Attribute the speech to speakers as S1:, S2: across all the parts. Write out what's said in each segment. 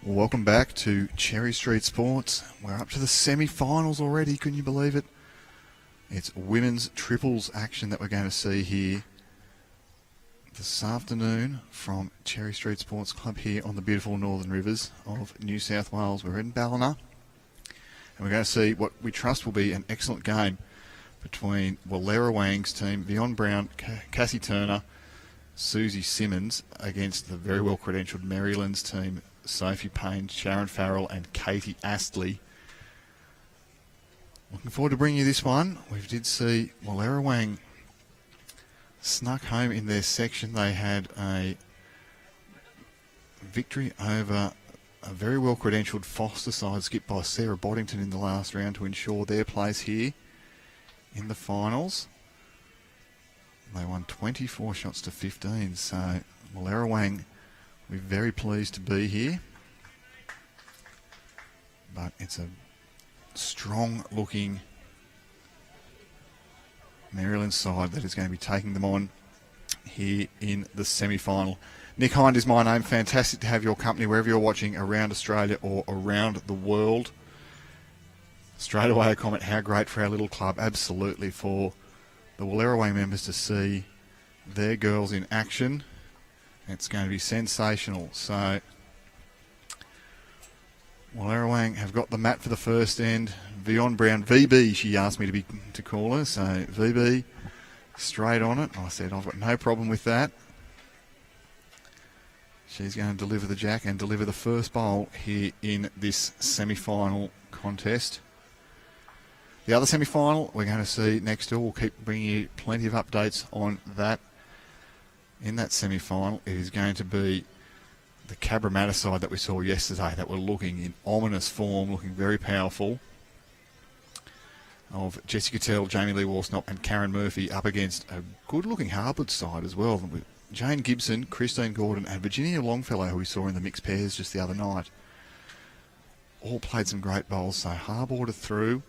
S1: Well, welcome back to Cherry Street Sports. We're up to the semi-finals already, can you believe it? It's women's triples action that we're going to see here this afternoon from Cherry Street Sports Club here on the beautiful Northern Rivers of New South Wales. We're in Ballina, and we're going to see what we trust will be an excellent game between Wallerawang's team, Veonne Brown, Cassie Turner, Susie Simmons, against the very well-credentialed Merrylands team, Sophie, Payne, Sharon, Farrell and Katie Astley. Looking forward to bringing you this one. We did see Wallerawang snuck home in their section. They had a victory over a very well-credentialed Foster side, skipped by Sarah Boddington in the last round to ensure their place here in the finals. They won 24 shots to 15, so Wallerawang will be very pleased to be here. But it's a strong-looking Merrylands side that is going to be taking them on here in the semi-final. Nick Hind is my name. Fantastic to have your company wherever you're watching around Australia or around the world. Straight away a comment, how great for our little club. Absolutely, for the Wallerawang members to see their girls in action. It's going to be sensational. So Wallerawang have got the mat for the first end. Veonne Brown, VB, she asked me to call her. So VB, straight on it. I said, I've got no problem with that. She's going to deliver the jack and deliver the first bowl here in this semi-final contest. The other semi-final we're going to see next door. We'll keep bringing you plenty of updates on that. In that semi-final, it is going to be the Cabramatta side that we saw yesterday that were looking in ominous form, looking very powerful, of Jessica Tell, Jamie Lee Walsnop and Karen Murphy up against a good-looking Harwood side as well, with Jane Gibson, Christine Gordon and Virginia Longfellow, who we saw in the mixed pairs just the other night. All played some great bowls, so Harbour are through,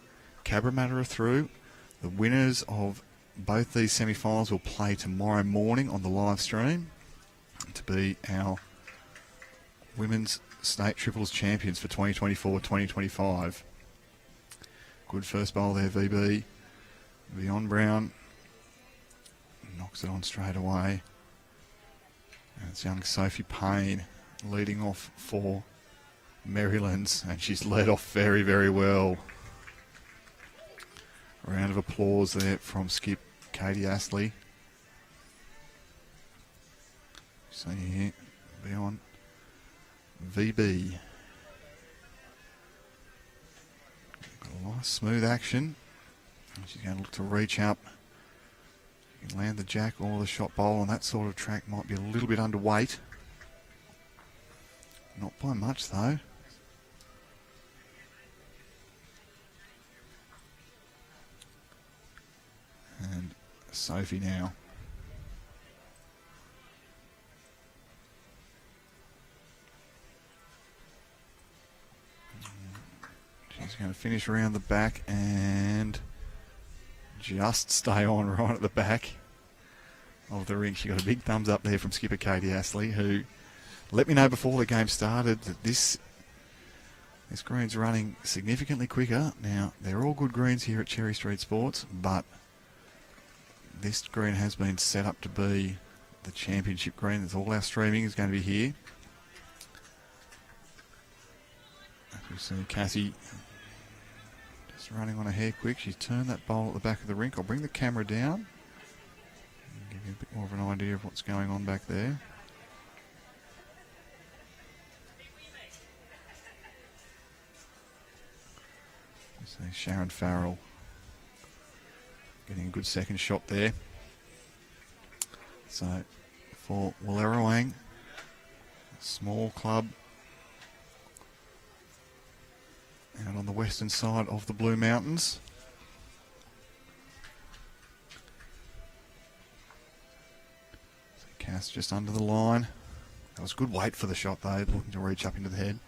S1: Cabramatta are through. The winners of both these semi-finals will play tomorrow morning on the live stream to be our Women's State Triples Champions for 2024-2025. Good first bowl there, VB. Veonne Brown knocks it on straight away. And it's young Sophie Payne leading off for Merrylands, and she's led off very, very well. A round of applause there from skip Katie Astley. So here, Veonne, VB. Got a nice smooth action. She's going to look to reach up. She can land the jack or the shot bowl on that sort of track. Might be a little bit underweight. Not by much though. And Sophie now. She's going to finish around the back and just stay on right at the back of the ring. She got a big thumbs up there from skipper Katie Astley, who let me know before the game started that this green's running significantly quicker. Now, they're all good greens here at Cherry Street Sports, but this green has been set up to be the championship green. That's all our streaming is going to be here. As we see Cassie just running on a hair quick. She's turned that bowl at the back of the rink. I'll bring the camera down and give you a bit more of an idea of what's going on back there. You see Sharon Farrell getting a good second shot there. So for Wallerawang, small club out on the western side of the Blue Mountains. So Cass just under the line. That was good weight for the shot though, looking to reach up into the head.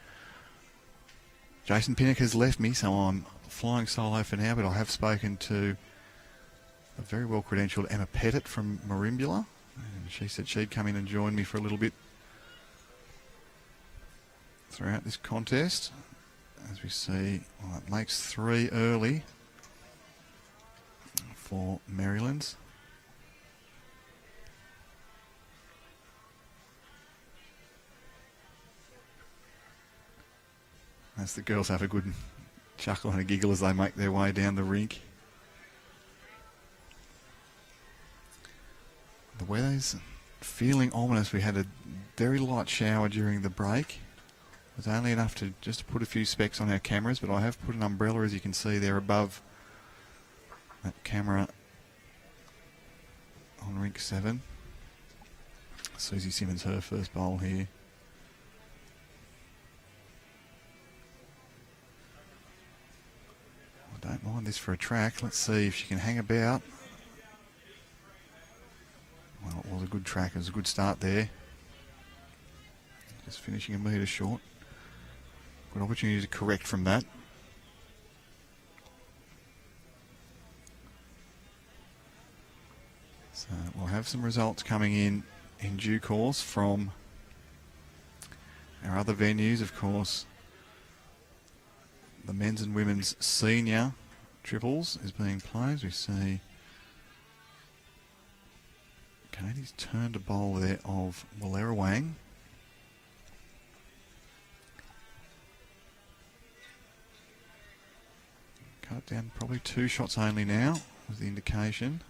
S1: Jason Pinnock has left me, so I'm flying solo for now, but I have spoken to a very well-credentialed Emma Pettit from Marimbula, and she said she'd come in and join me for a little bit throughout this contest. As we see, well, it makes 3 early for Merrylands. As the girls have a good chuckle and a giggle as they make their way down the rink. The weather's feeling ominous. We had a very light shower during the break. It was only enough to just put a few specks on our cameras, but I have put an umbrella, as you can see there above that camera on rink 7. Susie Simmons, her first bowl here. I don't mind this for a track. Let's see if she can hang about. Well, it was a good track. It was a good start there. Just finishing a metre short. Good opportunity to correct from that. So we'll have some results coming in due course from our other venues. Of course, the men's and women's senior triples is being played. We see Katie's turned a bowl there of Wallerawang. Cut it down, probably 2 shots only now, was the indication.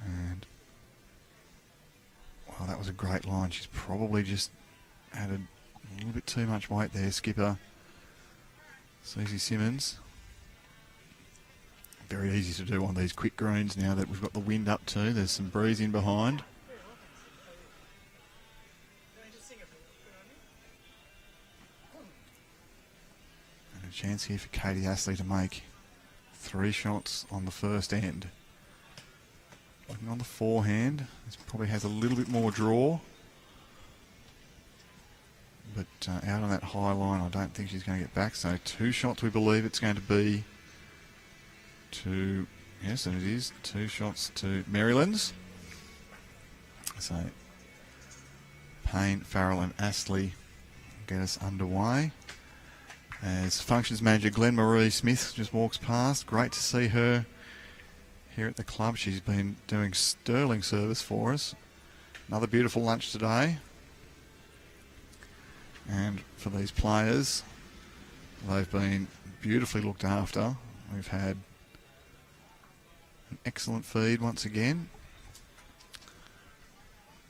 S1: And, well, that was a great line. She's probably just added a little bit too much weight there, skipper Susie Simmons. Very easy to do on these quick greens now that we've got the wind up too. There's some breeze in behind. And a chance here for Katie Astley to make 3 shots on the first end. Looking on the forehand, this probably has a little bit more draw. But out on that high line, I don't think she's going to get back. So 2 shots we believe it's going to be to, yes, and it is 2 shots to Merrylands. So Payne, Farrell and Astley get us underway. As Functions Manager Glenn Marie Smith just walks past. Great to see her here at the club. She's been doing sterling service for us. Another beautiful lunch today. And for these players, they've been beautifully looked after. We've had an excellent feed once again.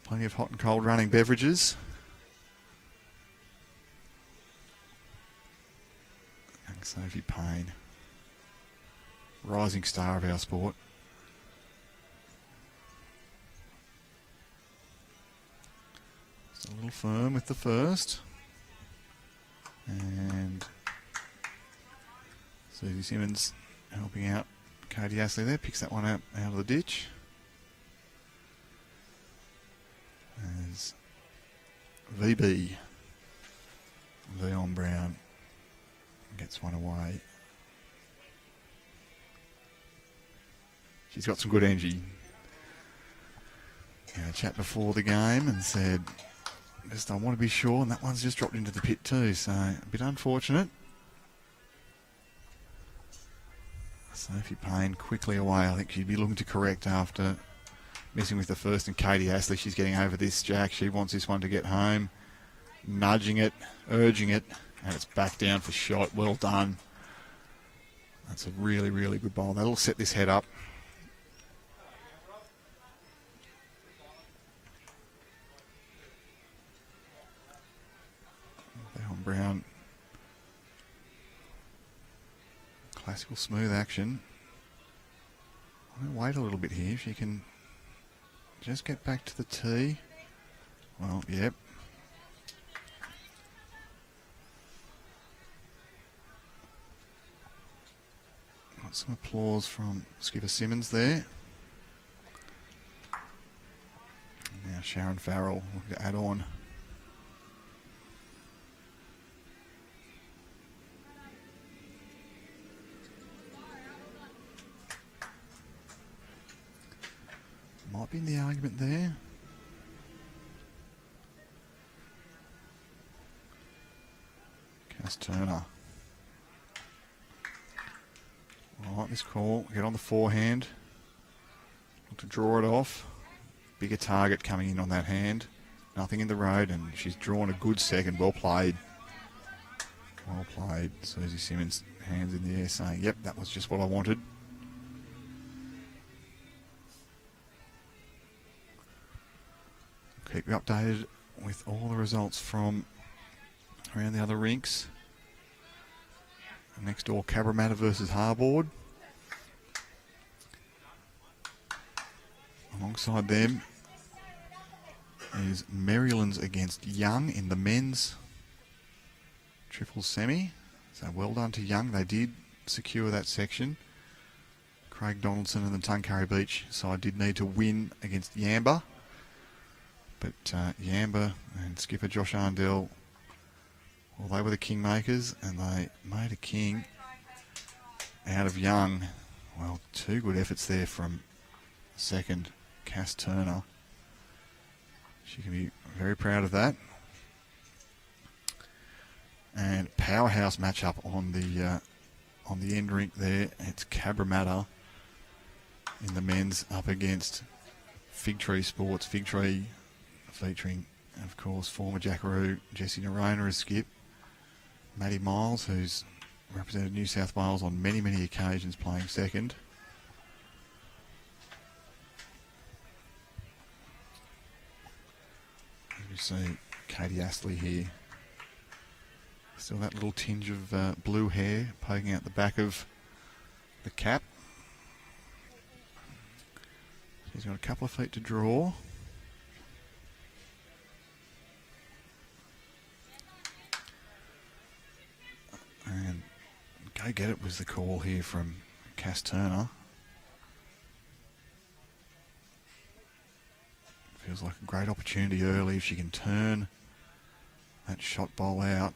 S1: Plenty of hot and cold running beverages. And Sophie Payne, rising star of our sport. Just a little firm with the first. And Susie Simmons helping out Katie Astley there, picks that one out of the ditch. As VB, Veonne Brown, gets one away. She's got some good energy. Had a chat before the game and said, I want to be sure, and that one's just dropped into the pit too, so a bit unfortunate. Sophie Payne quickly away. I think she'd be looking to correct after missing with the first, and Katie Astley, she's getting over this jack. She wants this one to get home. Nudging it, urging it, and it's back down for shot. Well done. That's a really, really good bowl. That'll set this head up. Veonne Brown. Classical smooth action. I'm going to wait a little bit here. If she can just get back to the tee. Well, yep. Got some applause from skipper Simmons there. And now Sharon Farrell looking to add on. Might be in the argument there. Cass Turner. I like this call. Get on the forehand. Look to draw it off. Bigger target coming in on that hand. Nothing in the road, and she's drawn a good second. Well played. Well played. Susie Simmons, hands in the air, saying, yep, that was just what I wanted. Keep you updated with all the results from around the other rinks. Next door, Cabramatta versus Harbord. Alongside them is Merrylands against Young in the men's triple semi. So well done to Young. They did secure that section. Craig Donaldson and the Tuncurry Beach side did need to win against Yamba. But Yamba and skipper Josh Arndell, well, they were the kingmakers, and they made a king out of Young. Well, two good efforts there from second Cass Turner. She can be very proud of that. And powerhouse matchup on the end rink there. It's Cabramatta in the men's up against Fig Tree Sports. Fig Tree featuring, of course, former Jackaroo Jessie Nerona as skip. Maddie Miles, who's represented New South Wales on many, many occasions, playing second. As we see Katie Astley here. Still that little tinge of blue hair poking out the back of the cap. She's got a couple of feet to draw. And go get it was the call here from Cass Turner. Feels like a great opportunity early if she can turn that shot bowl out.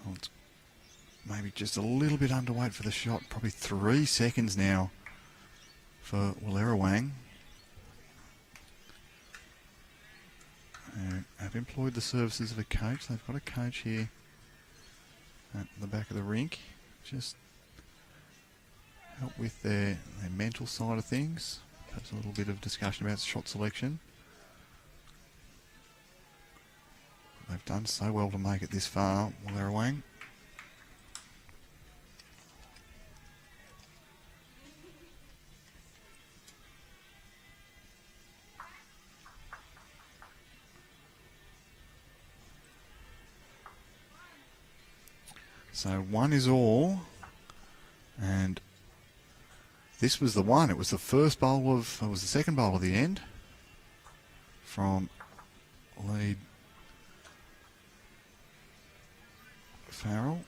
S1: Well, it's maybe just a little bit underweight for the shot. Probably 3 seconds now for Wallerawang. And have employed the services of a coach. They've got a coach here at the back of the rink. Just help with their mental side of things. Perhaps a little bit of discussion about shot selection. They've done so well to make it this far, Wallerawang. So 1 is all, and this was the one. It was the first bowl of, it was the second bowl of the end from lead Farrell.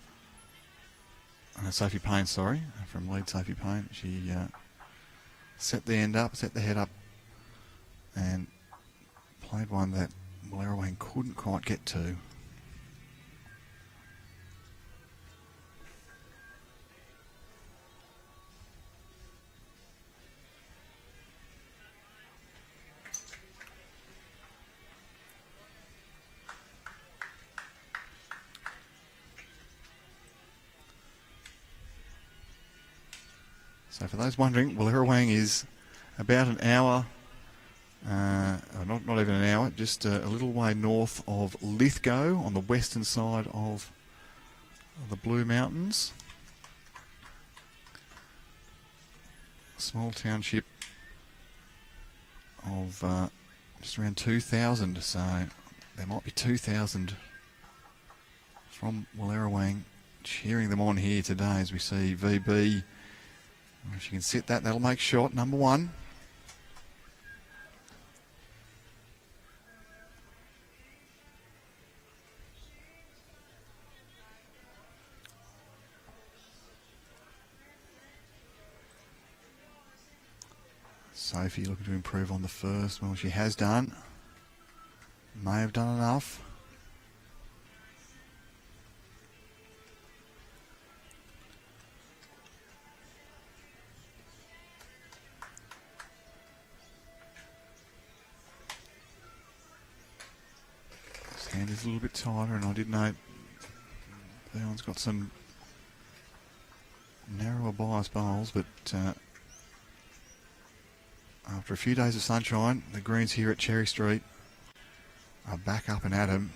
S1: Sophie Payne, sorry, from lead Sophie Payne. She set the end up, set the head up, and played one that Wallerawang couldn't quite get to. So for those wondering, Wallerawang is about an hour, not even an hour, just a little way north of Lithgow on the western side of the Blue Mountains. Small township of just around 2,000, so there might be 2,000 from Wallerawang cheering them on here today as we see VB. If she can sit that, that'll make shot number 1. Sophie looking to improve on the first. Well, she has done. May have done enough. is a little bit tighter, and I did note Veonne's got some narrower bias bowls, but after a few days of sunshine, the greens here at Cherry Street are back up and at 'em.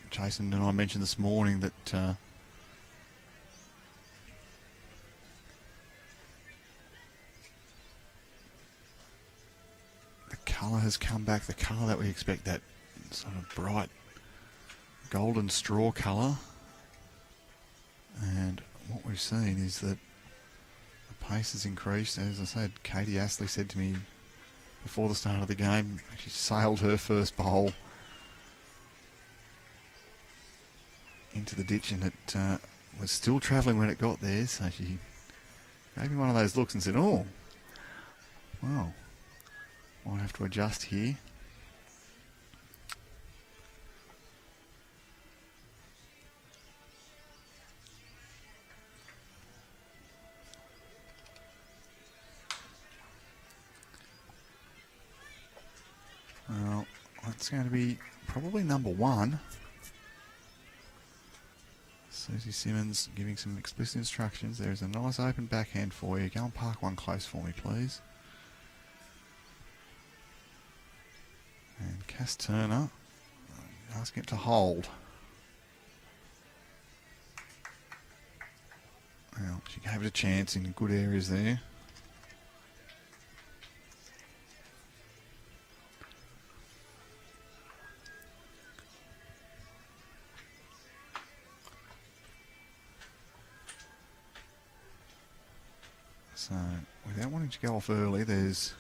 S1: Jason and I mentioned this morning that the colour has come back, the colour that we expect, that sort of bright golden straw colour. And what we've seen is that the pace has increased. As I said, Katie Astley said to me before the start of the game, she sailed her first bowl into the ditch, and it was still travelling when it got there, so she gave me one of those looks and said, oh, well, might have to adjust here. Well, that's going to be probably number one. Susie Simmons giving some explicit instructions. There's a nice open backhand for you. Go and park one close for me, please. And Cass Turner asking it to hold. Well, she gave it a chance in good areas there. So, without wanting to go off early, there's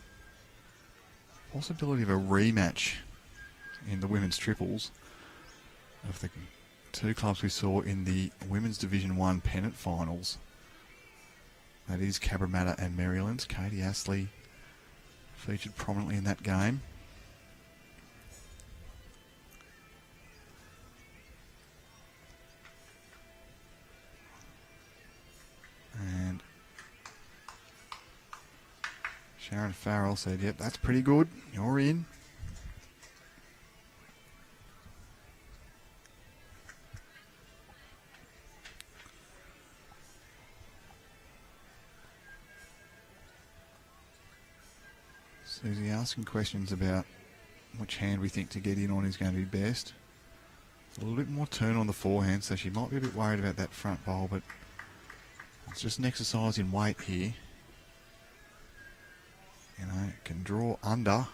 S1: a possibility of a rematch in the women's triples of the two clubs we saw in the Women's Division 1 pennant finals. That is Cabramatta and Merrylands. Katie Astley featured prominently in that game. And Sharon Farrell said, yep, that's pretty good. You're in. Susie asking questions about which hand we think to get in on is going to be best. A little bit more turn on the forehand, so she might be a bit worried about that front bowl, but it's just an exercise in weight here. You know, can draw under,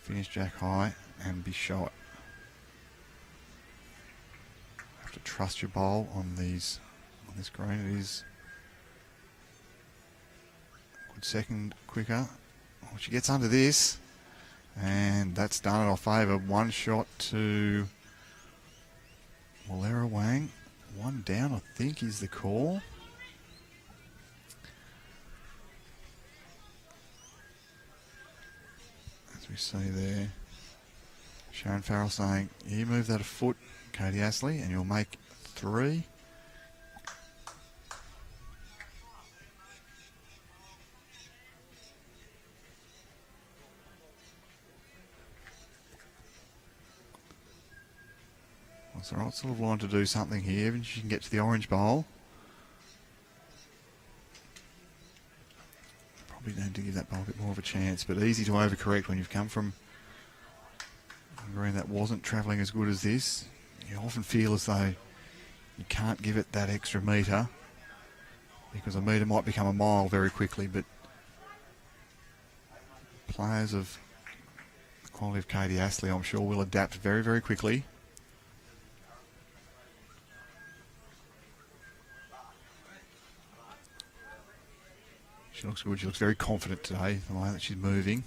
S1: finish jack high, and be shot. Have to trust your bowl on this green. It is a good second quicker. Oh, she gets under this, and that's done in our favour. One shot to Wallerawang. One down, I think, is the call. We see there Sharon Farrell saying, you move that a foot, Katie Astley, and you'll make 3. That's the right sort of line to do something here, even if she can get to the orange bowl. Probably need to give that bowl a bit more of a chance, but easy to overcorrect when you've come from a green that wasn't travelling as good as this. You often feel as though you can't give it that extra metre because a metre might become a mile very quickly, but players of the quality of Katie Astley, I'm sure, will adapt very, very quickly. She looks good. She looks very confident today, the way that she's moving.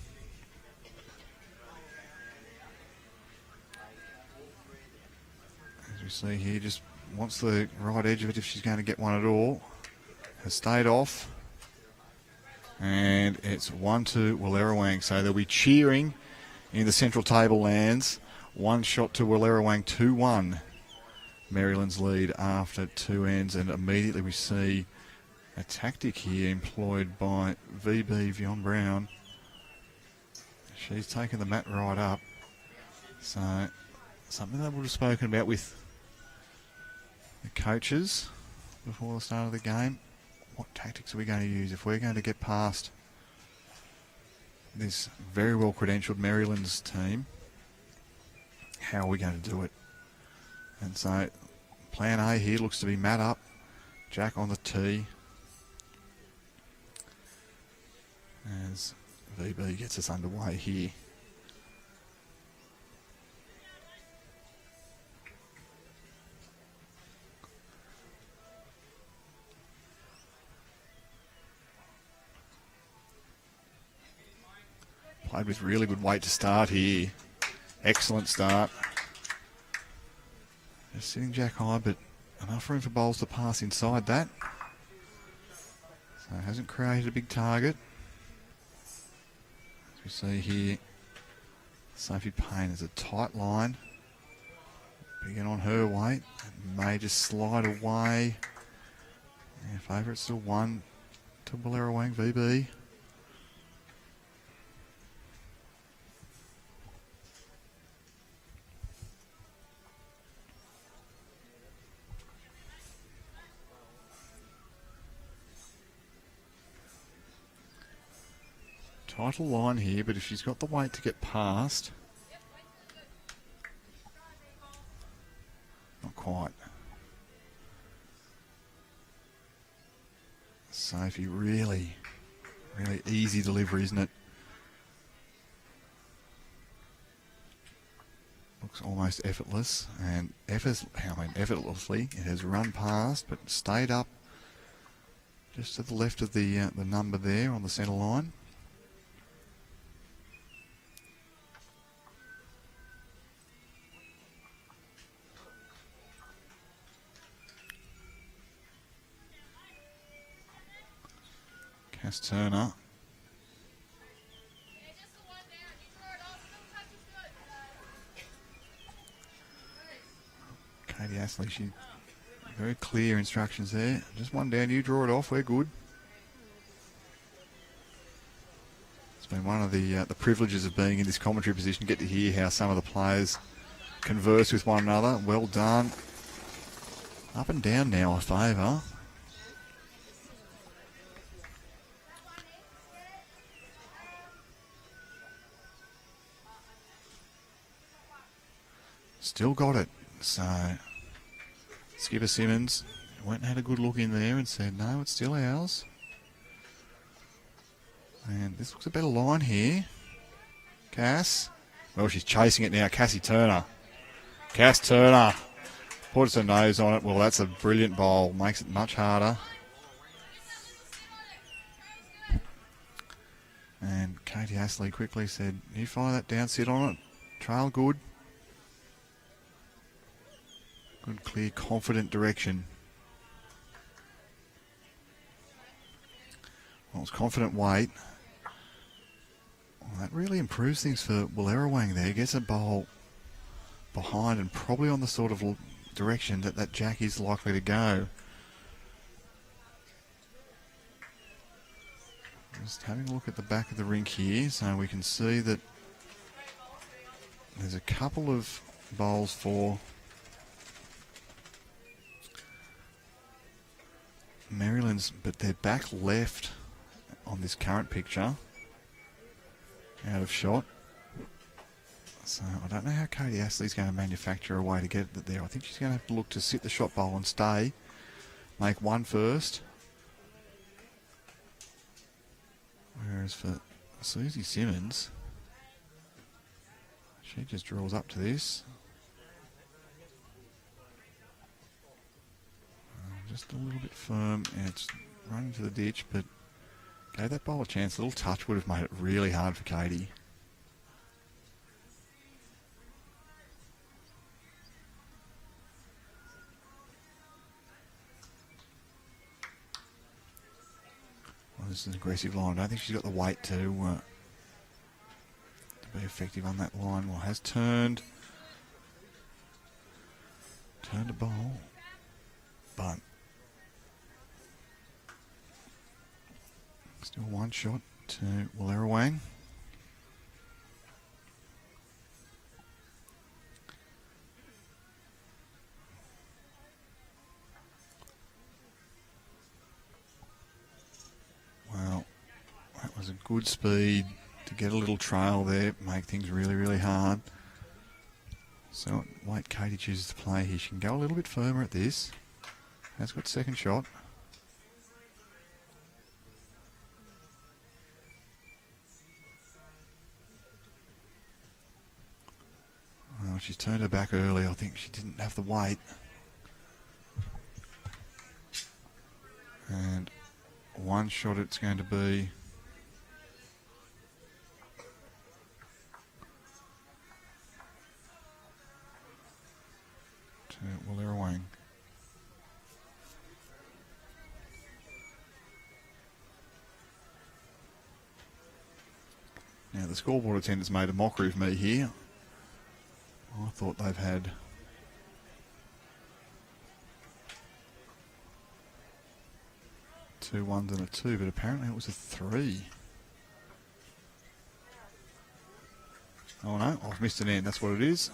S1: As we see here, just wants the right edge of it if she's going to get one at all. Has stayed off. And it's 1-2 Wallerawang. So they'll be cheering in the Central Tablelands. One shot to Wallerawang, 2-1. Merrylands lead after 2 ends, and immediately we see a tactic here employed by VB Veonne Brown. She's taken the mat right up. So something that would have spoken about with the coaches before the start of the game. What tactics are we going to use if we're going to get past this very well credentialed Merrylands team? How are we going to do it? And so plan A here looks to be Matt up, Jack on the tee, as VB gets us underway here. Played with really good weight to start here. Excellent start. Just sitting Jack high, but enough room for bowls to pass inside that. So it hasn't created a big target. As we see here, Sophie Payne is a tight line. Big in on her weight. It may just slide away. And favourite still one to Wallerawang VB. Title line here, but if she's got the weight to get past, not quite. Sophie, really easy delivery, isn't it? Looks almost effortless, and effortlessly it has run past, but stayed up just to the left of the number there on the centre line. Turner. Katie Astley, she very clear instructions there. Just one down, you draw it off, we're good. It's been one of the privileges of being in this commentary position, get to hear how some of the players converse with one another. Well done. Up and down now, a favour. Still got it. So skipper Simmons went and had a good look in there and said, no, it's still ours. And this looks a better line here. Cass. Well, she's chasing it now. Cassie Turner. Cass Turner puts her nose on it. Well, that's a brilliant bowl. Makes it much harder. And Katie Astley quickly said, you fire that down, sit on it. Trail good. Good, clear, confident direction. Well, it's confident weight. Well, that really improves things for Wallerawang there. Gets a bowl behind and probably on the sort of direction that Jack is likely to go. Just having a look at the back of the rink here, so we can see that there's a couple of bowls for Merrylands, but they're back left on this current picture, out of shot. So I don't know how Katie Astley's going to manufacture a way to get it there. I think she's going to have to look to sit the shot bowl and stay, make one first. Whereas for Susie Simmons, she just draws up to this. Just a little bit firm, and it's running to the ditch, but gave that bowl a chance. A little touch would have made it really hard for Katie. Well, this is an aggressive line. I don't think she's got the weight to be effective on that line. Well, has turned a bowl, but still one shot to Wallerawang. good speed to get a little trail there, make things really, really hard. So what Katie chooses to play here, she can go a little bit firmer at this. Has got second shot. Well, she's turned her back early. I think she didn't have the weight. And one shot it's going to be. To Wallerawang. Now the scoreboard attendants made a mockery of me here. I thought they've had two ones and a two, but apparently it was a three. Oh no, I've missed an end, that's what it is.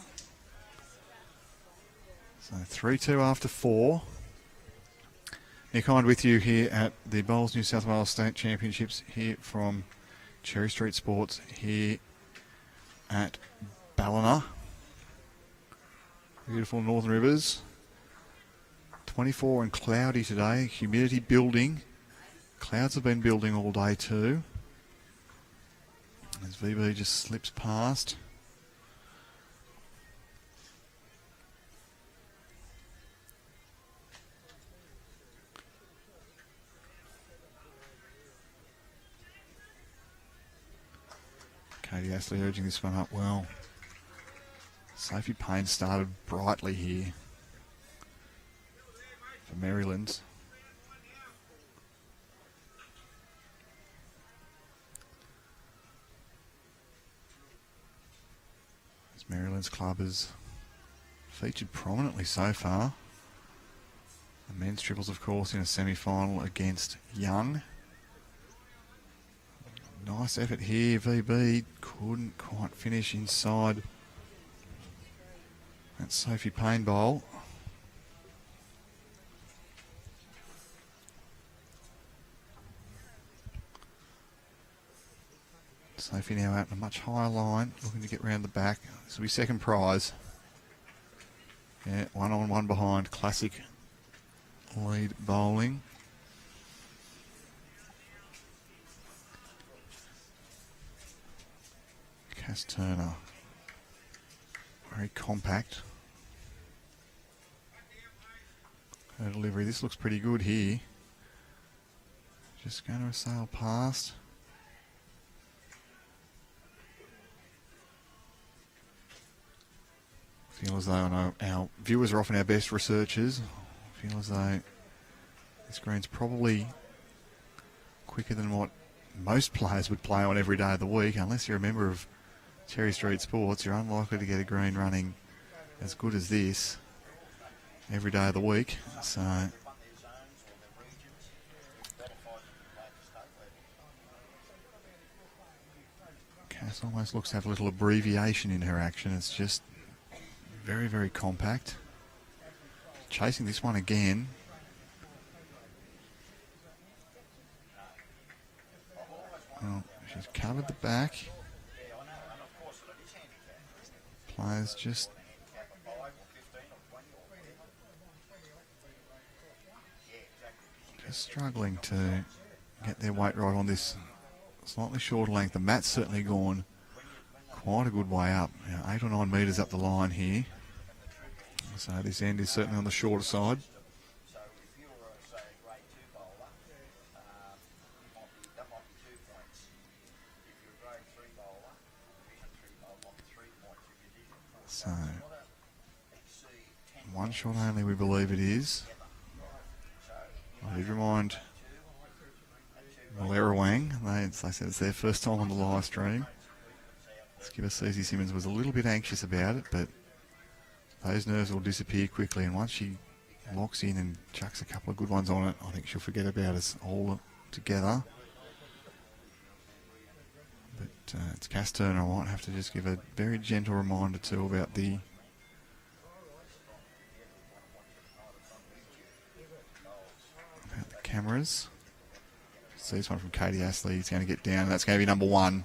S1: So 3-2 after 4. Nick Hind with you here at the Bowls New South Wales State Championships here from Cherry Street Sports here at Ballina. Beautiful Northern Rivers. 24 and cloudy today. Humidity building. Clouds have been building all day too. As VB just slips past. Katie Astley urging this one up well. Sophie Payne started brightly here for Merrylands. This Merrylands club has featured prominently so far. The men's triples, of course, in a semi-final against Young. Nice effort here. VB couldn't quite finish inside that Sophie Payne bowl. Sophie now out in a much higher line, looking to get round the back. This will be second prize. Yeah, 1 on 1 behind. Classic lead bowling. Cass Turner. Very compact. Her delivery. This looks pretty good here. Just going to sail past. Feel as though I know our viewers are often our best researchers. Feel as though this green's probably quicker than what most players would play on every day of the week. Unless you're a member of Cherry Street Sports, you're unlikely to get a green running as good as this every day of the week. So Cass almost looks to have a little abbreviation in her action. It's just very, very compact. Chasing this one again. Well, she's covered the back. Players just struggling to get their weight right on this slightly shorter length. The mat's certainly gone quite a good way up. 8 or 9 metres up the line here. So this end is certainly on the shorter side. So, one shot only, we believe it is. I did remind Wallerawang, they said it's their first time on the live stream. Skipper Susie Simmons was a little bit anxious about it, but those nerves will disappear quickly, and once she locks in and chucks a couple of good ones on it, I think she'll forget about us all together. But it's Cass Turner. I might have to just give a very gentle reminder too about the cameras. So this one from Katie Astley. He's going to get down. That's going to be number 1.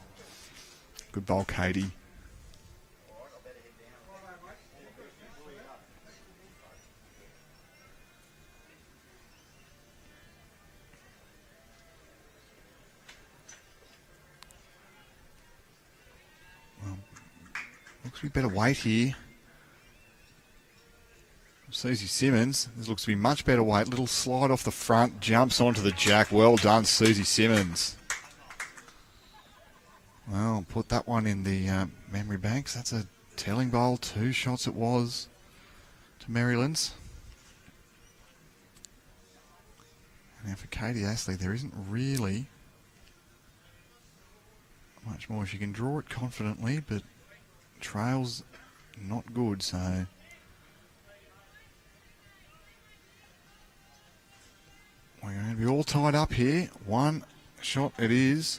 S1: Good bowl, Katie. Well, looks to be better weight here. Susie Simmons. This looks to be much better weight. Little slide off the front. Jumps onto the jack. Well done, Susie Simmons. Well, put that one in the memory banks. That's a telling bowl. 2 shots it was to Merrylands. Now for Katie Astley, there isn't really much more. She can draw it confidently, but trail's not good, so... We're going to be all tied up here. 1 shot it is.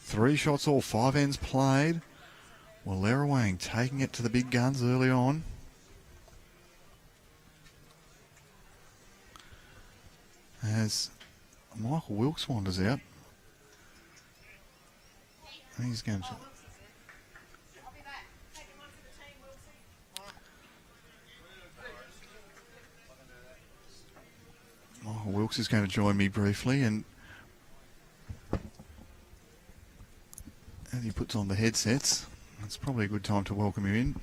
S1: 3 shots all. 5 ends played. Wallerawang taking it to the big guns early on. As Michael Wilkes wanders out. He's going to... Michael Wilkes is going to join me briefly, and as he puts on the headsets, it's probably a good time to welcome him in.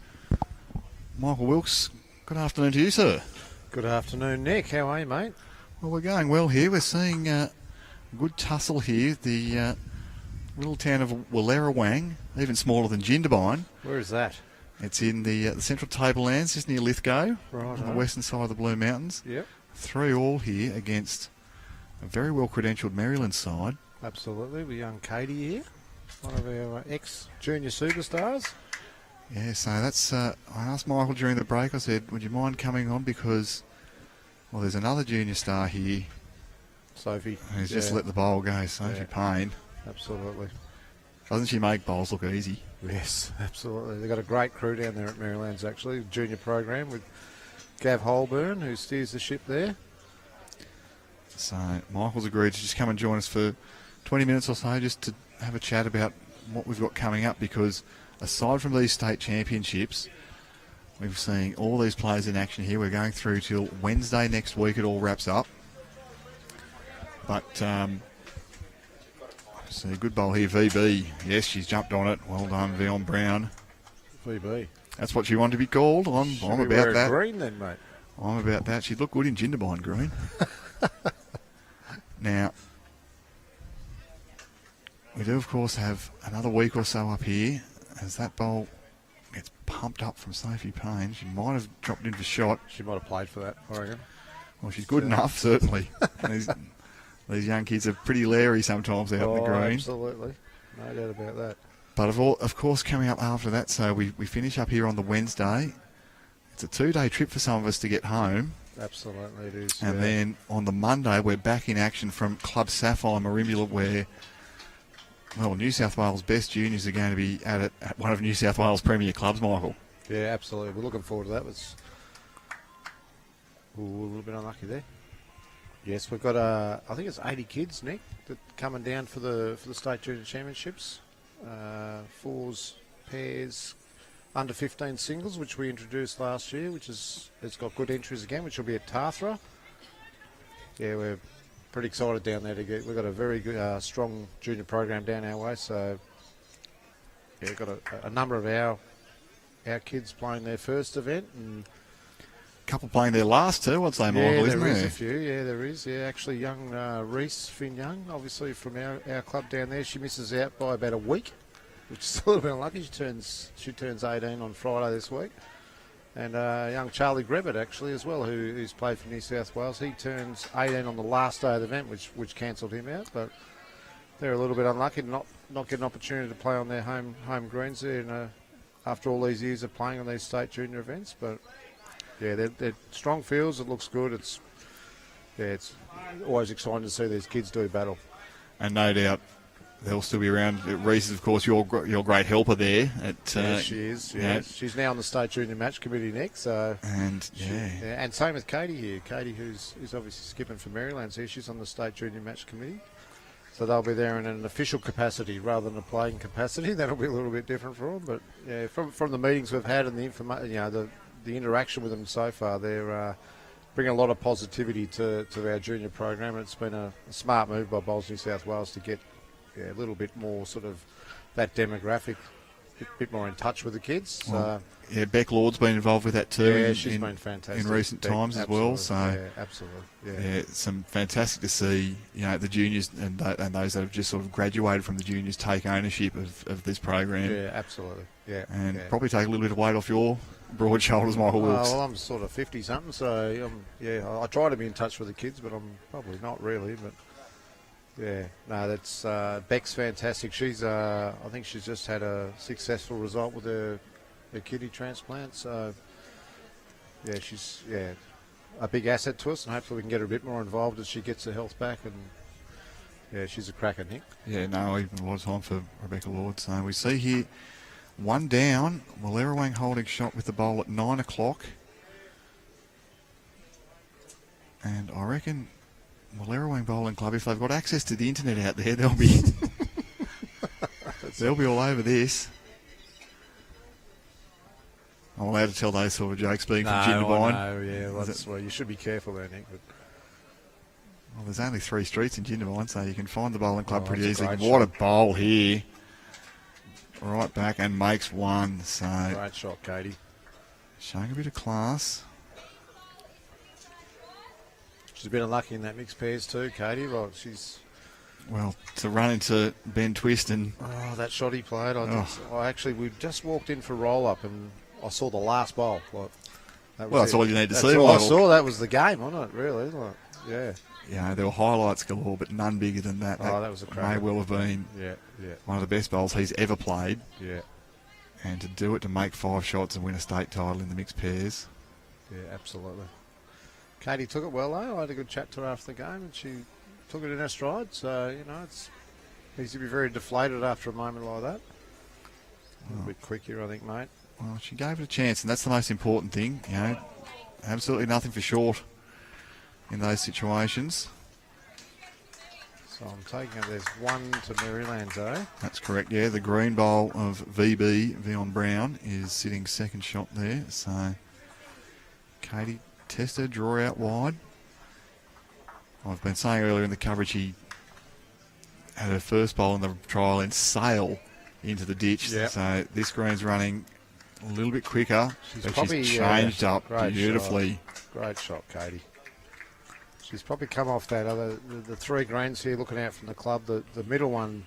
S1: Michael Wilkes, good afternoon to you, sir.
S2: Good afternoon, Nick. How are you, mate?
S1: Well, we're going well here. We're seeing a good tussle here. The little town of Wallerawang, even smaller than Jindabyne.
S2: Where is that?
S1: It's in the central tablelands, just near Lithgow,
S2: right
S1: on the western side of the Blue Mountains.
S2: Yep.
S1: 3 all here against a very well-credentialed Merrylands side.
S2: Absolutely. With young Katie here, one of our ex-junior superstars.
S1: Yeah, so that's... I asked Michael during the break, I said, would you mind coming on because, well, there's another junior star here.
S2: Sophie.
S1: Who's just let the bowl go, Sophie Payne.
S2: Absolutely.
S1: Doesn't she make bowls look easy?
S2: Yes, absolutely. They've got a great crew down there at Merrylands, actually, junior program with Gav Holburn, who steers the ship there.
S1: So Michael's agreed to just come and join us for 20 minutes or so just to have a chat about what we've got coming up, because aside from these state championships, we've seen all these players in action here. We're going through till Wednesday next week. It all wraps up. But, see a good bowl here, VB. Yes, she's jumped on it. Well done, Veonne Brown.
S2: VB.
S1: That's what she wanted to be called. I'm about that.
S2: Green then, mate.
S1: I'm about that. She'd look good in Jindabyne green. Now, we do, of course, have another week or so up here as that bowl gets pumped up from Sophie Payne. She might have dropped in for shot.
S2: She might have played for that, I reckon.
S1: Well, she's good enough, certainly. These young kids are pretty leery sometimes out in the green.
S2: Absolutely. No doubt about that.
S1: But of course, coming up after that, so we finish up here on the Wednesday. It's a 2-day trip for some of us to get home.
S2: Absolutely, it is.
S1: And then on the Monday, we're back in action from Club Sapphire Merimbula, where, well, New South Wales best juniors are going to be at one of New South Wales premier clubs, Michael.
S2: Yeah, absolutely. We're looking forward to that. A little bit unlucky there. Yes, we've got, I think it's 80 kids, Nick, that coming down for the state junior championships. 4s, pairs, under 15 singles, which we introduced last year, it's got good entries again, which will be at Tathra. Yeah, we're pretty excited down there we've got a very good, strong junior program down our way, so yeah, we've got a number of our kids playing their first event, and
S1: a couple playing their last too, I'd say, Michael, isn't there?
S2: There is a few, there is. Yeah, actually, young Reese Finn Young, obviously from our club down there, she misses out by about a week, which is a little bit unlucky. She turns 18 on Friday this week. And young Charlie Grebbett, actually, as well, who's played for New South Wales. He turns 18 on the last day of the event, which cancelled him out. But they're a little bit unlucky to not get an opportunity to play on their home greens there, after all these years of playing on these state junior events. But yeah, they're strong fields. It looks good. It's always exciting to see these kids do battle.
S1: And no doubt they'll still be around. Reese is, of course, your great helper there.
S2: Yes, she is. Yeah. She's now on the state junior match committee next. So
S1: and
S2: and same with Katie here. Katie, who's obviously skipping for Merrylands here. She's on the state junior match committee. So they'll be there in an official capacity rather than a playing capacity. That'll be a little bit different for them. But yeah, from the meetings we've had and the interaction with them so far, they're bringing a lot of positivity to our junior program. It's been a smart move by Bowls New South Wales to get a little bit more sort of that demographic, a bit more in touch with the kids.
S1: Well, Beck Lord's been involved with that too.
S2: Yeah, she's been fantastic
S1: in recent times as well. So
S2: yeah, absolutely. Yeah,
S1: some fantastic to see. The juniors and those that have just sort of graduated from the juniors take ownership of this program.
S2: Yeah, absolutely. Yeah,
S1: and probably take a little bit of weight off your broad shoulders, Michael Wilkes.
S2: Well, I'm sort of 50 something, so I try to be in touch with the kids, but I'm probably not really. But yeah, no, that's Beck's fantastic. I think she's just had a successful result with her kidney transplant, so yeah, she's a big asset to us, and hopefully we can get her a bit more involved as she gets her health back. And yeah, she's a cracker, Nick.
S1: Yeah, no, even a lot of time for Rebecca Lord. So we see here one down, Wallerawang holding shot with the bowl at 9 o'clock, and I reckon Wallerawang Bowling Club, if they've got access to the internet out there, they'll be all over this. I'm allowed to tell those sort of jokes being from Jindabyne.
S2: No, yeah, well, that's why you should be careful there, Nick. But
S1: well, there's only 3 streets in Jindabyne, so you can find the bowling club pretty
S2: that's a
S1: easily.
S2: great
S1: What
S2: shot.
S1: a bowl here. Right back and makes one. So
S2: great shot, Katie.
S1: Showing a bit of class.
S2: She's been unlucky in that mixed pairs too, Katie. Well,
S1: to run into Ben Twist and...
S2: Oh, that shot he played. We just walked in for roll-up and I saw the last bowl.
S1: That's all you need to see.
S2: That's all I saw. That was the game, wasn't it, really? Yeah.
S1: Yeah, there were highlights galore, but none bigger than that.
S2: That was a cracker.
S1: May well have been one of the best bowls he's ever played.
S2: Yeah.
S1: And to do it, to make 5 shots and win a state title in the mixed pairs.
S2: Yeah, absolutely. Katie took it well, though. I had a good chat to her after the game, and she took it in her stride. So, it's easy to be very deflated after a moment like that. A little bit quick here, I think, mate.
S1: Well, she gave it a chance, and that's the most important thing. Absolutely nothing for short in those situations.
S2: So I'm taking it there's 1 to Merrylands, eh?
S1: That's correct, yeah. The green bowl of VB, Veonne Brown, is sitting second shot there. So Katie Tester, draw out wide. I've been saying earlier in the coverage he had her first bowl in the trial and sail into the ditch.
S2: Yep.
S1: So this green's running a little bit quicker. She's changed up beautifully.
S2: Great shot, Katie. She's probably come off that the 3 greens here looking out from the club. The middle one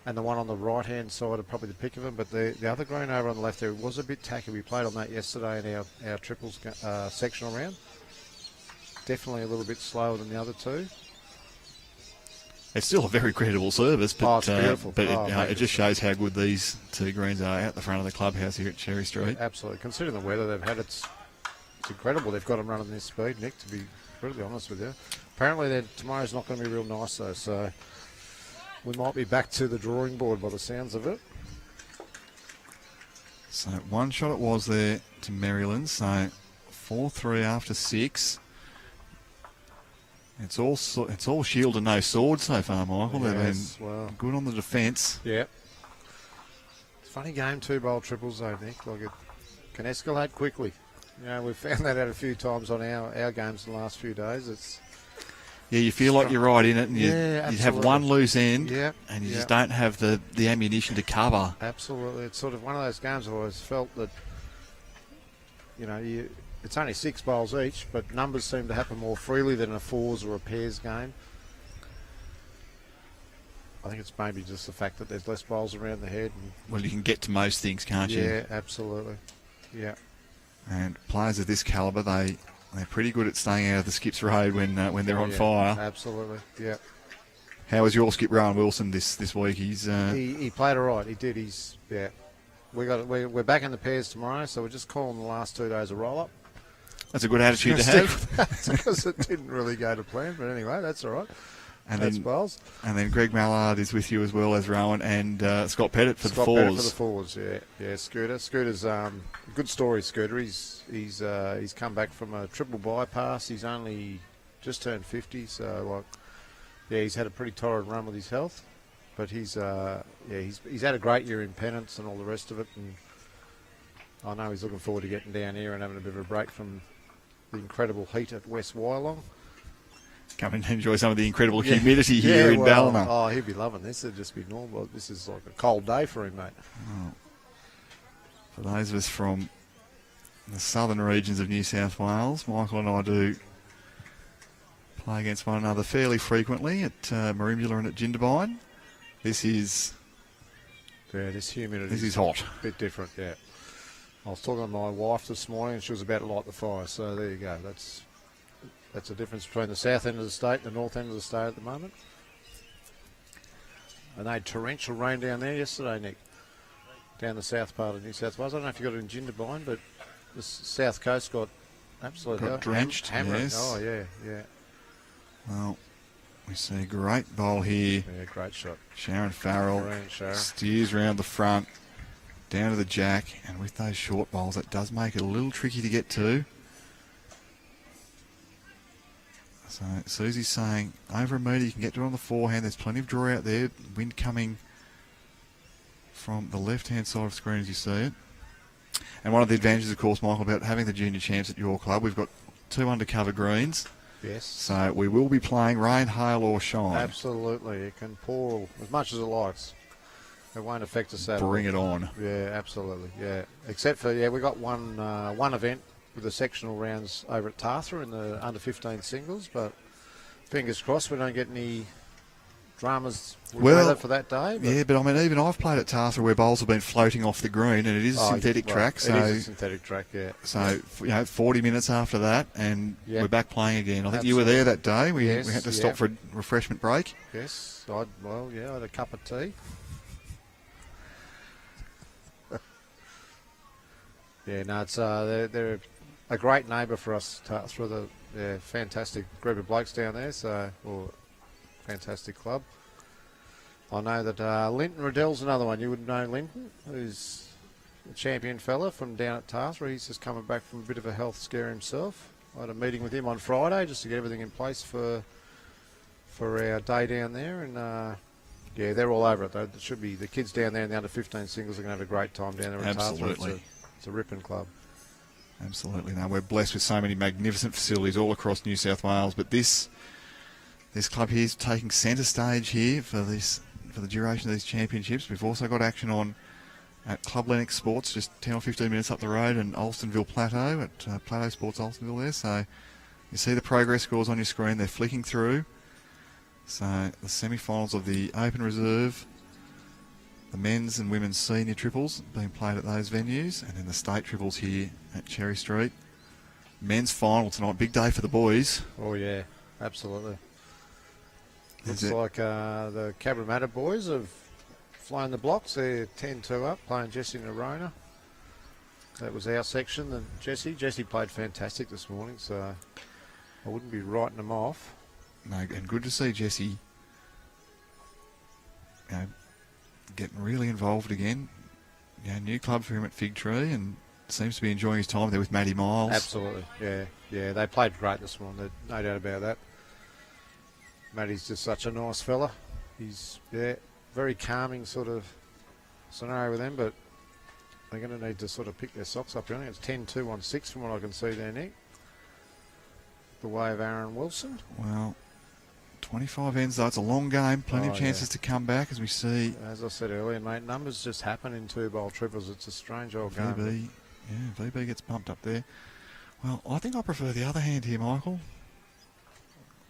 S2: and the one on the right-hand side are probably the pick of them, but the other green over on the left there was a bit tacky. We played on that yesterday in our triples sectional round. Definitely a little bit slower than the other 2.
S1: It's still a very credible service, but
S2: it's beautiful.
S1: It just shows how good these 2 greens are out the front of the clubhouse here at Cherry Street.
S2: Yeah, absolutely. Considering the weather they've had, it's incredible. They've got them running this speed, Nick, to be brutally honest with you. Apparently tomorrow's not going to be real nice, though, so we might be back to the drawing board by the sounds of it.
S1: So 1 shot it was there to Merrylands, so 4-3 after 6. It's all shield and no sword so far, Michael.
S2: Yes,
S1: They've been good on the defence.
S2: Yeah. It's a funny game, 2-bowl triples, though, Nick. It can escalate quickly. We've found that out a few times on our games in the last few days.
S1: Yeah, you feel like you're right in it, and you have one loose end, and you just don't have the ammunition to cover.
S2: Absolutely. It's sort of one of those games I've always felt that, it's only 6 bowls each, but numbers seem to happen more freely than a 4s or a pairs game. I think it's maybe just the fact that there's less bowls around the head.
S1: Well, you can get to most things, can't you?
S2: Yeah, absolutely. Yeah.
S1: And players of this calibre, they're pretty good at staying out of the skip's road when they're on fire.
S2: Absolutely, yeah.
S1: How was your skip, Rowan Wilson, this week?
S2: He played all right. He did. We're back in the pairs tomorrow, so we're just calling the last 2 days a roll-up.
S1: That's a good attitude to have.
S2: Because it didn't really go to plan, but anyway, that's all right.
S1: And then Greg Mallard is with you as well as Rowan, and Scott Pettit for the 4s.
S2: Pettit for the 4s, yeah. Scooter. Scooter's good story. Scooter. He's come back from a triple bypass. He's only just turned 50, so Yeah, he's had a pretty torrid run with his health, but he's had a great year in pennants and all the rest of it, and I know he's looking forward to getting down here and having a bit of a break from the incredible heat at West Wallerawang.
S1: Come and enjoy some of the incredible humidity here in Ballina.
S2: Oh, he'll be loving this. It'll just be normal. This is like a cold day for him, mate.
S1: Oh. For those of us from the southern regions of New South Wales, Michael and I do play against one another fairly frequently at Merimbula and at Jindabyne. This is
S2: humidity.
S1: This is hot.
S2: A bit different, yeah. I was talking to my wife this morning and she was about to light the fire, so there you go. That's the difference between the south end of the state and the north end of the state at the moment. And they had torrential rain down there yesterday, Nick, down the south part of New South Wales. I don't know if you got it in Jindabyne, but the south coast got absolutely
S1: drenched.
S2: Hammering.
S1: Yes.
S2: Oh, yeah.
S1: Well, we see a great bowl here.
S2: Yeah, great shot.
S1: Sharon Farrell steers round the front, down to the jack, and with those short bowls, that does make it a little tricky to get to. So Susie's saying, over a metre, you can get to it on the forehand. There's plenty of draw out there. Wind coming from the left-hand side of the screen as you see it. And one of the advantages, of course, Michael, about having the junior champs at your club, we've got 2 undercover greens.
S2: Yes.
S1: So we will be playing rain, hail or shine.
S2: Absolutely. It can pour as much as it likes. It won't affect us at all.
S1: Bring it on.
S2: Yeah, absolutely. Yeah. Except for, we got one event with the sectional rounds over at Tarthra in the under-15 singles, but fingers crossed we don't get any dramas with weather for that day.
S1: But I mean, even I've played at Tarthra where bowls have been floating off the green, and it is a synthetic track.
S2: So it is a synthetic track, yeah.
S1: So, 40 minutes after that, and we're back playing again. I think you were there that day. We had to stop for a refreshment break.
S2: Yes, I had a cup of tea. It's they're a great neighbour for us, Tarthra. They're fantastic group of blokes down there, fantastic club. I know that Linton Riddell's another one. You would know Linton, who's a champion fella from down at Tarthra. He's just coming back from a bit of a health scare himself. I had a meeting with him on Friday just to get everything in place for our day down there, and they're all over it. Though. It should be the kids down there in the under-15 singles are going to have a great time down there at
S1: Absolutely.
S2: Tarthra. It's a ripping club.
S1: Absolutely. No, we're blessed with so many magnificent facilities all across New South Wales, but this club here is taking centre stage here for the duration of these championships. We've also got action on at Club Lennox Sports, just 10 or 15 minutes up the road, and Alstonville Plateau at Plateau Sports Alstonville there. So you see the progress scores on your screen. They're flicking through. So the semi-finals of the Open Reserve, the men's and women's senior triples being played at those venues, and then the state triples here at Cherry Street. Men's final tonight, big day for the boys.
S2: Oh yeah, absolutely. Looks like the Cabramatta boys have flown the blocks. They're 10-2 up, playing Jesse Nerona. That was our section. And Jesse played fantastic this morning, so I wouldn't be writing them off.
S1: No, and good to see Jesse getting really involved again. New club for him at Fig Tree, and seems to be enjoying his time there with Matty Miles.
S2: Absolutely, yeah. They played great this morning, no doubt about that. Matty's just such a nice fella. He's very calming sort of scenario with them, but they're going to need to sort of pick their socks up. I think it's 10-2 on 6 from what I can see there, Nick. The way of Aaron Wilson.
S1: Well, 25 ends though. It's a long game. Plenty of chances to come back as we see.
S2: As I said earlier, mate, numbers just happen in 2-bowl triples. It's a strange old game.
S1: VB gets bumped up there. Well, I think I prefer the other hand here, Michael.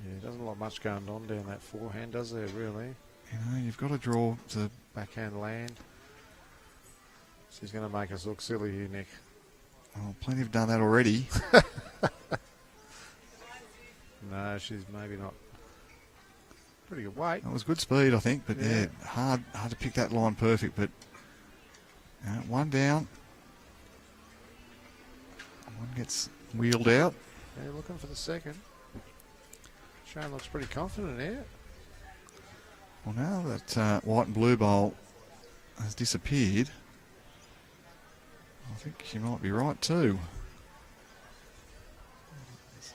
S2: Yeah, doesn't look like much going on down that forehand, does there, really?
S1: You've got to draw to
S2: backhand land. She's going to make us look silly here, Nick.
S1: Well, plenty have done that already.
S2: No, she's maybe not. Pretty good weight.
S1: That was good speed, I think, but hard to pick that line perfect. But one down, one gets wheeled out.
S2: Yeah, looking for the second. Sharon looks pretty confident here.
S1: Well, now that white and blue bowl has disappeared, I think she might be right too. So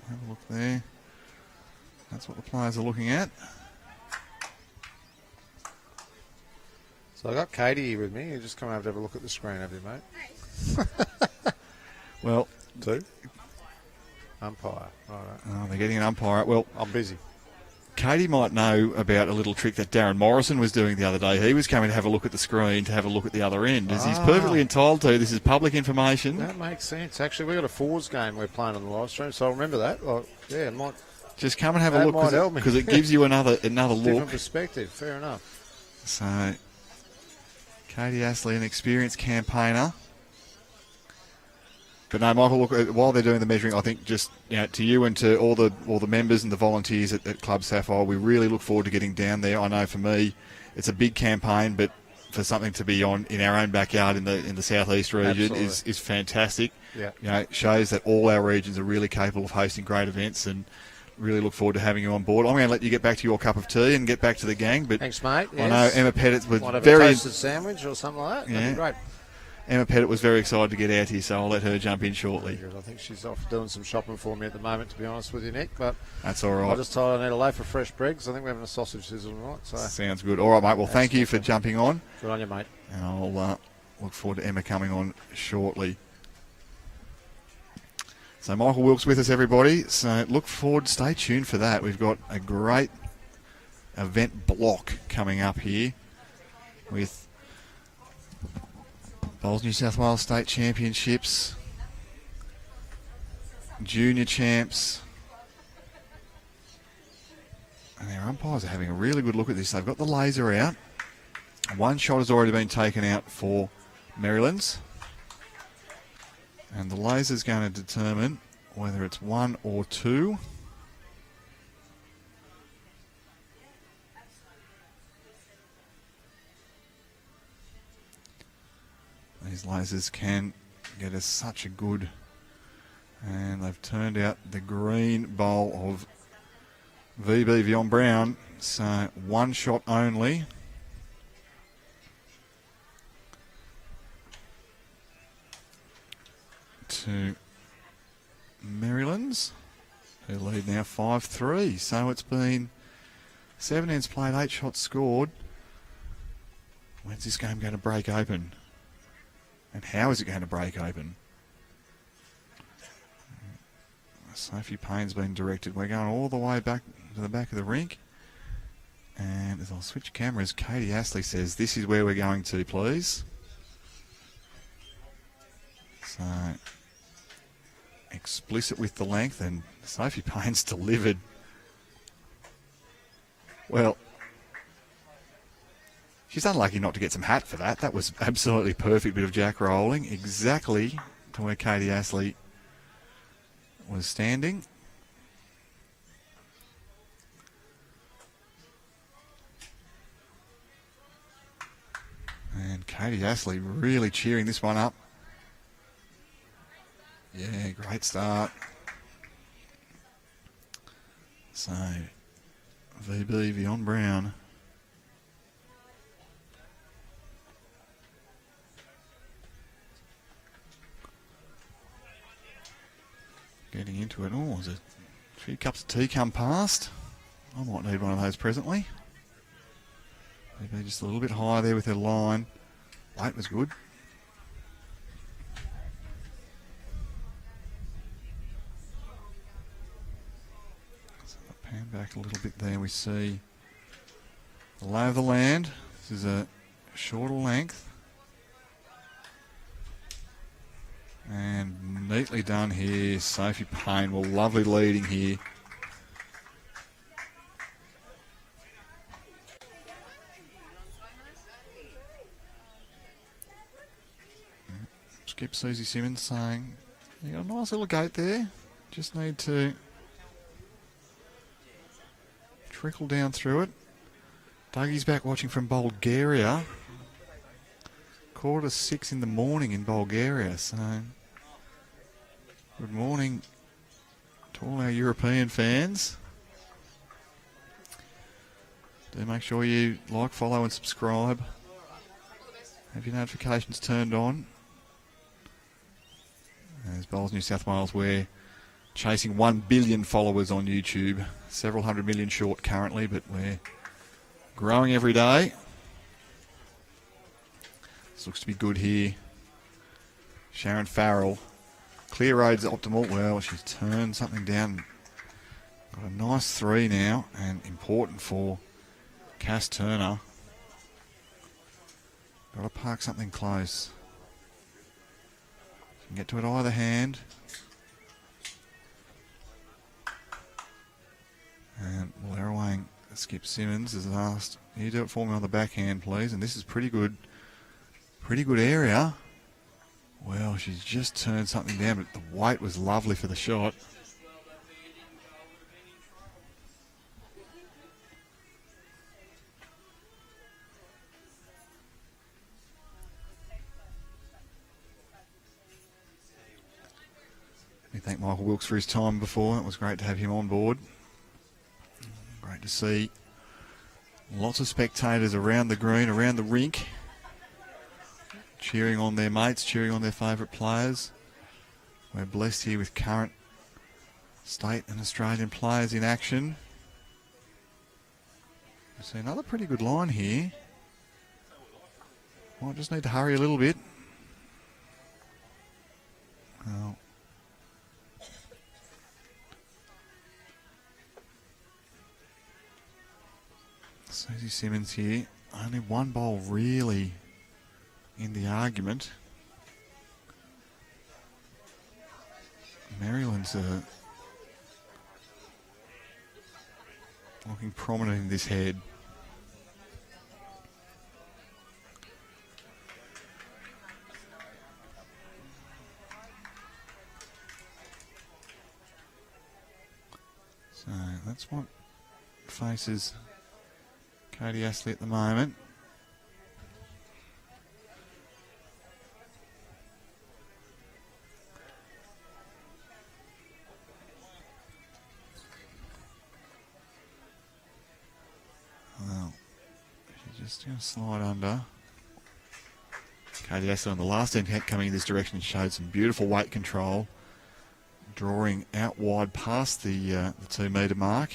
S1: have a look there. That's what the players are looking at.
S2: So I got Katie here with me. You just come over to have a look at the screen, have you, mate?
S1: Well,
S2: 2. Umpire. All right.
S1: oh, they're getting an umpire. Well,
S2: I'm busy.
S1: Katie might know about a little trick that Darren Morrison was doing the other day. He was coming to have a look at the screen to have a look at the other end, as he's perfectly entitled to. This is public information.
S2: That makes sense. Actually, we've got a fours game we're playing on the live stream, so I'll remember that. Like, yeah, it might.
S1: Just come and have a
S2: That
S1: look
S2: might help me.
S1: because it gives you another
S2: Different
S1: look.
S2: perspective. Fair enough.
S1: So, Katie Astley, an experienced campaigner. But no, Michael, look, while they're doing the measuring, I think just to you and to all the members and the volunteers at Club Sapphire, we really look forward to getting down there. I know for me, it's a big campaign, but for something to be on in our own backyard in the southeast region is fantastic.
S2: Yeah.
S1: It shows that all our regions are really capable of hosting great events, and really look forward to having you on board. I'm going to let you get back to your cup of tea and get back to the gang. But
S2: thanks, mate.
S1: I know Emma Pettit was
S2: Might have
S1: very
S2: a toasted sandwich or something like that. That'd be great.
S1: Emma Pettit was very excited to get out here, so I'll let her jump in shortly.
S2: I think she's off doing some shopping for me at the moment, to be honest with you, Nick. But
S1: that's all right.
S2: I just told her I need a loaf of fresh bread because I think we're having a sausage sizzle tonight. So
S1: sounds good. All right, mate. Well, thank you for jumping on.
S2: Good on you, mate.
S1: And I'll look forward to Emma coming on shortly. So Michael Wilkes with us, everybody. So look forward, stay tuned for that. We've got a great event block coming up here with Bowls New South Wales State Championships, Junior Champs, and our umpires are having a really good look at this. They've got the laser out. One shot has already been taken out for Merrylands, and the laser's going to determine whether it's 1 or 2. These lasers can get us such a good, and they've turned out the green bowl of VB Veonne Brown, so 1 shot only. To Merrylands, who lead now 5-3. So it's been 7 ends played, 8 shots scored. When's this game going to break open? And how is it going to break open? Sophie Payne's been directed. We're going all the way back to the back of the rink. And as I'll switch cameras, Katie Astley says, this is where we're going to, please. So, explicit with the length, and Sophie Payne's delivered. Well, she's unlucky not to get some hat for that. That was absolutely perfect bit of jack rolling, exactly to where Katie Astley was standing. And Katie Astley really cheering this one up. Yeah, great start. So, VB Veonne Brown. Getting into it. Oh, there's a few cups of tea come past. I might need one of those presently. Maybe just a little bit higher there with her line. Weight was good. So I'll pan back a little bit there. We see the lay of the land. This is a shorter length. And neatly done here. Sophie Payne, well, lovely leading here. Skip Susie Simmons saying, you got a nice little gate there. Just need to trickle down through it. Dougie's back watching from Bulgaria. 6:15 in the morning in Bulgaria. So, good morning to all our European fans. Do make sure you like, follow and subscribe. Have your notifications turned on. As Bowls New South Wales wear chasing 1 billion followers on YouTube. Several hundred million short currently, but we're growing every day. This looks to be good here. Sharon Farrell. Clear road's optimal. Well, she's turned something down. Got a nice 3 now, and important for Cass Turner. Got to park something close. Can get to it either hand. And Wallerawang, Skip Simmons has asked, you do it for me on the backhand, please. And this is pretty good area. Well, she's just turned something down, but the weight was lovely for the shot. We thank Michael Wilkes for his time before. It was great to have him on board. Great to see lots of spectators around the green, around the rink, cheering on their mates, cheering on their favourite players. We're blessed here with current state and Australian players in action. We see another pretty good line here. Might just need to hurry a little bit. Well, Susie Simmons here. Only one bowl really in the argument. Merrylands are looking prominent in this head. So that's what faces Katie Astley at the moment. Well, she's just going to slide under. Katie Astley on the last end coming in this direction showed some beautiful weight control, drawing out wide past the 2 metre mark.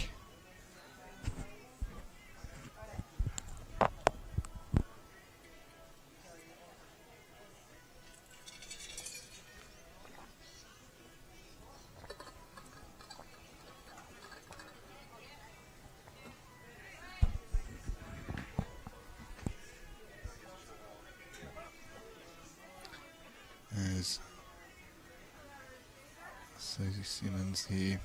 S1: There's Susie Simmons here.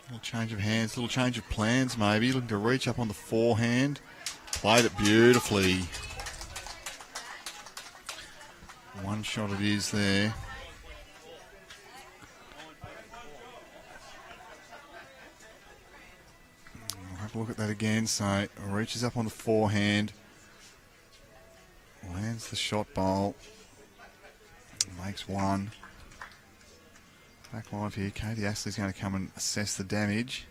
S1: Little change of hands, little change of plans maybe. Looking to reach up on the forehand. Played it beautifully. One shot it is there. Look at that again. So reaches up on the forehand, lands the shot bowl, makes 1. Back live here. Katie Astley's going to come and assess the damage.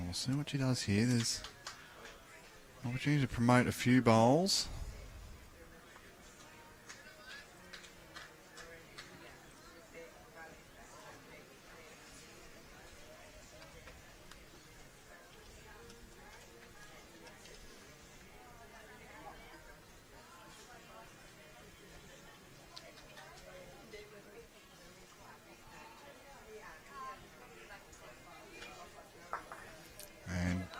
S1: We'll see what she does here. There's opportunity to promote a few bowls.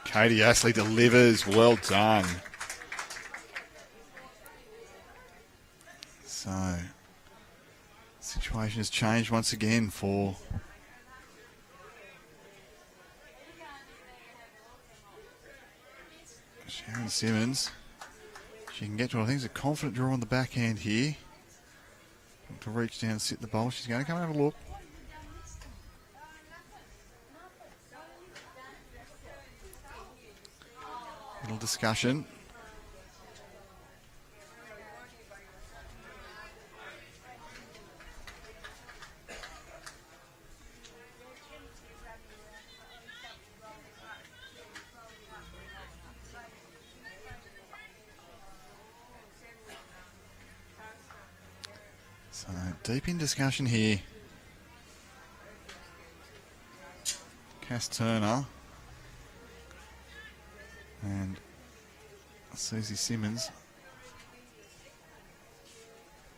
S1: Katie Astley delivers. Well done. So, situation has changed once again for Sharon Simmons. She can get to it. I think it's a confident draw on the backhand here. To reach down and sit the bowl. She's going to come and have a look. Little discussion. So deep in discussion here. Cass Turner and Susie Simmons.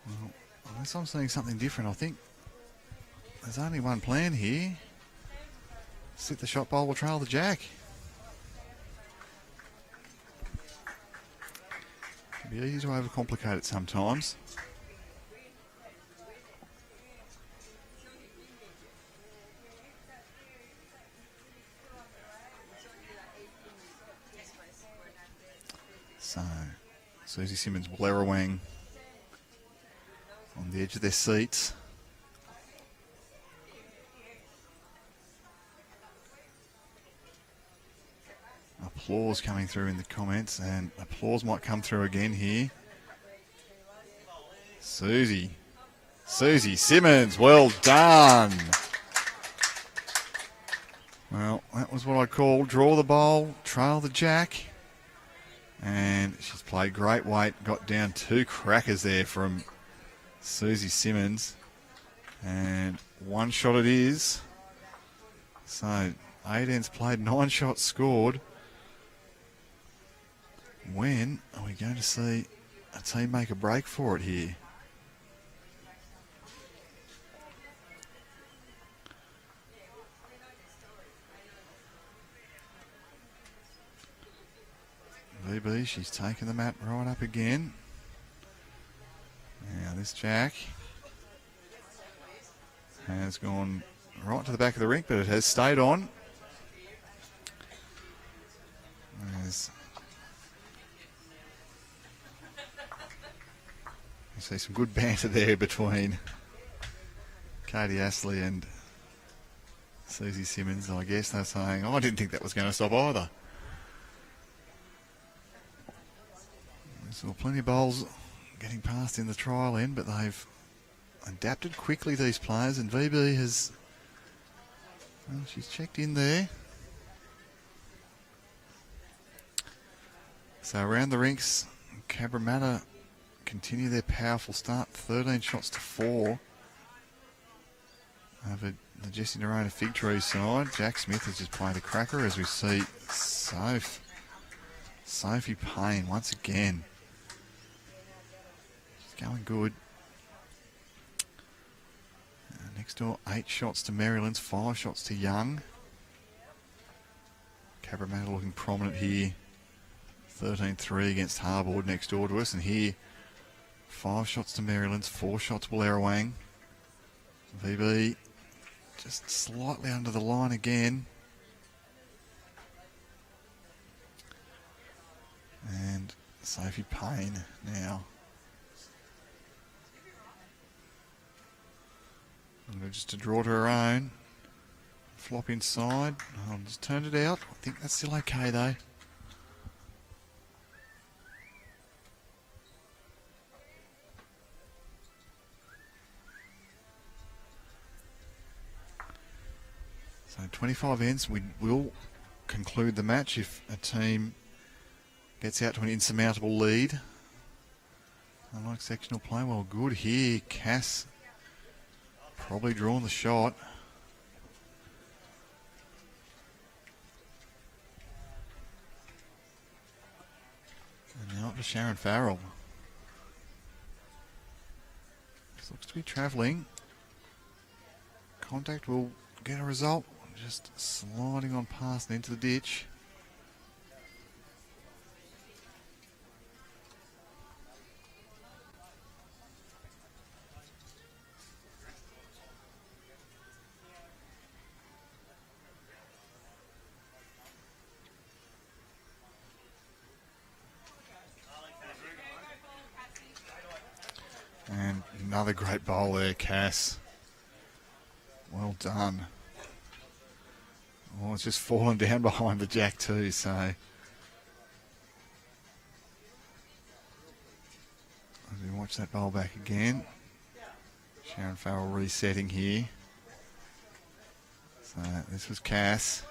S1: Well, unless I'm seeing something different, I think there's only one plan here. Sit the shot bowl will trail the jack. Can be easy to overcomplicate it sometimes. So, Susie Simmons, Wallerawang on the edge of their seats. Applause coming through in the comments, and applause might come through again here. Susie Simmons, well done. Well, that was what I call draw the bowl, trail the jack. And she's played great weight, got down 2 crackers there from Susie Simmons. And 1 shot it is. So 8 ends played, 9 shots scored. When are we going to see a team make a break for it here? VB, she's taken the mat right up again. Now this jack has gone right to the back of the rink, but it has stayed on. There's, you see some good banter there between Katie Astley and Susie Simmons. I guess they're saying, I didn't think that was going to stop either. So plenty of bowls getting past in the trial end, but they've adapted quickly, these players, and VB has, well, she's checked in there. So around the rinks, Cabramatta continue their powerful start, 13 shots to 4 over the Jessie Nerona Fig Tree side. Jack Smith has just played a cracker, as we see Sophie Payne once again. Going good. Next door, 8 shots to Merrylands, 5 shots to Young. Cabramatta looking prominent here. 13-3 against Harbord next door to us. And here, 5 shots to Merrylands, 4 shots to Wallerawang. VB just slightly under the line again. And Sophie Payne now. Just to draw to her own. Flop inside. I'll just turn it out. I think that's still okay though. So 25 ends. We will conclude the match if a team gets out to an insurmountable lead. Unlike sectional play, well, good here. Cass probably drawn the shot. And now up to Sharon Farrell. This looks to be travelling. Contact will get a result. Just sliding on past and into the ditch. Another great bowl there, Cass. Well done. Oh, it's just fallen down behind the jack too, so... As we watch that bowl back again. Sharon Farrell resetting here. So this was Cass.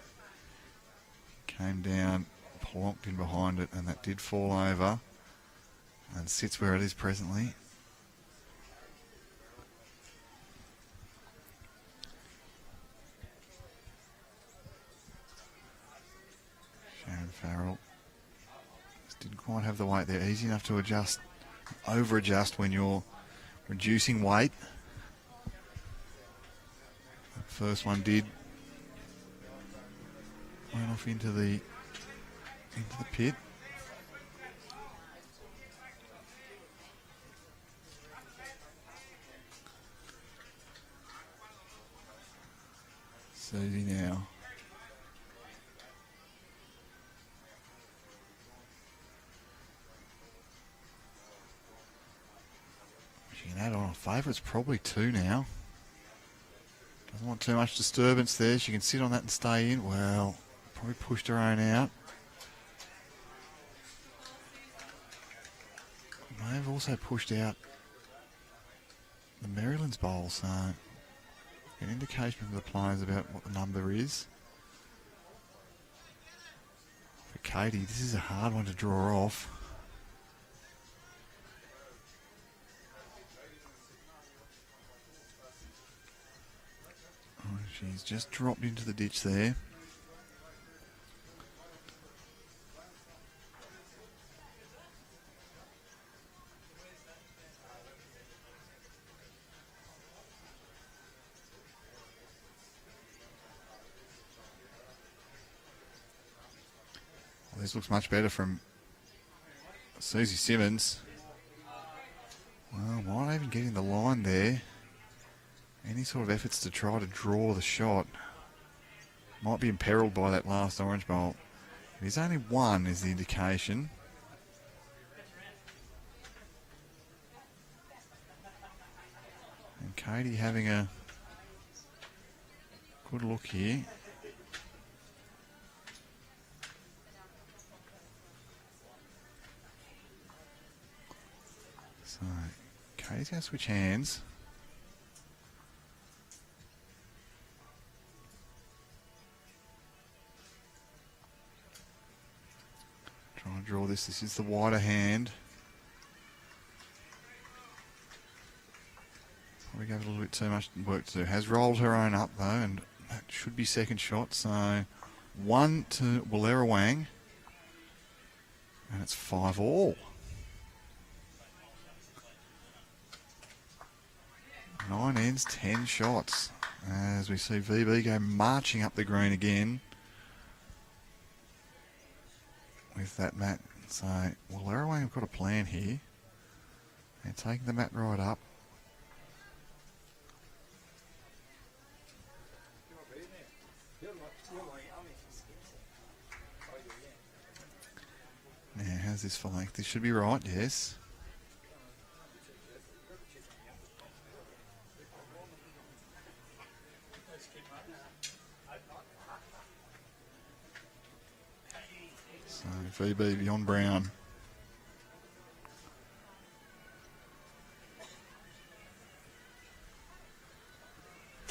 S1: Came down, plonked in behind it, and that did fall over. And sits where it is presently. Sharon Farrell just didn't quite have the weight there. Easy enough to adjust, over-adjust when you're reducing weight. The first one did. Went off into the pit. Susie now. She can add on a favourite's probably 2 now. Doesn't want too much disturbance there. She can sit on that and stay in. Well, probably pushed her own out. May have also pushed out the Merrylands bowl, so an indication from the players about what the number is. For Katie, this is a hard one to draw off. Oh, she's just dropped into the ditch there. This looks much better from Susie Simmons. Well, might even get in the line there. Any sort of efforts to try to draw the shot might be imperiled by that last orange bowl. It is only 1 is the indication. And Katie having a good look here. So, Katie's going to switch hands. Try and draw this. This is the wider hand. Probably gave it a little bit too much work to do. Has rolled her own up though, and that should be second shot. So, 1 to Wallerawang. And it's 5-all. 9 ends, 10 shots. As we see VB go marching up the green again with that mat. So, Wallerawang have got a plan here. They're taking the mat right up. Now, how's this flank? This should be right, yes. So, VB Veonne Brown.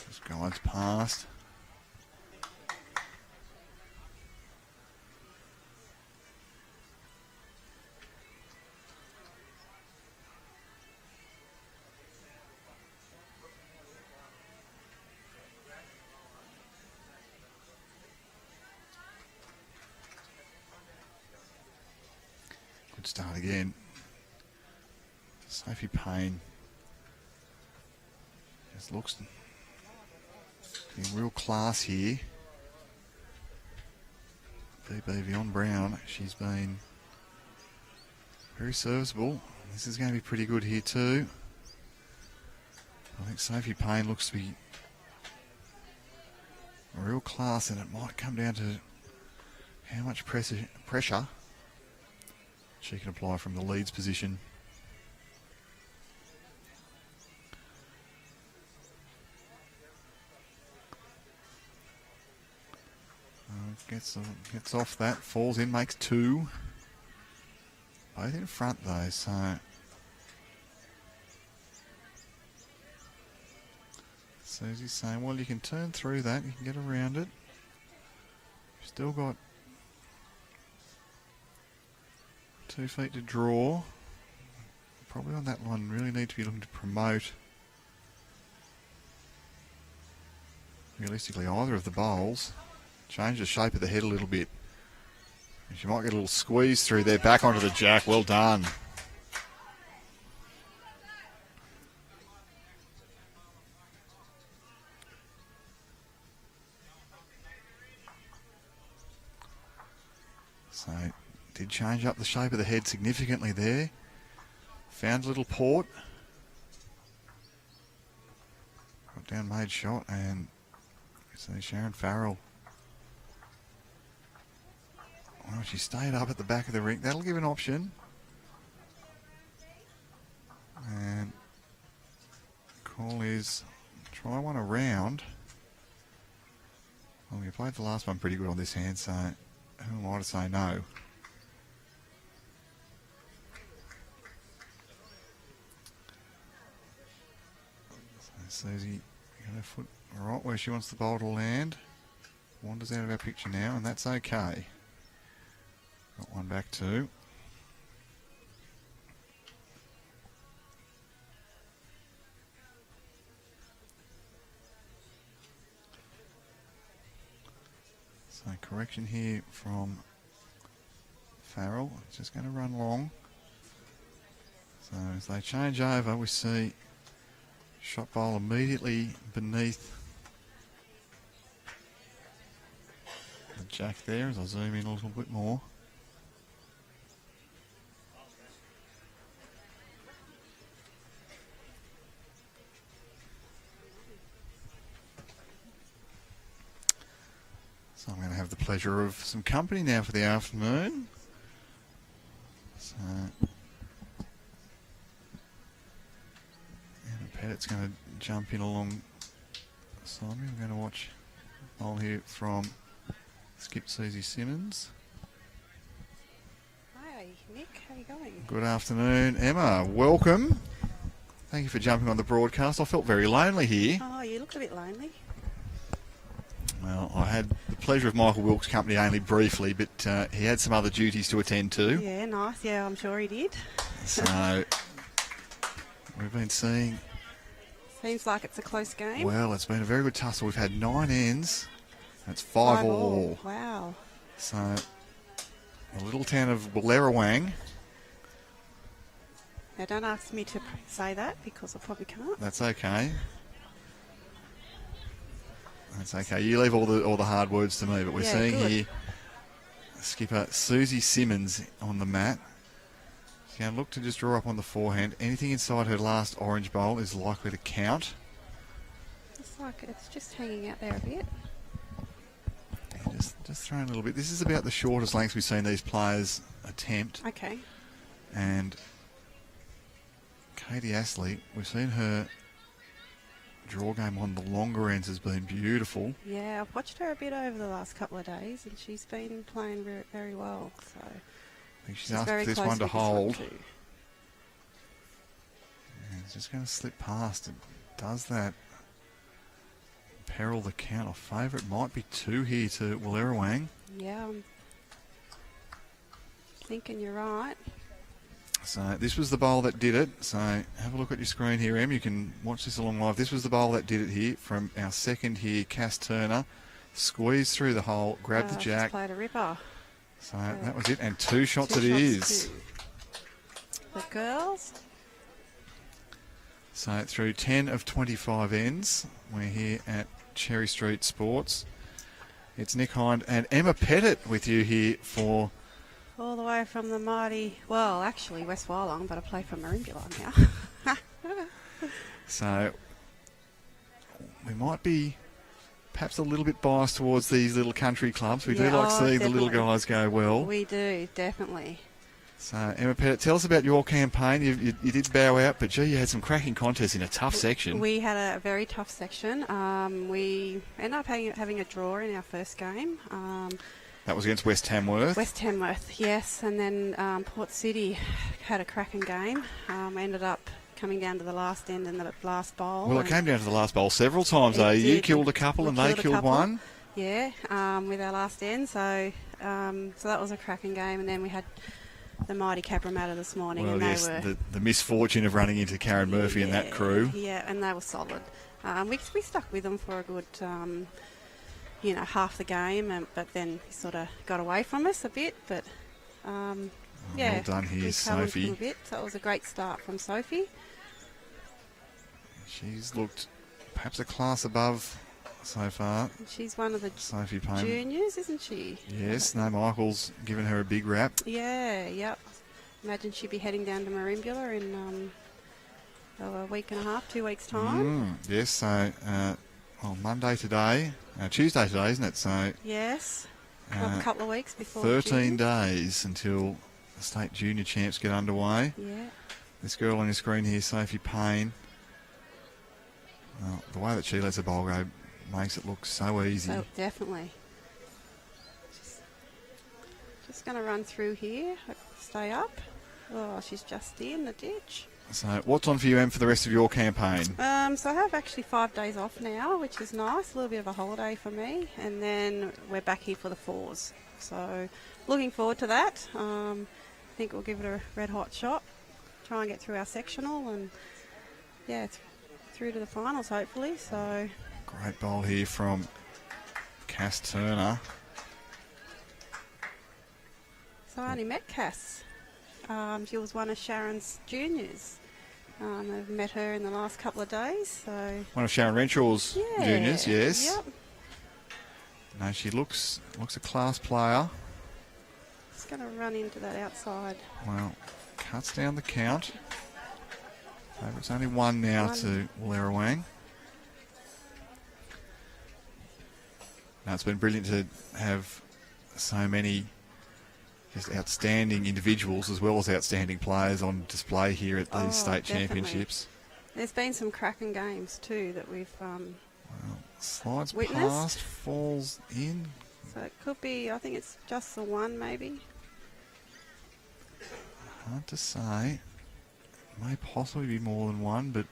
S1: Just guides past. Good start again. Sophie Payne just looks in real class here. VB Veonne Brown, she's been very serviceable. This is going to be pretty good here too. I think Sophie Payne looks to be a real class, and it might come down to how much pressure she can apply from the leads position. Gets off that, falls in, makes 2. Both in front though, so Susie's saying, well, you can turn through that, you can get around it. You've still got 2 feet to draw. Probably on that one, really need to be looking to promote. Realistically, either of the bowls. Change the shape of the head a little bit. And she might get a little squeeze through there, back onto the jack. Well done. So, did change up the shape of the head significantly there. Found a little port. Got down, made shot, and so Sharon Farrell. Well, she stayed up at the back of the ring. That'll give an option. And call is try one around. Well, we played the last one pretty good on this hand, so who am I to say no? So Susie got her foot right where she wants the bowl to land. Wanders out of our picture now, and that's okay. Got one back too. So correction here from Farrell. Just going to run long. So as they change over, we see shot bowl immediately beneath the jack there as I zoom in a little bit more. So I'm going to have the pleasure of some company now for the afternoon. So Anna Pettit's going to jump in alongside me. We're going to watch a bowl here from skip Susie Simmons.
S3: Hi, Nick. How are you going?
S1: Good afternoon, Emma. Welcome. Thank you for jumping on the broadcast. I felt very lonely here.
S3: Oh, you look a bit lonely.
S1: Well, I had the pleasure of Michael Wilkes' company only briefly, but he had some other duties to attend to.
S3: Yeah, nice. Yeah, I'm sure he did.
S1: So we've been seeing...
S3: Seems like it's a close game.
S1: Well, it's been a very good tussle. We've had 9 ends, and it's 5 all.
S3: Wow.
S1: So the little town of Wallerawang.
S3: Now, don't ask me to say that because I probably can't.
S1: That's okay. That's okay. You leave all the hard words to me, but we're seeing
S3: good.
S1: here skipper Susie Simmons on the mat. She's going to look to just draw up on the forehand. Anything inside her last orange bowl is likely to count.
S3: It's like it's just hanging out there a bit.
S1: And just throwing a little bit. This is about the shortest lengths we've seen these players attempt.
S3: Okay.
S1: And Katie Astley, we've seen her draw game on the longer ends has been beautiful.
S3: Yeah, I've watched her a bit over the last couple of days, and she's been playing very, very well. So
S1: I think she's asked
S3: very
S1: for this
S3: close
S1: one to
S3: with
S1: hold.
S3: this one too.
S1: And it's just going to slip past. It does that. Peril the count. Off favourite might be 2 here to Wallerawang.
S3: Yeah, I'm thinking you're right.
S1: So this was the bowl that did it. So have a look at your screen here, Em. You can watch this along live. This was the bowl that did it here from our second here, Cass Turner. Squeezed through the hole, grabbed the
S3: Just
S1: jack.
S3: played a ripper.
S1: So that was it. And 2 shots
S3: Two
S1: it
S3: shots
S1: is.
S3: too. The girls.
S1: So through 10 of 25 ends, we're here at Cherry Street Sports. It's Nick Hind and Emma Pettit with you here for...
S3: All the way from the mighty, well, actually West Wallerawang, but I play for Merrylands now.
S1: So we might be perhaps a little bit biased towards these little country clubs. We do
S3: Yeah,
S1: like seeing the little
S3: definitely.
S1: guys go well.
S3: We do, definitely.
S1: So, Emma Pettit, tell us about your campaign. You did bow out, but gee, you had some cracking contests in a tough section.
S3: We had a very tough section. We ended up having a draw in our first game.
S1: That was against West Tamworth.
S3: West Tamworth, yes. And then Port City had a cracking game. Ended up coming down to the last end in the last bowl.
S1: Well, it came down to the last bowl several times, though. You killed a couple and they killed one.
S3: Yeah, with our last end. So that was a cracking game. And then we had the mighty Cabramatta this morning.
S1: Well,
S3: and
S1: yes,
S3: they were
S1: the misfortune of running into Karen Murphy and that crew.
S3: Yeah, and they were solid. We stuck with them for a good, half the game, but then he sort of got away from us a bit. But
S1: well done here, Sophie.
S3: A bit, so it was a great start from Sophie.
S1: She's looked perhaps a class above so far.
S3: She's one of the
S1: Sophie Payne.
S3: juniors, isn't she?
S1: Yes, no, Michael's given her a big rap.
S3: Yeah, yep. Imagine she'd be heading down to Merimbula in a week and a half, 2 weeks' time.
S1: Yes, so Monday today, Tuesday today, isn't it? So
S3: yes, a couple of weeks before
S1: 13 days until the state junior champs get underway.
S3: Yeah.
S1: This girl on your screen here, Sophie Payne. The way that she lets the bowl go makes it look so easy.
S3: So definitely. Just going to run through here. Stay up. Oh, she's just in the ditch.
S1: So what's on for you, Em, for the rest of your campaign?
S3: So I have actually 5 days off now, which is nice. A little bit of a holiday for me. And then we're back here for the fours. So looking forward to that. I think we'll give it a red hot shot. Try and get through our sectional and, through to the finals, hopefully. So
S1: Great bowl here from Cass Turner.
S3: So I only met Cass. She was one of Sharon's juniors. I've met her in the last couple of days. So
S1: One of Sharon Renshaw's juniors, yes.
S3: Yep.
S1: No, she looks a class player.
S3: Just going to run into that outside.
S1: Well, cuts down the count. It's only one now to Wallerawang. Now, it's been brilliant to have so many just outstanding individuals as well as outstanding players on display here at these state championships.
S3: There's been some cracking games too that we've
S1: Slides
S3: witnessed.
S1: past, falls in.
S3: So it could be, I think it's just the one maybe.
S1: Hard to say. May possibly be more than one, but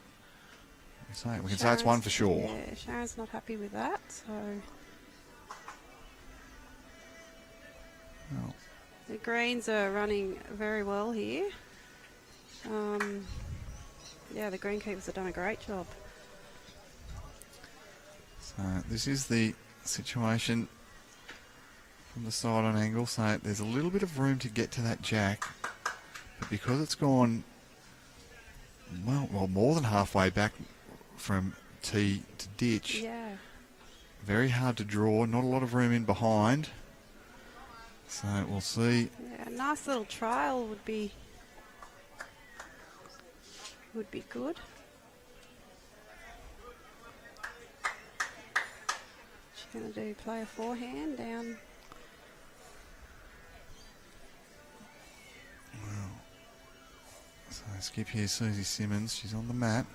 S1: we can say it's one for sure.
S3: Yeah, Sharon's not happy with that, so.
S1: Well,
S3: the greens are running very well here. The greenkeepers have done a great job.
S1: so this is the situation from the side on angle. So there's a little bit of room to get to that jack, but because it's gone well more than halfway back from tee to ditch, very hard to draw. Not a lot of room in behind. So we'll see.
S3: Yeah, a nice little trial would be good. She's going to play a forehand down.
S1: Well, so skip here, Susie Simmons. She's on the mat.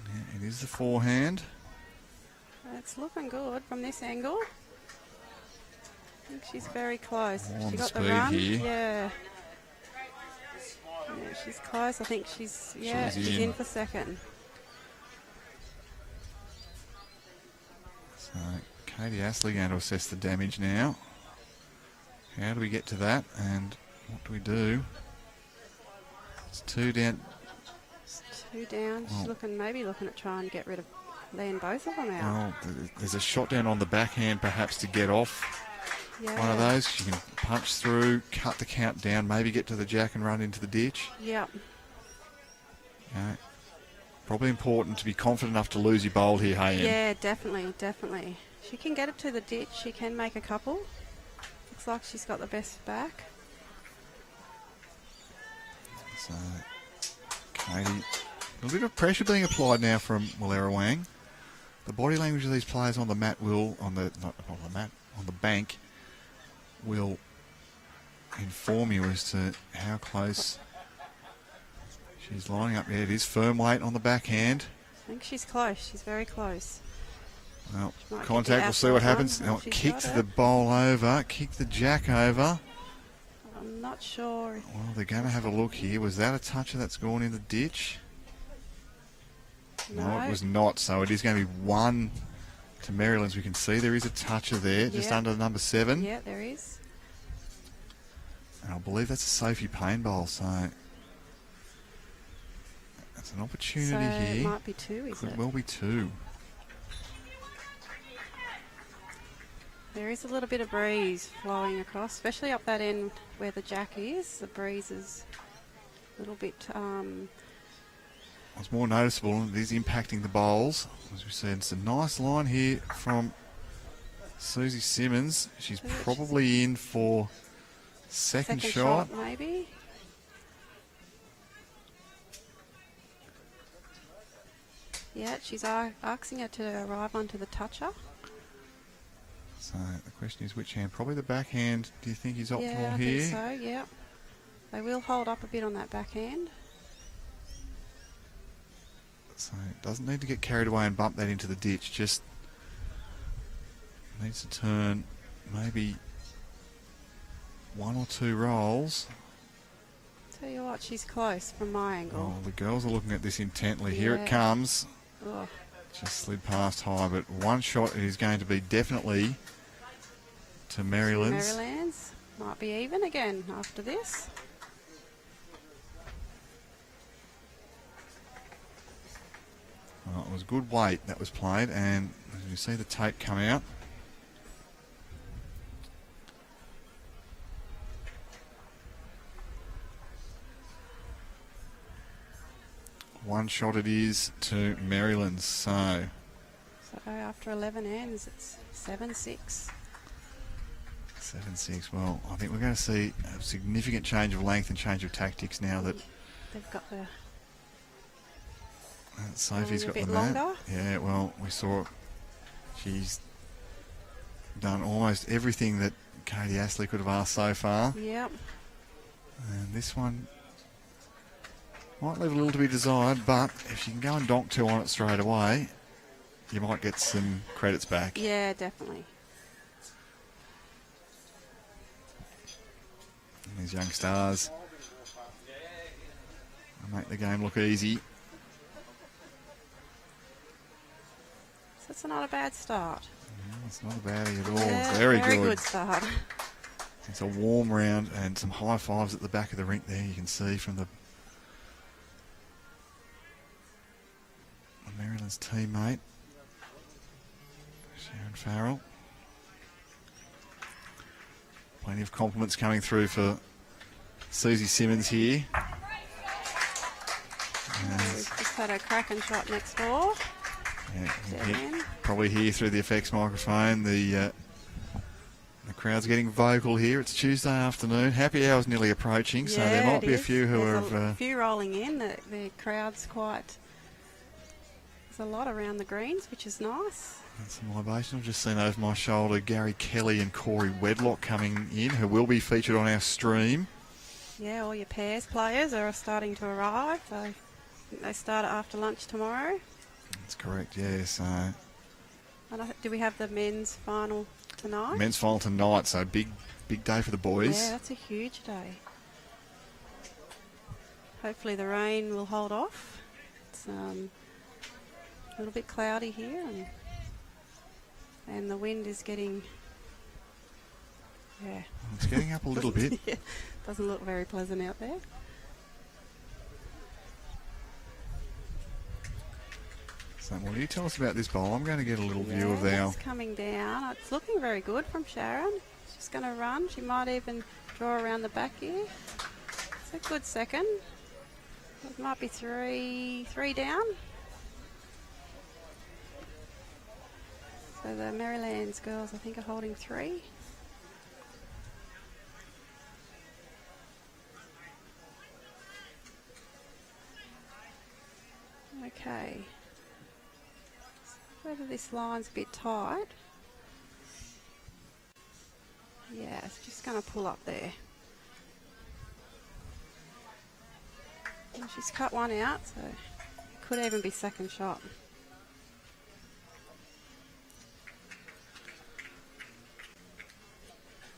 S1: Yeah, it is the forehand.
S3: It's looking good from this angle. I think she's very close.
S1: On
S3: She got the
S1: speed
S3: run.
S1: here.
S3: Yeah, she's close. I think she's in for second.
S1: So Katie Astley going to assess the damage now. How do we get to that, and what do we do? It's 2 down.
S3: It's 2 down. She's maybe looking at trying to get rid of laying both of them out.
S1: Well, there's a shot down on the backhand perhaps to get off one of those. She can punch through, cut the count down, maybe get to the jack and run into the ditch.
S3: Yep.
S1: Probably important to be confident enough to lose your bowl here, hey, Em?
S3: Yeah, definitely. She can get it to the ditch. She can make a couple. Looks like she's got the best back.
S1: So, Katie, a little bit of pressure being applied now from Wallerawang. The body language of these players on the mat on the bank will inform you as to how close she's lining up. Yeah, it is firm weight on the backhand.
S3: I think she's close. She's very close.
S1: Well,
S3: Might get
S1: contact,
S3: the
S1: we'll see what
S3: outside
S1: happens.
S3: one.
S1: Now,
S3: She's
S1: kicked
S3: got
S1: the
S3: it.
S1: bowl over, kicked the jack over.
S3: I'm not sure.
S1: Well, they're going to have a look here. Was that a toucher that's gone in the ditch? No, it was not. So it is going to be 1 to Merrylands. We can see there is a toucher there, just
S3: Yeah.
S1: under the number 7.
S3: Yeah, there is.
S1: And I believe that's a Sophie Payne bowl, so that's an opportunity
S3: So
S1: here.
S3: it might be 2, is
S1: Could
S3: it?
S1: well be 2.
S3: There is a little bit of breeze flowing across, especially up that end where the jack is. The breeze is a little bit.
S1: It's more noticeable, and it is impacting the bowls. As we said, it's a nice line here from Susie Simmons. She's probably in for second shot.
S3: maybe. Yeah, she's asking her to arrive onto the toucher.
S1: So the question is which hand? Probably the backhand. Do you think is optimal
S3: Yeah, I
S1: here?
S3: think so, yeah. They will hold up a bit on that backhand.
S1: So it doesn't need to get carried away and bump that into the ditch. Just needs to turn maybe 1 or 2 rolls.
S3: Tell you what, she's close from my angle.
S1: Oh, the girls are looking at this intently. Here it
S3: Yeah.
S1: comes.
S3: Oh,
S1: Just slid past high, but one shot is going to be definitely to Merrylands.
S3: Merrylands. Might be even again after this.
S1: Well, it was good weight that was played, and as you see the tape come out. One shot it is to Merrylands, so
S3: So after 11 ends, it's 7-6.
S1: 7-6. Well, I think we're going to see a significant change of length and change of tactics now that
S3: They've got the
S1: Sophie's got
S3: Going
S1: the
S3: a bit
S1: mat.
S3: longer.
S1: Yeah, well, we saw she's done almost everything that Katie Astley could have asked so far.
S3: Yep.
S1: And this one might leave a little to be desired, but if she can go and donk 2 on it straight away, you might get some credits back.
S3: Yeah, definitely.
S1: And these young stars make the game look easy.
S3: So it's not a bad start.
S1: No, it's not a baddie at all.
S3: Yeah,
S1: Very
S3: very
S1: good.
S3: good start.
S1: It's a warm round and some high fives at the back of the rink there. You can see from the Merrylands teammate, Sharon Farrell. Plenty of compliments coming through for Susie Simmons here. And,
S3: We've just had a cracking shot next door.
S1: yeah, you
S3: Dead
S1: can
S3: end.
S1: probably hear through the effects microphone the crowd's getting vocal here. It's Tuesday afternoon. Happy hour's nearly approaching, so there
S3: Yeah,
S1: might
S3: it
S1: be a
S3: is.
S1: few who
S3: There's
S1: have.
S3: a few rolling in. The crowd's quite. There's a lot around the greens, which is nice.
S1: And some libation. I've just seen over my shoulder Gary Kelly and Corey Wedlock coming in, who will be featured on our stream.
S3: Yeah, all your pairs players are starting to arrive. I think they start after lunch tomorrow.
S1: That's correct, yes.
S3: And do we have the men's final tonight?
S1: Men's final tonight, so big day for the boys.
S3: Yeah, that's a huge day. Hopefully the rain will hold off. It's a little bit cloudy here, and the wind is getting. Yeah.
S1: It's getting up a little bit.
S3: Yeah, doesn't look very pleasant out there.
S1: So, well, you tell us about this bowl. I'm going to get a little view of
S3: Yeah,
S1: our.
S3: it's coming down. It's looking very good from Sharon. She's going to run. She might even draw around the back here. It's a good second. It might be three down. So the Merrylands girls, I think, are holding 3. Okay. Whether this line's a bit tight. Yeah, it's just going to pull up there. And she's cut one out, so it could even be second shot.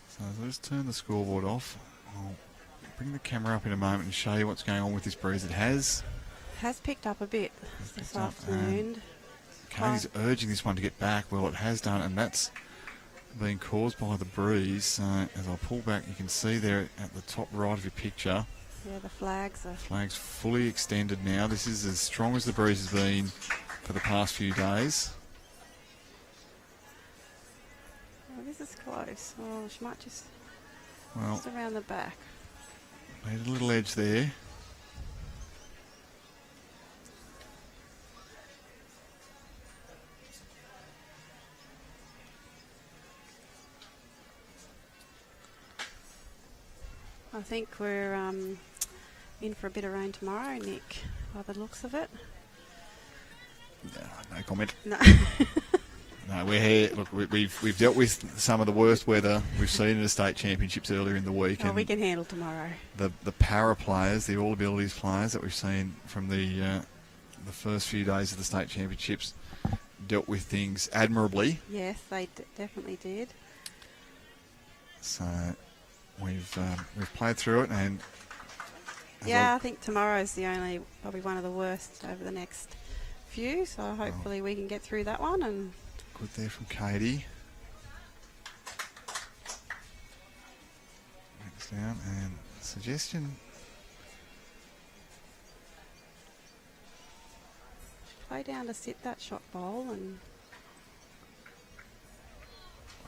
S1: So let's turn the scoreboard off. I'll bring the camera up in a moment and show you what's going on with this breeze. It has
S3: Picked up a bit this
S1: picked up,
S3: afternoon.
S1: Katie's urging this one to get back. Well, it has done, and that's been caused by the breeze. So as I pull back, you can see there at the top right of your picture,
S3: Yeah, the flags are.
S1: flag's fully extended now. This is as strong as the breeze has been for the past few days.
S3: Oh, this is close. Oh, she might just
S1: Well,
S3: around the back.
S1: made a little edge there.
S3: I think we're in for a bit of rain tomorrow, Nick, by the looks of it.
S1: No comment.
S3: No.
S1: No, we're here. Look, we've dealt with some of the worst weather we've seen in the state championships earlier in the week.
S3: Oh,
S1: and
S3: we can handle tomorrow.
S1: the para players, the all abilities players that we've seen from the first few days of the state championships dealt with things admirably.
S3: Yes, they definitely did.
S1: So we've played through it, and
S3: Yeah, I think tomorrow's probably one of the worst over the next few. So hopefully we can get through that one. And
S1: good there from Katie. Next down, and suggestion.
S3: play down to sit that shot bowl and.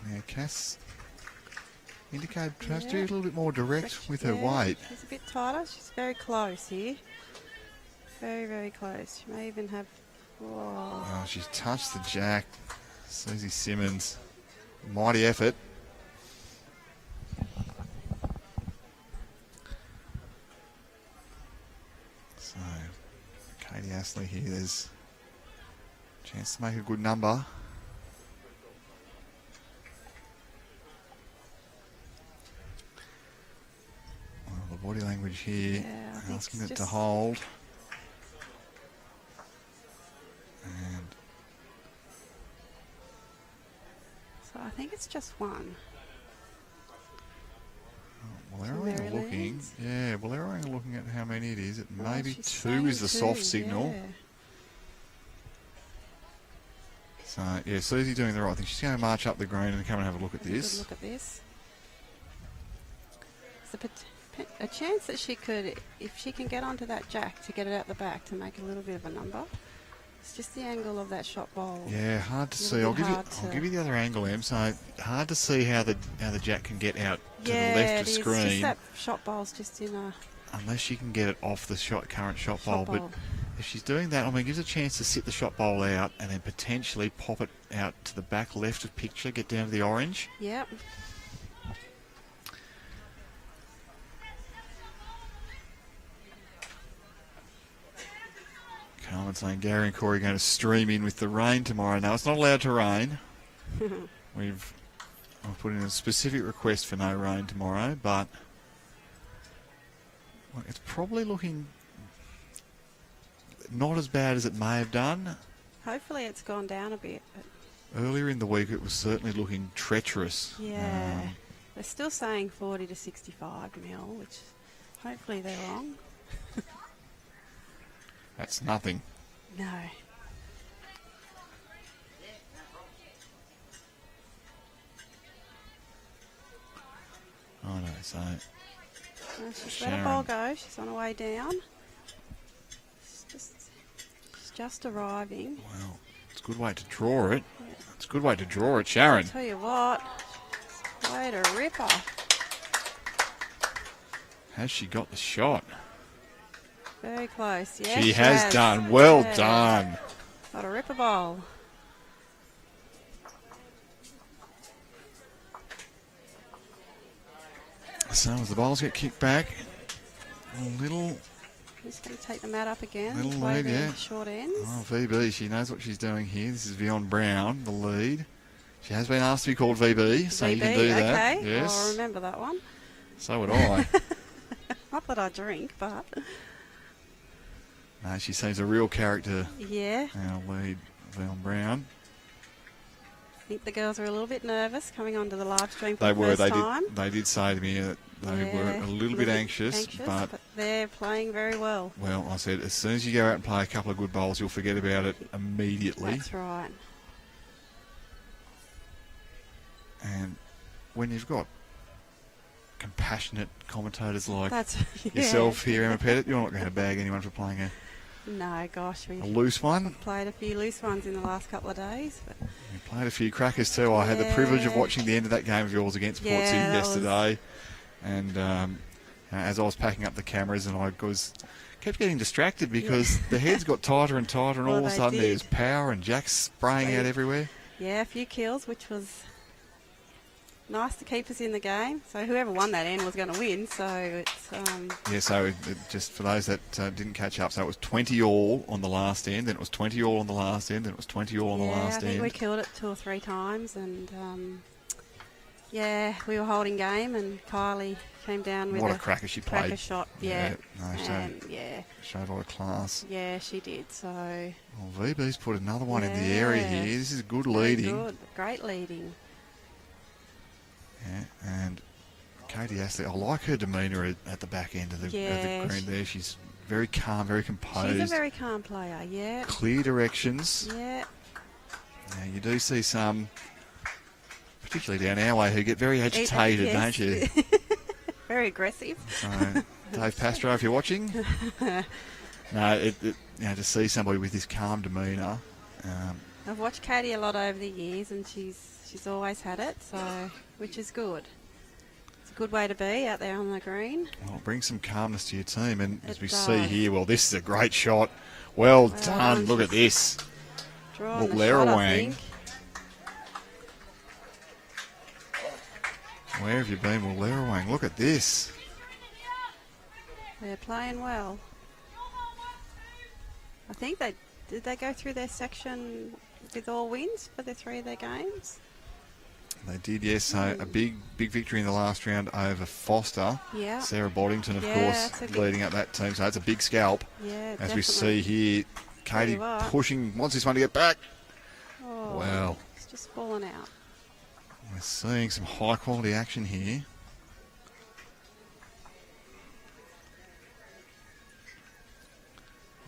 S1: Yeah, Cass indicated perhaps to be a
S3: Yeah.
S1: little bit more direct with her weight.
S3: She's a bit tighter. She's very close here. Very, very close. She may even have. Whoa.
S1: Oh, she's touched the jack. Susie Simmons. Mighty effort. So, Katie Astley here. There's a chance to make a good number. Well, the body language here
S3: Yeah, I think
S1: asking
S3: it's
S1: it to
S3: just-
S1: hold. And
S3: So I think it's just one.
S1: Wallerawang are looking.
S3: Merrylands.
S1: Yeah, Wallerawang are looking at how many it is. It
S3: Well,
S1: maybe
S3: she's
S1: two
S3: saying
S1: is the soft signal.
S3: Yeah.
S1: So, yeah, Susie doing the right thing. She's going to march up the green and come and have a look at
S3: Have a good
S1: this.
S3: look at this. There's a chance that she could, if she can get onto that jack, to get it out the back to make a little bit of a number. It's just the angle of that shot bowl.
S1: Yeah, hard to
S3: A
S1: see.
S3: little
S1: I'll
S3: bit
S1: give you.
S3: hard
S1: I'll
S3: to-
S1: give you the other angle, Em. So hard to see how the jack can get out to
S3: Yeah,
S1: the
S3: it
S1: left of
S3: is.
S1: screen
S3: Just that shot bowl's just in a
S1: unless you can get it off the current shot
S3: shot
S1: bowl.
S3: bowl.
S1: But if she's doing that, I mean, it gives a chance to sit the shot bowl out and then potentially pop it out to the back left of picture, get down to the orange.
S3: Yep.
S1: Carmen saying Gary and Corey are going to stream in with the rain tomorrow. No, it's not allowed to rain. I've put in a specific request for no rain tomorrow, but well, it's probably looking not as bad as it may have done.
S3: Hopefully it's gone down a bit. But
S1: Earlier in the week, it was certainly looking treacherous.
S3: yeah. They're still saying 40 to 65 mil, which hopefully they're wrong.
S1: That's nothing.
S3: No.
S1: Oh no, so
S3: No, she's let
S1: Sharon.
S3: a ball go. She's on her way down. She's just arriving.
S1: well, it's a good way to draw it. It's a good way to draw it, Sharon.
S3: Tell you what, way to rip her.
S1: Has she got the shot?
S3: Very close. Yes,
S1: She has done. Well done.
S3: Got a ripper ball.
S1: So as the balls get kicked back, a little
S3: Just going to take the mat up again.
S1: Little
S3: Way
S1: lead,
S3: the
S1: yeah.
S3: short ends.
S1: VB, she knows what she's doing here. This is Veonne Brown, the lead. She has been asked to be called VB, so you can do that.
S3: Okay.
S1: Yes.
S3: I'll remember that one.
S1: So would I.
S3: Not that I drink, but
S1: No, she seems a real character.
S3: yeah.
S1: Our lead, Veonne Brown.
S3: I think the girls were a little bit nervous coming onto the live stream for
S1: They
S3: the
S1: were.
S3: first time.
S1: They did say to me that they
S3: Yeah,
S1: were a little bit anxious, but
S3: they're playing very well.
S1: well, I said as soon as you go out and play a couple of good bowls, you'll forget about it immediately.
S3: That's right.
S1: And when you've got compassionate commentators like
S3: That's
S1: yourself here, Emma Pettit, you're not going to bag anyone for playing
S3: No, gosh,
S1: a
S3: we
S1: loose one.
S3: played a few loose ones in the last couple of days. But
S1: You played a few crackers too. I had the privilege of
S3: Yeah.
S1: watching the end of that game of yours against Port
S3: Yeah,
S1: City
S3: that was-
S1: yesterday. And as I was packing up the cameras, and I kept getting distracted because the heads got tighter and tighter, and
S3: Well,
S1: all of a
S3: they
S1: sudden
S3: did.
S1: there's power and jacks spraying out everywhere.
S3: yeah, a few kills, which was nice to keep us in the game. So whoever won that end was going to win. So it's
S1: Yeah, so just for those that didn't catch up, so it was 20 all on the last end, then it was 20 all on the last end, then it was 20 all on the
S3: yeah,
S1: last
S3: I think
S1: end.
S3: we killed it 2 or 3 times, and yeah, we were holding game, and Kylie came down with
S1: What a cracker she played.
S3: cracker shot. Yeah,
S1: no,
S3: and yeah,
S1: showed a lot of class.
S3: yeah, she did. So
S1: Well, VB's put another one in the area
S3: Yeah.
S1: here. This is good
S3: very
S1: leading.
S3: good, great leading.
S1: Yeah, and Katie Astley, I like her demeanour at the back end of the
S3: Yeah,
S1: green there. She's very calm, very composed.
S3: She's a very calm player. Yeah,
S1: clear directions.
S3: yeah.
S1: Now, you do see some, particularly down our way, who get very agitated,
S3: Yes.
S1: don't you?
S3: Very aggressive.
S1: So, Dave Pastro, if you're watching, no, to see somebody with this calm demeanour,
S3: I've watched Katie a lot over the years, and she's always had it, so which is good. It's a good way to be out there on the green.
S1: well, it brings some calmness to your team. And as
S3: It
S1: we
S3: does.
S1: see here, well, this is a great shot. Well done. Look at this.
S3: Drawing the shot, I
S1: Wallerawang.
S3: think.
S1: Where have you been, Wallerawang? Look at this.
S3: They're playing well. I think did they go through their section with all wins for the 3 of their games?
S1: They did, yes. So a big victory in the last round over Foster.
S3: Yeah.
S1: Sarah Boddington, of
S3: Yeah,
S1: course,
S3: that's a good-
S1: leading up that team. So that's a big scalp.
S3: Yeah,
S1: As
S3: definitely.
S1: we see here, Katie
S3: you are.
S1: pushing, wants this one to get back.
S3: Oh,
S1: Well.
S3: it's just fallen out.
S1: We're seeing some high quality action here.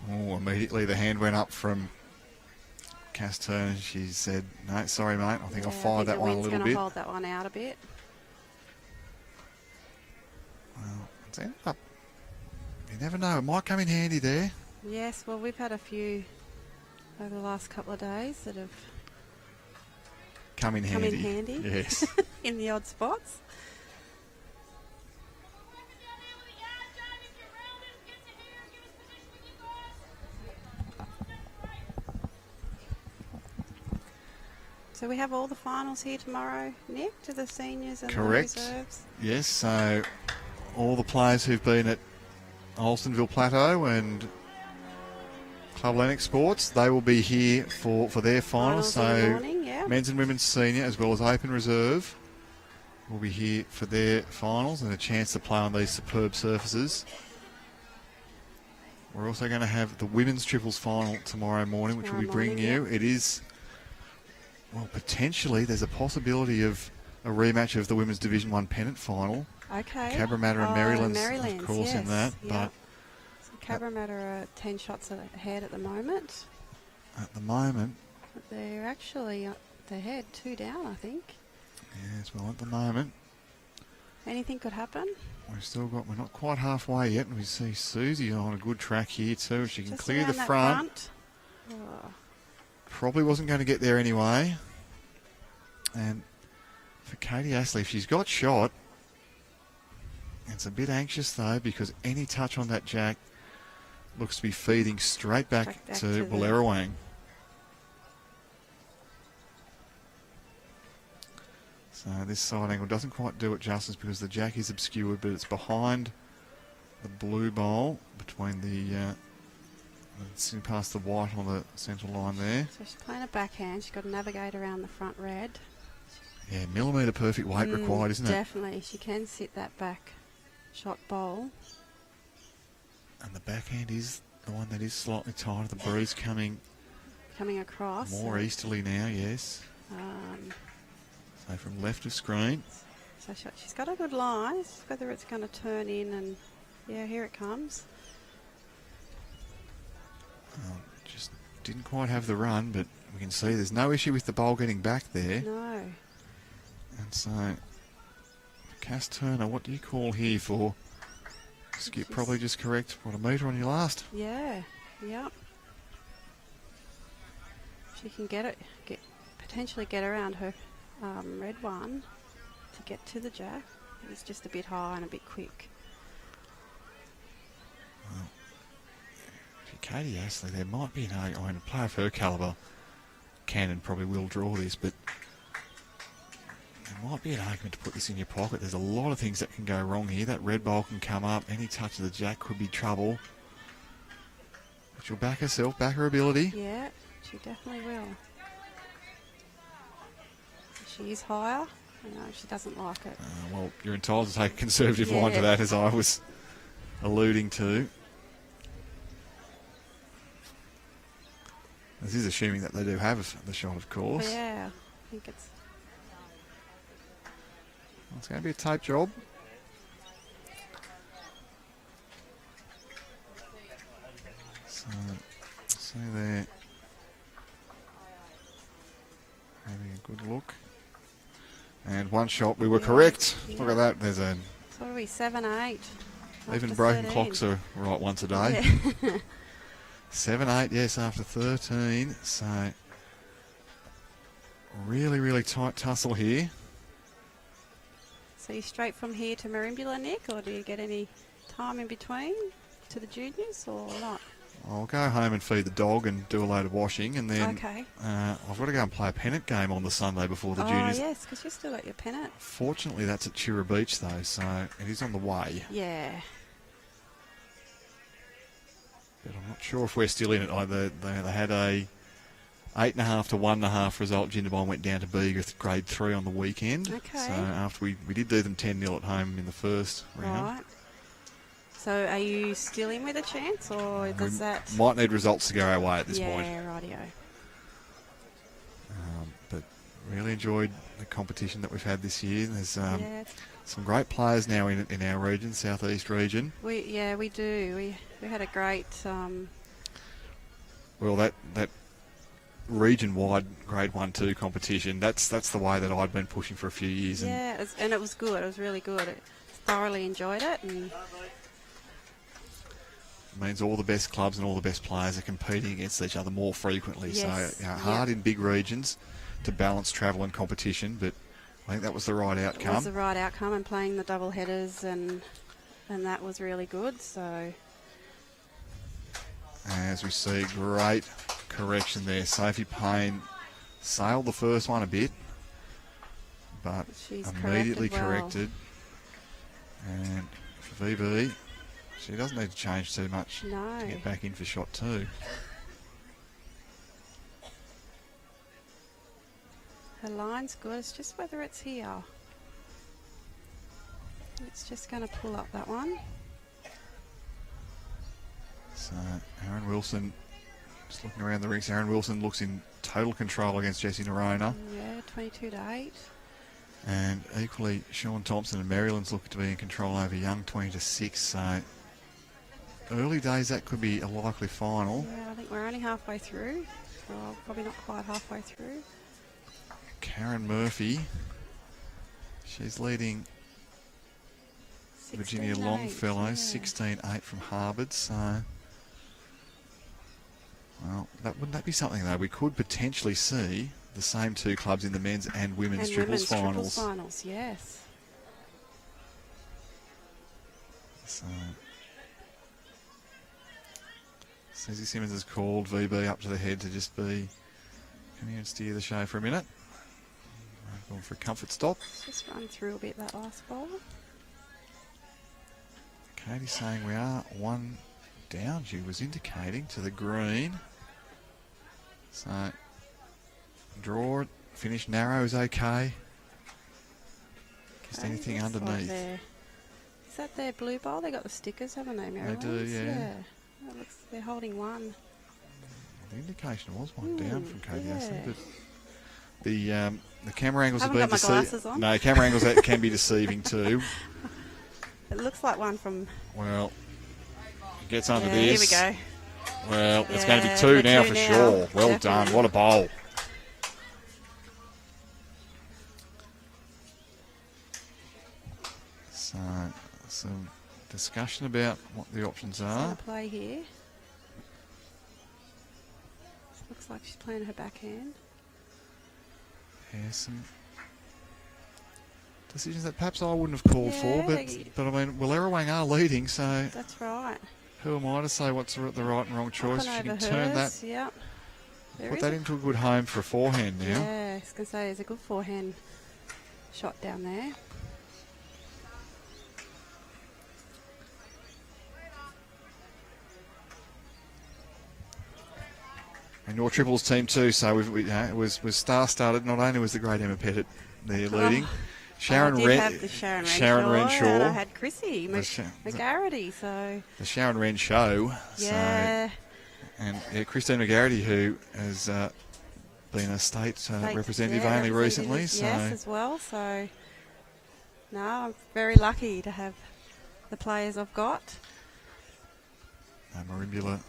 S1: Oh, immediately the hand went up from Cass Turner. She said, no, sorry, mate. I think I'll fire that one a little
S3: Going
S1: bit.
S3: to hold that one out a bit.
S1: Well, it's ended up. You never know. It might come in handy there.
S3: Yes, well, we've had a few over the last couple of days that have
S1: Come in
S3: come
S1: handy.
S3: in handy.
S1: Yes.
S3: In the odd spots. So we have all the finals here tomorrow, Nick, to the seniors and
S1: Correct.
S3: the reserves.
S1: Yes, so all the players who've been at Alstonville Plateau and Club Lennox Sports, they will be here for their finals.
S3: in the
S1: So
S3: morning, yeah.
S1: men's and women's senior as well as open reserve will be here for their finals and a chance to play on these superb surfaces. We're also going to have the women's triples final tomorrow morning, which we'll be bringing you. It is, well, potentially there's a possibility of a rematch of the women's Division 1 pennant final.
S3: Okay.
S1: Cabramatta and Merrylands, of course, in that.
S3: Yeah.
S1: But
S3: So Cabramatta are 10 shots ahead at the moment.
S1: at the moment,
S3: But they're actually ahead, 2 down, I think.
S1: yes, well, at the moment,
S3: Anything could happen.
S1: we're not quite halfway yet, and we see Susie on a good track here too. She can
S3: Just
S1: clear the
S3: around that
S1: front.
S3: Oh,
S1: Probably wasn't going to get there anyway. And for Katie Astley, if she's got shot, it's a bit anxious though, because any touch on that jack looks to be feeding straight back
S3: Back
S1: to
S3: to the-
S1: Wallerawang. So this side angle doesn't quite do it justice because the jack is obscured, but it's behind the blue bowl between past the white on the central line there.
S3: so she's playing a backhand. She's got to navigate around the front red.
S1: Yeah, millimetre perfect weight required, isn't it?
S3: Definitely. She can sit that back shot bowl.
S1: And the backhand is the one that is slightly tighter. The breeze coming
S3: Across.
S1: more easterly now, yes. So from left of screen.
S3: So she's got a good line. It's whether it's going to turn in and, yeah, here it comes.
S1: Just didn't quite have the run, but we can see there's no issue with the bowl getting back there.
S3: No.
S1: And so, Cass Turner, what do you call here for? Skip probably just correct. What, a metre on your last?
S3: Yeah. Yep. She can potentially get around her red one to get to the jack. It's just a bit high and a bit quick.
S1: Well, for Katie Astley, there might be an argument. I mean, a player of her calibre can and probably will draw this, but there might be an argument to put this in your pocket. There's a lot of things that can go wrong here. That red bowl can come up. Any touch of the jack could be trouble. But she'll back herself, back her ability.
S3: Yeah, she definitely will. She is higher. No, she doesn't like it.
S1: Well, you're entitled to take a conservative line to that, as I was alluding to. This is assuming that they do have the shot, of course.
S3: Yeah, I think it's
S1: going to be a tape job. So there. Having a good look. And one shot, we were correct. Look at that. There's a.
S3: So what are we, 7-8?
S1: Even broken
S3: 13.
S1: clocks are right once a day.
S3: Yeah.
S1: 7-8, yes, after 13. So really, really tight tussle here.
S3: So you straight from here to Merimbula, Nick, or do you get any time in between to the juniors or not?
S1: I'll go home and feed the dog and do a load of washing, and then I've got to go and play a pennant game on the Sunday before the juniors.
S3: Oh, yes, because you've still got your pennant.
S1: Fortunately, that's at Chira Beach, though, so it is on the way.
S3: Yeah.
S1: But I'm not sure if we're still in it. They had a 8.5 to 1.5 result. Jindabyne went down to Bega grade 3 on the weekend.
S3: Okay.
S1: So after we did do them 10-0 at home in the first round.
S3: Right. So are you still in with a chance, or does that...
S1: Might need results to go our way at this point.
S3: Yeah, rightio.
S1: But really enjoyed the competition that we've had this year. There's some great players now in our region, Southeast region.
S3: We do. We had a great...
S1: Well, that region-wide Grade 1-2 competition, that's the way that I'd been pushing for a few years.
S3: Yeah, and it was good. It was really good. I thoroughly enjoyed it. And
S1: it means all the best clubs and all the best players are competing against each other more frequently.
S3: Yes.
S1: So hard in big regions to balance travel and competition, but I think that was the right outcome.
S3: It was the right outcome, and playing the double headers and that was really good. So
S1: as we see, great correction there. Sophie Payne sailed the first one a bit, but
S3: she's
S1: immediately
S3: corrected
S1: well. And for VB, she doesn't need to change too much
S3: No.
S1: to get back in for shot 2.
S3: Her line's good. It's just whether it's here. It's just going to pull up that one.
S1: So Aaron Wilson, just looking around the rings, Aaron Wilson looks in total control against Jessie Norona.
S3: Yeah, 22-8.
S1: And equally, Sean Thompson and Merrylands look to be in control over Young, 20-6. So early days, that could be a likely final.
S3: Yeah, I think we're only halfway through. Well, probably not quite halfway through.
S1: Karen Murphy, she's leading Virginia
S3: 16-8,
S1: Longfellow,
S3: yeah.
S1: 16-8 from Harvard. So, well, wouldn't that be something, though? We could potentially see the same two clubs in the men's and women's triples finals.
S3: Triples finals, yes.
S1: So, Susie Simmons has called VB up to the head to just be come here and steer the show for a minute. Going for a comfort stop.
S3: Let's just run through a bit that last ball.
S1: Katie's saying we are one down. She was indicating to the green. So, draw, finish narrow is okay. Just anything
S3: looks like
S1: underneath.
S3: Is that their blue bowl? They got the stickers, haven't they, Merrylands?
S1: do, yeah.
S3: That looks, they're holding one.
S1: The indication was one down from Katie
S3: yeah.
S1: Astley, but the camera angles have
S3: Haven't
S1: been
S3: got my glasses on.
S1: No, camera angles that can be deceiving too.
S3: It looks like one from...
S1: Well, it gets under
S3: Yeah,
S1: this.
S3: here we go.
S1: Well, it's
S3: Yeah,
S1: going to be two
S3: the
S1: now
S3: two
S1: for
S3: now,
S1: sure. Well
S3: definitely.
S1: done. What a bowl. So, some discussion about what the options
S3: She's
S1: are.
S3: going to play here. Looks like she's playing her backhand.
S1: Yeah, some decisions that perhaps I wouldn't have called for, but I mean, Wallerawang are leading, so
S3: That's right.
S1: who am I to say what's the right and wrong choice?
S3: Up
S1: She
S3: and
S1: can
S3: over
S1: turn
S3: hers,
S1: that,
S3: Yep. There
S1: put
S3: is
S1: that
S3: a-
S1: into a good home for a forehand now.
S3: Yeah, I was going to say there's a good forehand shot down there.
S1: And your triples team too, so it was star-studded. Not only was the great Emma Pettit there leading, Sharon
S3: I did have the Sharon Renshaw. And I had Chrissy McGarity, so...
S1: The Sharon Wren show.
S3: Yeah.
S1: So, and Christine McGarity, who has been a state representative only recently. So.
S3: Yes, as well. So, no, I'm very lucky to have the players I've got.
S1: Marimbula,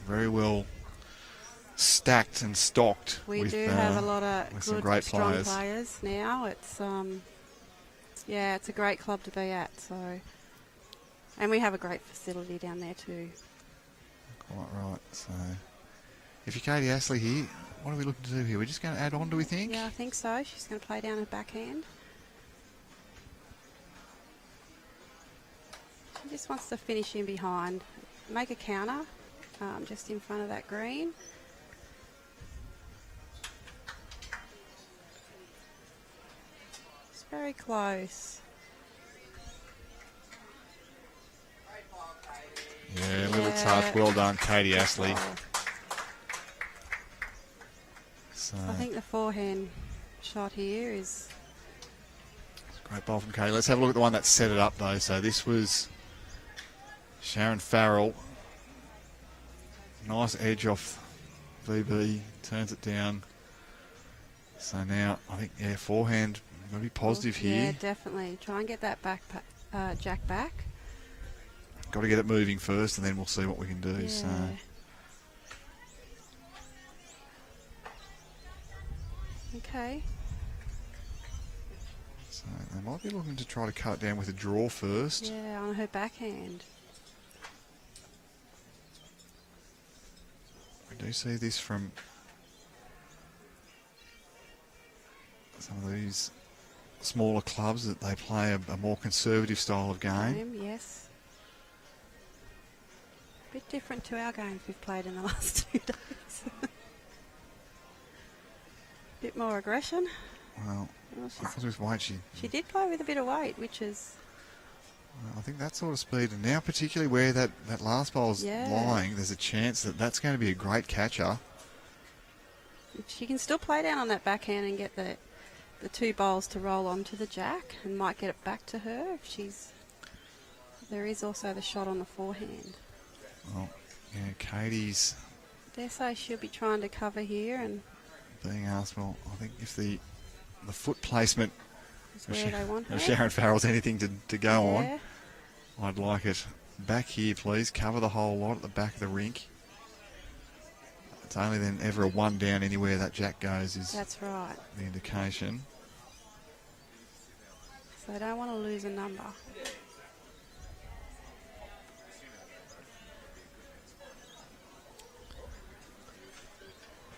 S1: very well stacked and stocked.
S3: We
S1: with,
S3: do have a lot of
S1: with some
S3: good,
S1: great
S3: strong players now. It's it's a great club to be at. So, and we have a great facility down there too.
S1: Quite right. So, if you're Katie Astley here, what are we looking to do here? We're just going to add on, do we think?
S3: Yeah, I think so. She's going to play down her backhand. She just wants to finish in behind, make a counter, just in front of that green. It's very close.
S1: Yeah, a little tough. Well done, Katie Astley.
S3: Oh.
S1: So,
S3: I think the forehand shot here is...
S1: great ball from Katie. Let's have a look at the one that set it up, though. So this was Sharon Farrell. Nice edge off VB. Turns it down. So now, I think, forehand maybe positive here.
S3: Yeah, definitely. Try and get that jack back.
S1: Got to get it moving first, and then we'll see what we can do.
S3: Yeah.
S1: So
S3: Okay.
S1: So they might be looking to try to cut it down with a draw first.
S3: Yeah, on her backhand.
S1: We do see this from some of these smaller clubs that they play a more conservative style of game.
S3: Yes. A bit different to our games we've played in the last 2 days. Bit more aggression.
S1: Well, I was with weight.
S3: She did play with a bit of weight, which is...
S1: I think that sort of speed, and now particularly where that last ball's lying, there's a chance that that's going to be a great catcher.
S3: She can still play down on that backhand and get the 2 bowls to roll onto the jack, and might get it back to her if she's... There is also the shot on the forehand.
S1: Well, yeah, Katie's...
S3: I dare say she'll be trying to cover here and...
S1: being asked, well, I think if the foot placement
S3: is where they want her.
S1: of Sharon Farrell's anything to go
S3: Yeah.
S1: on, I'd like it back here, please. Cover the whole lot at the back of the rink. It's only then ever a 1 down anywhere that jack goes is
S3: That's right.
S1: the indication.
S3: So they don't want to lose a number.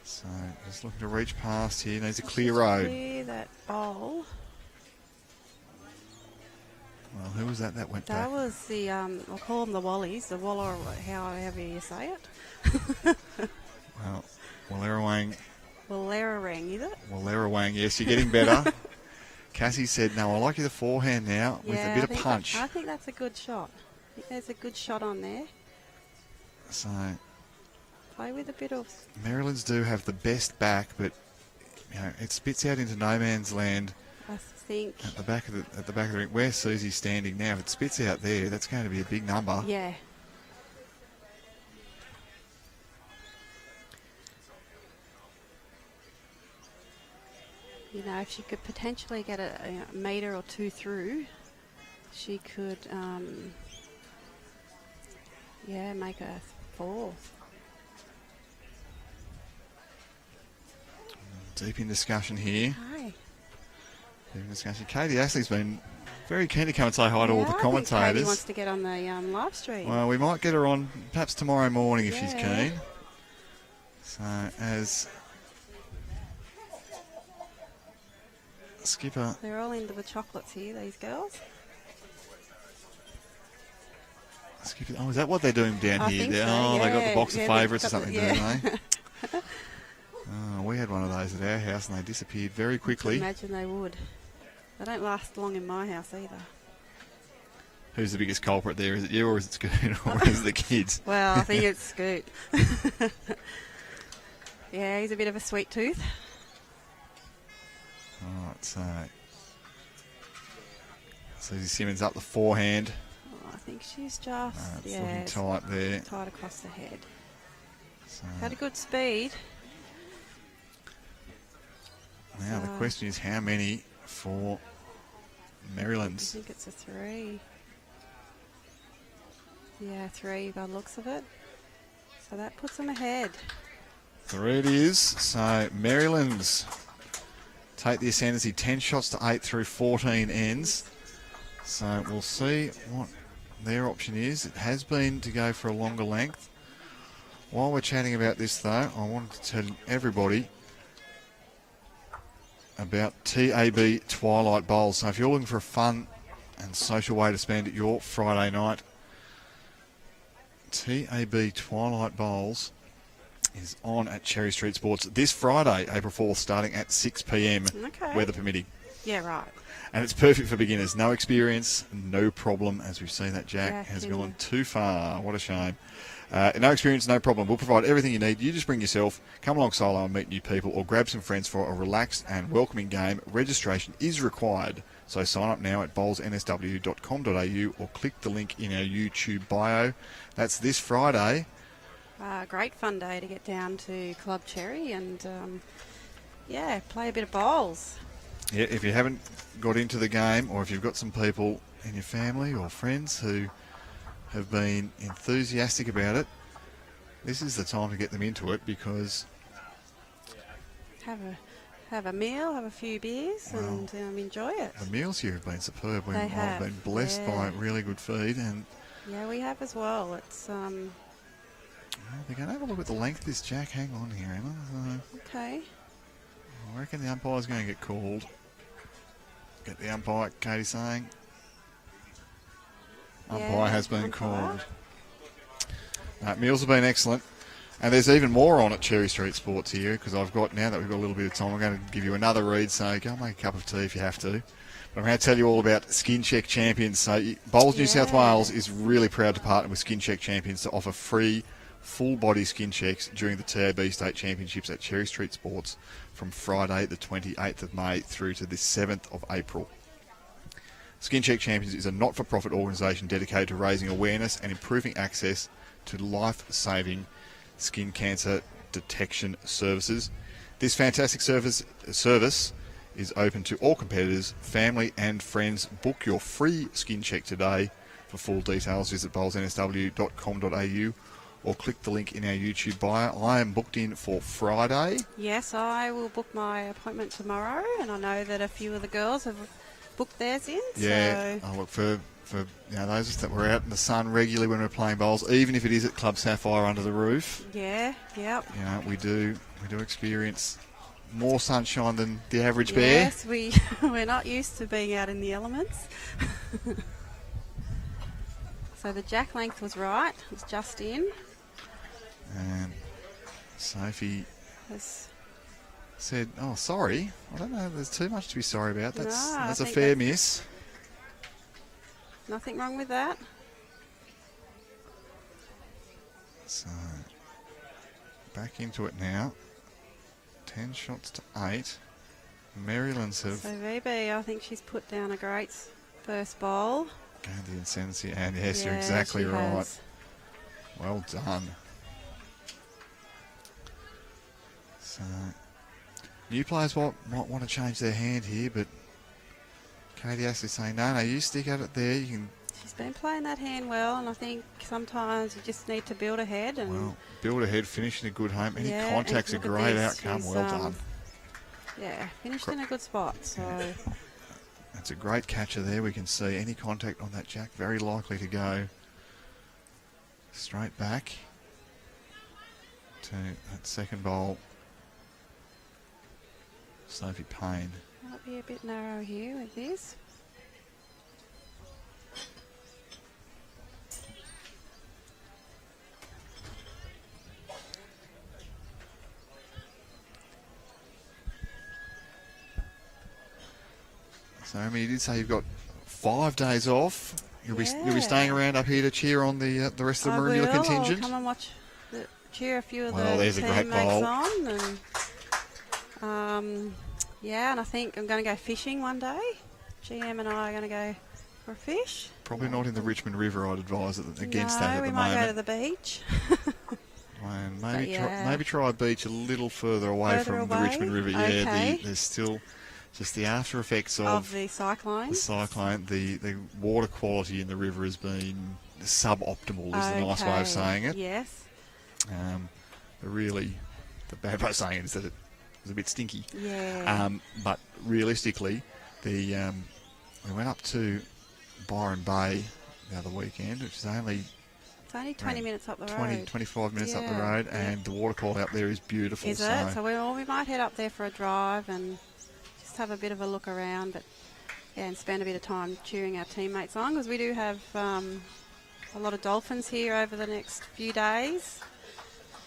S1: So just looking to reach past here. Needs a clear road.
S3: Clear that bowl.
S1: Well, who was that went back?
S3: That was the, I'll call them the Wallies, the however you say it.
S1: Well, Wallerawang.
S3: Wallerawang, is it?
S1: Wallerawang, yes, you're getting better. Cassie said, no, I like you the forehand now with a bit of punch.
S3: I think that's a good shot. I think there's a good shot on there.
S1: So
S3: Play with a bit of...
S1: Merrylands do have the best back, but it spits out into no man's land
S3: think.
S1: At the back of the ring, where Susie's standing now, if it spits out there, that's going to be a big number.
S3: Yeah. You know, if she could potentially get a metre or two through, she could, make a fourth.
S1: Deep in discussion here.
S3: Hi.
S1: Deep in discussion. Katie Astley's been very keen to come and say hi to all the
S3: I think
S1: commentators.
S3: Katie wants to get on the live stream.
S1: Well, we might get her on perhaps tomorrow morning if she's
S3: Yeah.
S1: keen. So, as skipper...
S3: They're all into the chocolates here, these girls.
S1: Oh, is that what they're doing down
S3: I
S1: here?
S3: think so,
S1: Oh, they got the box of
S3: yeah,
S1: favourites or
S3: they've got
S1: something,
S3: the-
S1: don't they? Oh, we had one of those at our house and they disappeared very
S3: I
S1: quickly.
S3: imagine they would. They don't last long in my house either.
S1: Who's the biggest culprit there? Is it you or is it Scoot or is it the kids?
S3: Well, I think it's Scoot. Yeah, he's a bit of a sweet tooth.
S1: All right, so Susie Simmons up the forehand.
S3: Oh, I think she's just
S1: It's looking tight there.
S3: tight across the head.
S1: So
S3: Had a good speed.
S1: now the
S3: So-
S1: question is how many for
S3: I
S1: Merrylands?
S3: think it's a 3. Yeah, 3 by the looks of it. So that puts them ahead.
S1: 3 it is. So Merrylands take the ascendancy 10 shots to 8 through 14 ends. So we'll see what their option is. It has been to go for a longer length. While we're chatting about this though, I wanted to tell everybody about TAB Twilight Bowls. So if you're looking for a fun and social way to spend your Friday night, TAB Twilight Bowls is on at Cherry Street Sports this Friday, April 4th, starting at 6 p.m,
S3: Okay.
S1: weather permitting.
S3: Yeah, right.
S1: And it's perfect for beginners. No experience, no problem. As we've seen, that Jack
S3: Jack
S1: has
S3: in
S1: gone
S3: it.
S1: too far. What a shame. No experience, no problem. We'll provide everything you need. You just bring yourself, come along solo and meet new people, or grab some friends for a relaxed and welcoming game. Registration is required. So sign up now at bowlsnsw.com.au or click the link in our YouTube bio. That's this Friday.
S3: Great fun day to get down to Club Cherry and, play a bit of bowls.
S1: Yeah, if you haven't got into the game, or if you've got some people in your family or friends who have been enthusiastic about it, this is the time to get them into it because
S3: Have a meal, have a few beers, and enjoy it.
S1: the meals here have been superb.
S3: They
S1: I've
S3: have,
S1: been blessed by
S3: yeah.
S1: really good feed, and
S3: Yeah, we have as well. It's
S1: we're going to have a look at the length of this, Jack. Hang on here, Emma.
S3: okay.
S1: I reckon the umpire's going to get called. Get the umpire, Katie saying. Umpire
S3: Yeah,
S1: has been
S3: umpire.
S1: called. Meals have been excellent. And there's even more on at Cherry Street Sports here because I've got, now that we've got a little bit of time, I'm going to give you another read. So go make a cup of tea if you have to. But I'm going to tell you all about Skin Check Champions. So Bowls New South
S3: Yeah.
S1: Wales is really proud to partner with Skin Check Champions to offer free full-body skin checks during the TAB State Championships at Cherry Street Sports from Friday the 28th of May through to the 7th of April. Skin Check Champions is a not-for-profit organisation dedicated to raising awareness and improving access to life-saving skin cancer detection services. This fantastic service is open to all competitors, family and friends. Book your free skin check today. For full details, visit bowlsnsw.com.au or click the link in our YouTube bio. I am booked in for Friday.
S3: Yes, I will book my appointment tomorrow, and I know that a few of the girls have booked theirs in.
S1: Yeah,
S3: So
S1: I look for those that were out in the sun regularly when we're playing bowls, even if it is at Club Sapphire under the roof.
S3: yeah, yep.
S1: We do experience more sunshine than the average bear.
S3: Yes, we're not used to being out in the elements. So the jack length was right. It was just in.
S1: And Sophie
S3: There's-
S1: said, "Oh, sorry. I don't know. There's too much to be sorry about.
S3: No,
S1: That's
S3: I
S1: a
S3: think
S1: fair
S3: that's-
S1: miss."
S3: Nothing wrong with that.
S1: So back into it now. 10 shots to 8. Merrylands have
S3: So VB, I think she's put down a great first bowl.
S1: gained the ascendancy, and yes, you're
S3: Yeah,
S1: exactly
S3: she
S1: right.
S3: has.
S1: Well done. So, new players might want to change their hand here, but Katie Astley saying, no, you stick at it there. You can,
S3: She's been playing that hand well, and I think sometimes you just need to build ahead. And
S1: well, build ahead, finish in a good home. Any
S3: yeah,
S1: contact's a
S3: and look at
S1: great
S3: this,
S1: outcome.
S3: she's,
S1: Well done.
S3: Yeah, finished in a good spot. So
S1: That's a great catcher there. We can see any contact on that jack, very likely to go straight back to that second bowl. Sophie Payne.
S3: might be a bit narrow here with this.
S1: So, I mean, you did say you've got 5 days off. You'll be
S3: Yeah.
S1: staying around up here to cheer on the rest of the Maroonula
S3: I'll
S1: contingent.
S3: come and watch, cheer a few of
S1: Well,
S3: the
S1: there's a great
S3: teammates
S1: bowl.
S3: on. And, yeah, and I think I'm going to go fishing one day. GM and I are going to go for a fish.
S1: Probably not in the Richmond River, I'd advise against that at
S3: we
S1: the
S3: might
S1: moment.
S3: go to the beach.
S1: And
S3: But
S1: maybe
S3: yeah.
S1: maybe try a beach a little further away
S3: Further
S1: from the
S3: away?
S1: Richmond River. Yeah,
S3: Okay.
S1: there's still just the after effects
S3: of
S1: of
S3: the cyclone.
S1: the cyclone. The water quality in the river has been suboptimal, is the nice way of saying it.
S3: Yes.
S1: The bad way of saying it is that it was a bit stinky.
S3: Yeah.
S1: But realistically, we went up to Byron Bay the other weekend, which is only
S3: It's only 20 minutes up the
S1: 20,
S3: road.
S1: 25 minutes up the
S3: Yeah,
S1: road,
S3: yeah.
S1: and the water quality up there is beautiful.
S3: Is it? So we might head up there for a drive and just have a bit of a look around, but yeah, and spend a bit of time cheering our teammates on, because we do have a lot of Dolphins here over the next few days.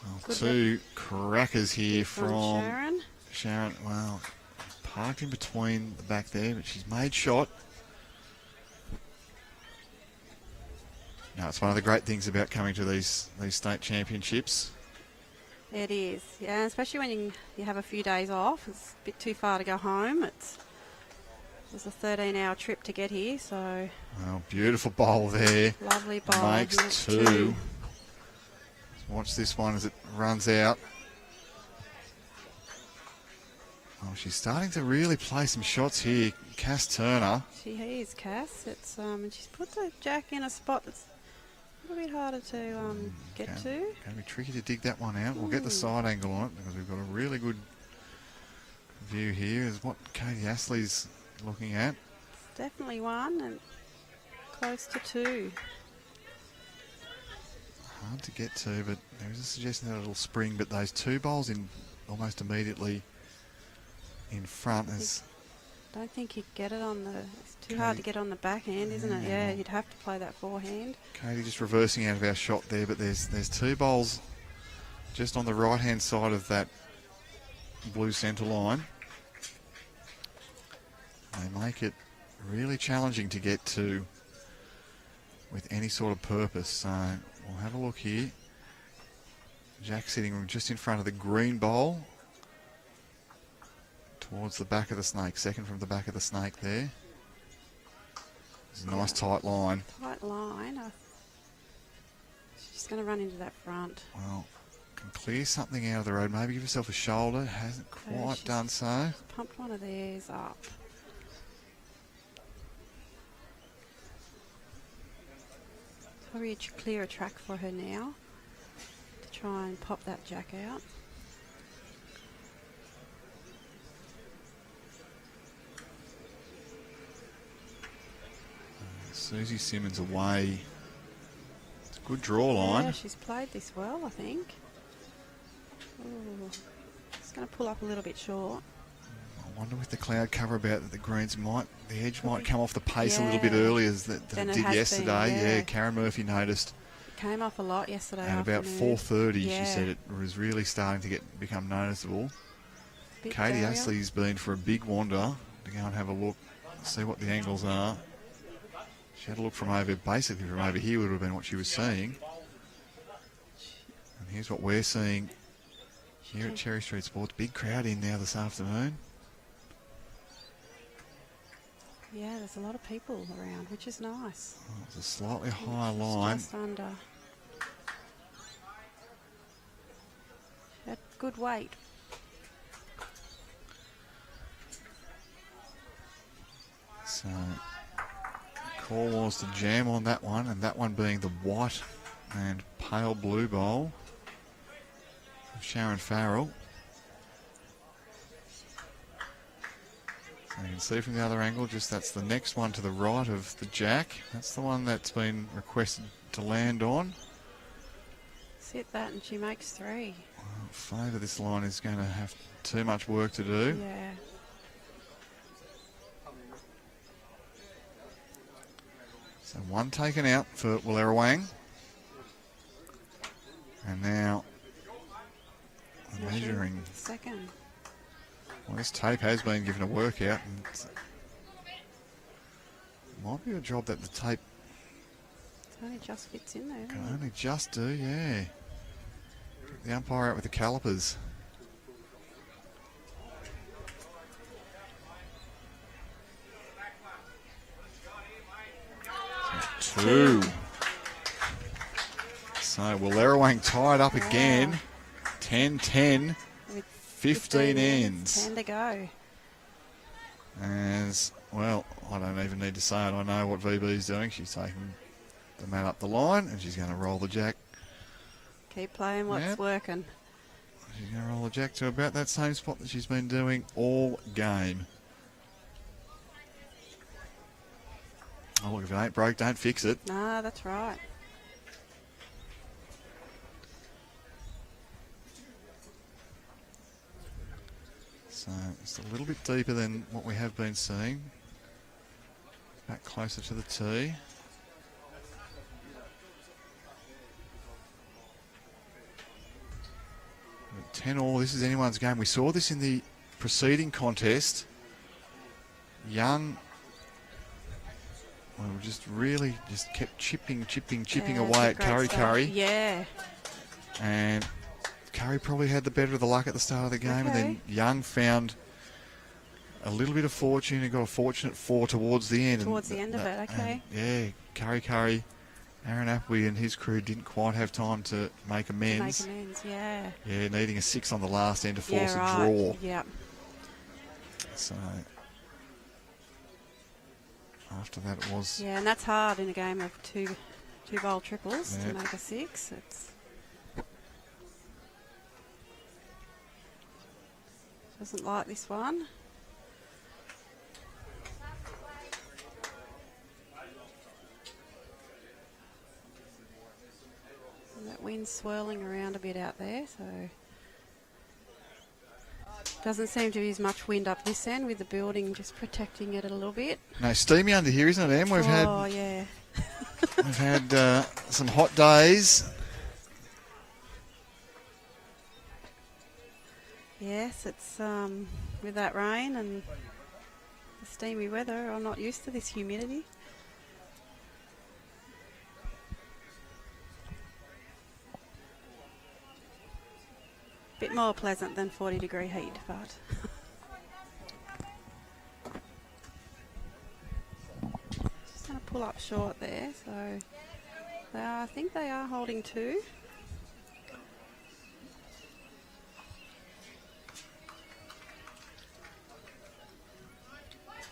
S1: Well,
S3: Good
S1: 2 crackers here from
S3: Sharon.
S1: Sharon. Well, parked in between the back there, but she's made shot. Now, it's one of the great things about coming to these state championships.
S3: It is, yeah, and especially when you have a few days off. It's a bit too far to go home. It was a 13-hour trip to get here, so
S1: Well, beautiful bowl there.
S3: lovely bowl.
S1: Makes
S3: That's
S1: 2. Watch this one as it runs out. Oh, she's starting to really play some shots here. Cass Turner.
S3: She is, Cass. It's and she's put the jack in a spot that's a little bit harder to get to.
S1: Going to be tricky to dig that one out. We'll get the side angle on it because we've got a really good view here. Is what Katie Astley's looking at.
S3: It's definitely one and close to 2.
S1: Hard to get to, but there is a suggestion that it'll spring. But those 2 bowls in almost immediately in front is.
S3: Don't think you'd get it on the. It's too hard to get on the backhand, isn't it? Yeah, you'd have to play that forehand.
S1: Katie just reversing out of our shot there, but there's 2 bowls just on the right hand side of that blue centre line. They make it really challenging to get to with any sort of purpose. So we'll have a look here. Jack sitting just in front of the green bowl towards the back of the snake, second from the back of the snake there. It's a nice tight line.
S3: Tight line. She's going to run into that front.
S1: Well, can clear something out of the road. Maybe give herself a shoulder. Hasn't quite
S3: she's
S1: done so.
S3: Pumped one of theirs up. Probably clear a track for her now to try and pop that jack out.
S1: Susie Simmons away. It's a good draw line.
S3: Yeah, she's played this well, I think. Ooh, it's going to pull up a little bit short.
S1: I wonder with the cloud cover about that the edge
S3: Could
S1: might
S3: be.
S1: come off the pace a little bit
S3: Yeah.
S1: earlier
S3: Than
S1: than it
S3: it
S1: did
S3: has
S1: yesterday.
S3: been,
S1: Yeah,
S3: yeah.
S1: Karen Murphy noticed.
S3: Came off a lot yesterday
S1: At about
S3: afternoon.
S1: 4:30,
S3: Yeah.
S1: she said it was really starting to become noticeable.
S3: Bit
S1: Katie
S3: barrier.
S1: Astley's been for a big wander to go and have a look, see what the angles are. She had a look basically from over here would have been what she was seeing. And here's what we're seeing here at Cherry Street Sports. Big crowd in now this afternoon.
S3: Yeah, there's a lot of people around, which is nice.
S1: Oh, it's a slightly higher line.
S3: Just under. Had good weight.
S1: So, call was to jam on that one, and that one being the white and pale blue bowl of Sharon Farrell. So you can see from the other angle, just that's the next one to the right of the jack. That's the one that's been requested to land on.
S3: Sit that and she makes 3.
S1: Well, favour this line is going to have too much work to do.
S3: Yeah.
S1: So one taken out for Wallerawang. And now measuring.
S3: Second.
S1: Well, this tape has been given a workout, and might be a job that the tape
S3: It only just fits in there.
S1: can
S3: Doesn't it?
S1: only just do, yeah. The umpire out with the calipers. So 2. So Wallerawang tied up again. 10-10.
S3: With
S1: 15 ends.
S3: 10 to go.
S1: As well, I don't even need to say it. I know what VB's doing. She's taking the man up the line, and she's going to roll the jack.
S3: Keep playing what's
S1: Yep.
S3: working.
S1: She's going to roll the jack to about that same spot that she's been doing all game. Oh, look, if it ain't broke, don't fix it.
S3: Nah, that's right.
S1: So it's a little bit deeper than what we have been seeing. Back closer to the tee. At 10 all, this is anyone's game. We saw this in the preceding contest. Young, well, just really just kept chipping
S3: Yeah,
S1: away at
S3: great
S1: Curry
S3: start.
S1: Curry.
S3: Yeah.
S1: And Curry probably had the better of the luck at the start of the game, and then Young found a little bit of fortune and got a fortunate 4 towards the end.
S3: Towards the end of it, okay.
S1: And, yeah, Curry, Aaron Appley and his crew didn't quite have time to make amends.
S3: Make amends, yeah.
S1: Yeah, needing a 6 on the last end to force
S3: Yeah,
S1: a
S3: right.
S1: draw.
S3: Yeah.
S1: So after that it was...
S3: Yeah, and that's hard in a game of two bowl triples
S1: Yeah.
S3: to make a 6. It's doesn't like this one. And that wind's swirling around a bit out there, so doesn't seem to be as much wind up this end with the building just protecting it a little bit.
S1: No, steamy under here, isn't it, Em? We've
S3: Yeah.
S1: had some hot days.
S3: Yes, it's with that rain and the steamy weather, I'm not used to this humidity. Bit more pleasant than 40-degree heat, but just going to pull up short there. So I think they are holding 2.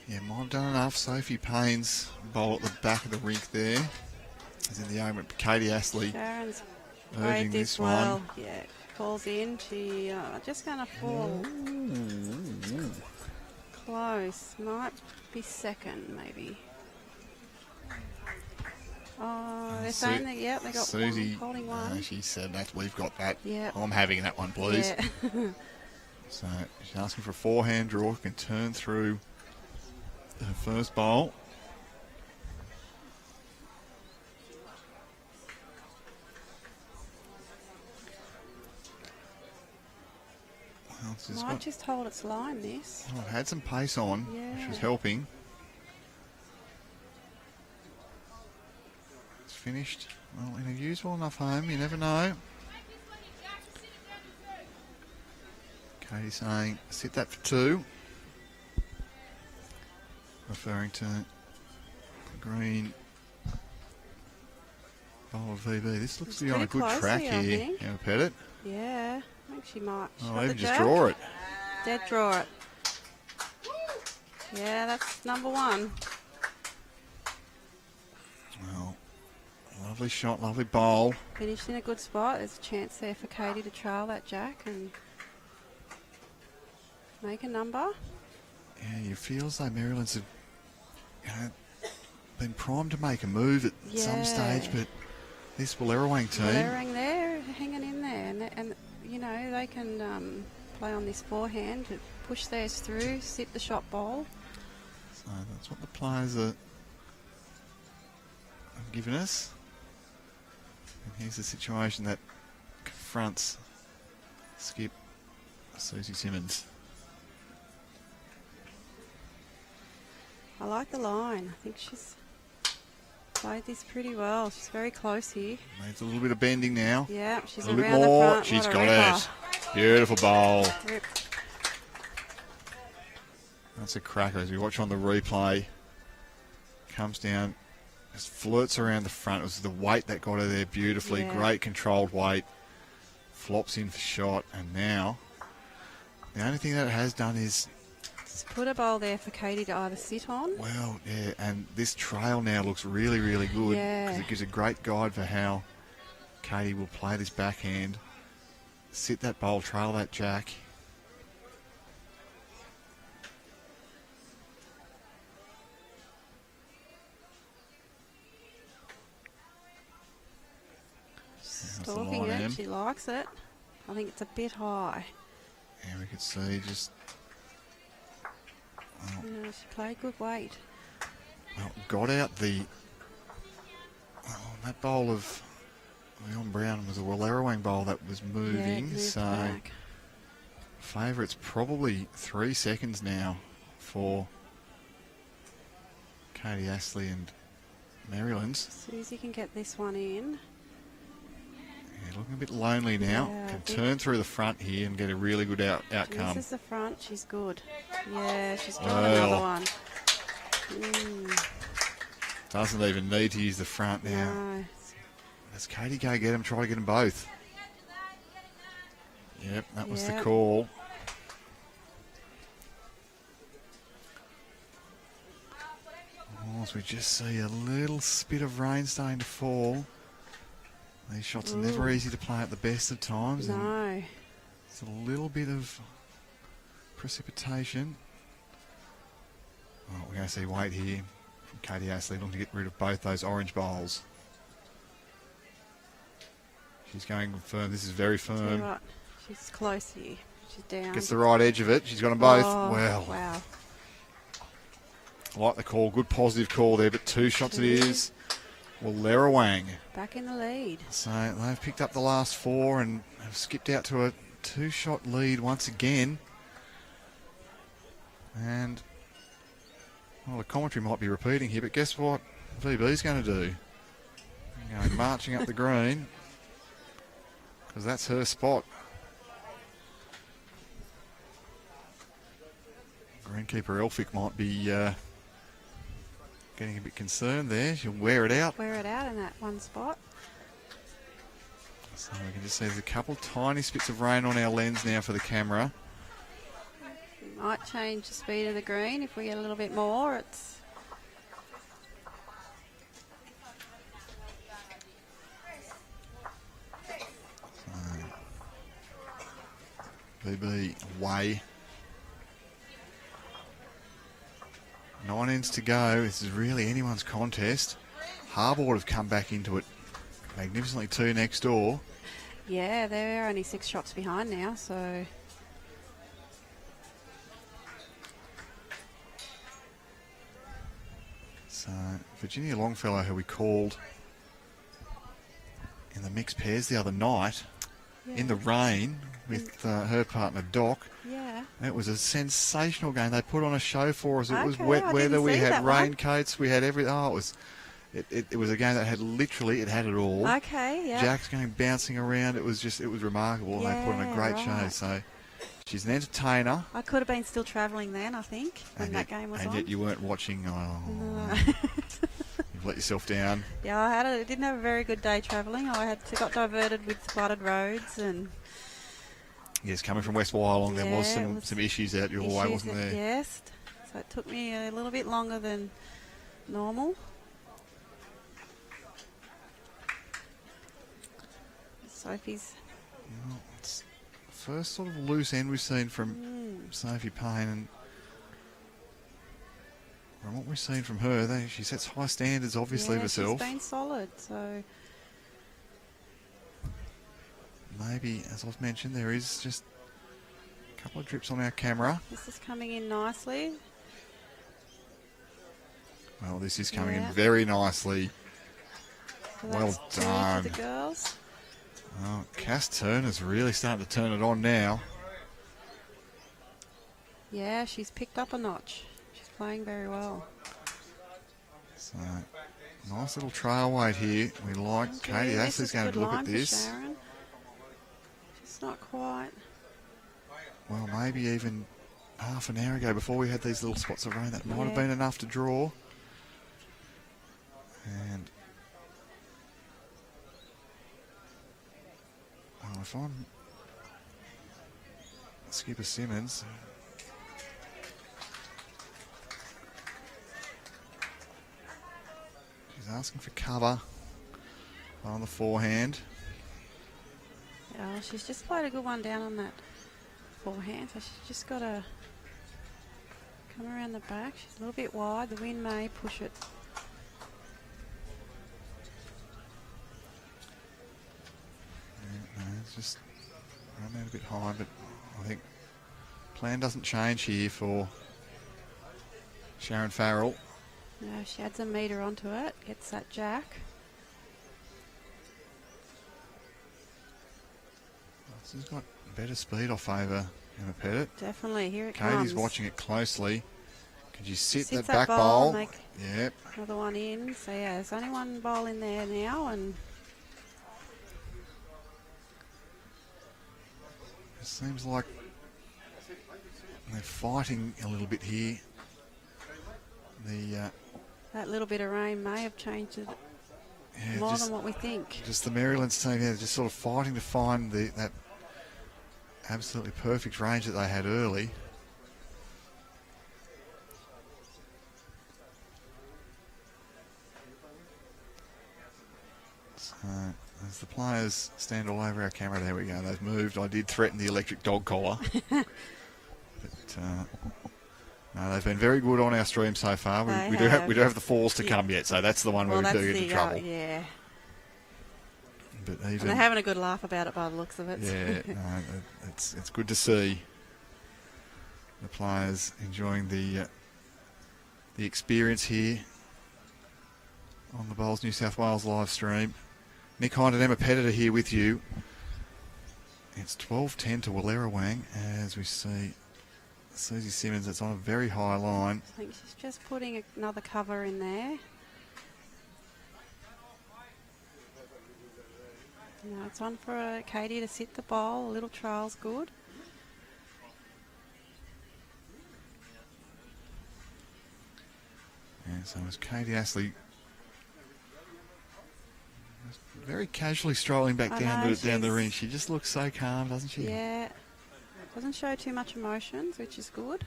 S1: Yeah, might have done enough. Sophie Payne's bowl at the back of the rink there. Is in the argument. Katie Astley
S3: Sharon's
S1: urging
S3: played
S1: this
S3: this well.
S1: one.
S3: Yeah, falls in. She just going to fall close. Might be second, maybe. Oh, they're saying that, yeah, they got
S1: Susie,
S3: one, holding one.
S1: she said that we've got that.
S3: Yeah.
S1: I'm having that one, please.
S3: Yeah.
S1: So she's asking for a forehand draw. Can turn through her first bowl. Well, this has
S3: Might
S1: got-
S3: just hold its line, this.
S1: well, it had some pace on, which was
S3: Yeah.
S1: helping. It's finished. Well, in a usable enough home, you never know. Katie saying, sit that for 2. referring to the green bowl of VB. This looks to be on a good track here, Emma Pettit.
S3: Yeah, I think she might.
S1: Oh, even just draw it.
S3: Dead draw it. Yeah, that's number one.
S1: Well, lovely shot, lovely bowl.
S3: Finished in a good spot. There's a chance there for Katie to trail that jack and make a number.
S1: Yeah, you feel as though Merrylands have been primed to make a move at some stage, but this Wallerawang team...
S3: Wallerawang there, hanging in there. And you know, they can play on this forehand, push theirs through, sit the shot bowl.
S1: So that's what the players are given us. And here's the situation that confronts skip Susie Simmons.
S3: I like the line. I think she's played this pretty well. She's very close here.
S1: Needs a little bit of bending now.
S3: Yeah, she's
S1: a little
S3: around
S1: bit more.
S3: the front.
S1: She's
S3: What a
S1: got
S3: ripper.
S1: it. Beautiful bowl.
S3: Rip.
S1: That's a cracker as we watch on the replay. Comes down, just flirts around the front. It was the weight that got her there beautifully.
S3: Yeah.
S1: Great controlled weight. Flops in for shot. And now, the only thing that it has done is,
S3: Just put a bowl there for Katie to either sit on.
S1: well, yeah, and this trail now looks really, really good.
S3: Yeah.
S1: Because it gives a great guide for how Katie will play this backhand. Sit that bowl, trail that jack.
S3: Stalking it. She likes it. I think it's a bit high.
S1: Yeah, we could see just... Well,
S3: Yeah, she played good weight.
S1: got out the... that bowl of Veonne Brown was a Wallerawang bowl that was
S3: Yeah,
S1: moving.
S3: moved
S1: So,
S3: back.
S1: favourites probably 3 seconds now for Katie Astley and Merrylands.
S3: Susie can get this one in.
S1: Yeah, looking a bit lonely now.
S3: Yeah, I
S1: Can
S3: think-
S1: turn through the front here and get a really good outcome.
S3: This is the front. She's good. Yeah, she's drawn
S1: Well.
S3: another one.
S1: Doesn't even need to use the front now.
S3: No.
S1: Let's Katie go get them, try to get them both. Yep, that was the
S3: Yep.
S1: call. Oh, as we just see a little spit of rain starting to fall. These shots are never easy to play at the best of times. And
S3: No.
S1: it's a little bit of precipitation. Oh, we're going to see weight here from Katie Astley looking to get rid of both those orange bowls. She's going firm. This is very
S3: Tell you
S1: firm.
S3: what, she's close here. She's down.
S1: Gets the right edge of it. She's got them both.
S3: Oh,
S1: Well,
S3: wow.
S1: I like the call. Good positive call there, but 2 shots it is. Wallerawang.
S3: Back in the lead.
S1: So they've picked up the last 4 and have skipped out to a 2-shot lead once again. And, well, the commentary might be repeating here, but guess what VB's going to do? Going marching up the green, because that's her spot. Greenkeeper Elphick might be getting a bit concerned there. She'll wear it out.
S3: Wear it out in that one spot.
S1: So we can just see there's a couple tiny spits of rain on our lens now for the camera.
S3: Might change the speed of the green if we get a little bit more. It's
S1: VB away. 9 ends to go. This is really anyone's contest. Harbord have come back into it magnificently too next door.
S3: yeah, they're only 6 shots behind now, so
S1: So Virginia Longfellow, who we called in the mixed pairs the other night, in the rain with her partner Doc.
S3: yeah.
S1: It was a sensational game. They put on a show for us. It was
S3: Okay,
S1: wet
S3: I
S1: weather.
S3: didn't
S1: We
S3: see
S1: had
S3: that one.
S1: raincoats. We had every. Oh, it was a game that had it had it all.
S3: Okay, yeah.
S1: Jack's going bouncing around. It was remarkable. And they put on a
S3: Yeah,
S1: great show.
S3: right.
S1: So She's an entertainer.
S3: I could have been still travelling then, I think, when that game was on.
S1: And yet you weren't watching. Oh,
S3: No.
S1: you've let yourself down.
S3: Yeah, I didn't have a very good day travelling. Got diverted with flooded roads and
S1: Yes, coming from West Wallerawang, there was
S3: Yeah,
S1: some issues out your way, wasn't there?
S3: Yes, so it took me a little bit longer than normal. Sophie's.
S1: Well, it's the first sort of loose end we've seen from Sophie Payne, and from what we've seen from her, she sets high standards, obviously, of herself.
S3: She's been solid, so
S1: Maybe, as I've mentioned, there is just a couple of drips on our camera.
S3: this is coming in nicely.
S1: Well, this is coming
S3: Yeah.
S1: in very nicely.
S3: So
S1: Well
S3: that's two
S1: done.
S3: to the girls.
S1: Oh, Cass Turner's really starting to turn it on now.
S3: Yeah, she's picked up a notch. She's playing very well.
S1: So, nice little trail weight here. We like Katie
S3: This
S1: Astley's
S3: is a
S1: going
S3: good
S1: to look
S3: line
S1: at
S3: for
S1: this.
S3: Sharon. Just not quite.
S1: Well, maybe even half an hour ago, before we had these little spots of rain, that might have
S3: Yeah.
S1: been enough to draw. And well, if I'm skipper Simmons, she's asking for cover on the forehand.
S3: Yeah, she's just played a good one down on that forehand, so she's just got to come around the back. She's a little bit wide. The wind may push it.
S1: No, it's just run out a bit high, but I think plan doesn't change here for Sharon Farrell.
S3: No, she adds a metre onto it, gets that jack.
S1: She's got better speed off over Emma Pettit.
S3: Definitely, here it
S1: Katie's
S3: comes.
S1: watching it closely. Could you sit
S3: Sits
S1: that back
S3: bowl,
S1: bowl?
S3: make
S1: Yep.
S3: another one in. So yeah, there's only one bowl in there now, and
S1: It seems like they're fighting a little bit here. The
S3: that little bit of rain may have changed it
S1: yeah,
S3: more
S1: just,
S3: than what we think.
S1: just the Merrylands team, yeah, just sort of fighting to find that absolutely perfect range that they had early. So, as the players stand all over our camera, there we go. They've moved. I did threaten the electric dog collar. But no, they've been very good on our stream so far.
S3: They
S1: We do
S3: have.
S1: have the falls to come yet, so that's the one where we
S3: that's
S1: do get into
S3: the
S1: trouble.
S3: yeah.
S1: But
S3: And
S1: even
S3: they're having a good laugh about it by the looks of it.
S1: yeah, no, it's good to see the players enjoying the experience here on the Bowls New South Wales live stream. Nick Hind and Emma Pettit are here with you. It's 12-10 to Wallerawang as we see Susie Simmons. It's on a very high line.
S3: I think she's just putting another cover in there. Now it's on for Katie to sit the bowl. A little trial's good.
S1: And so as Katie Astley just very casually strolling back
S3: I
S1: down
S3: know,
S1: the ring.
S3: she's-
S1: She just looks so calm, doesn't she?
S3: Yeah. Doesn't show too much emotions, which is good.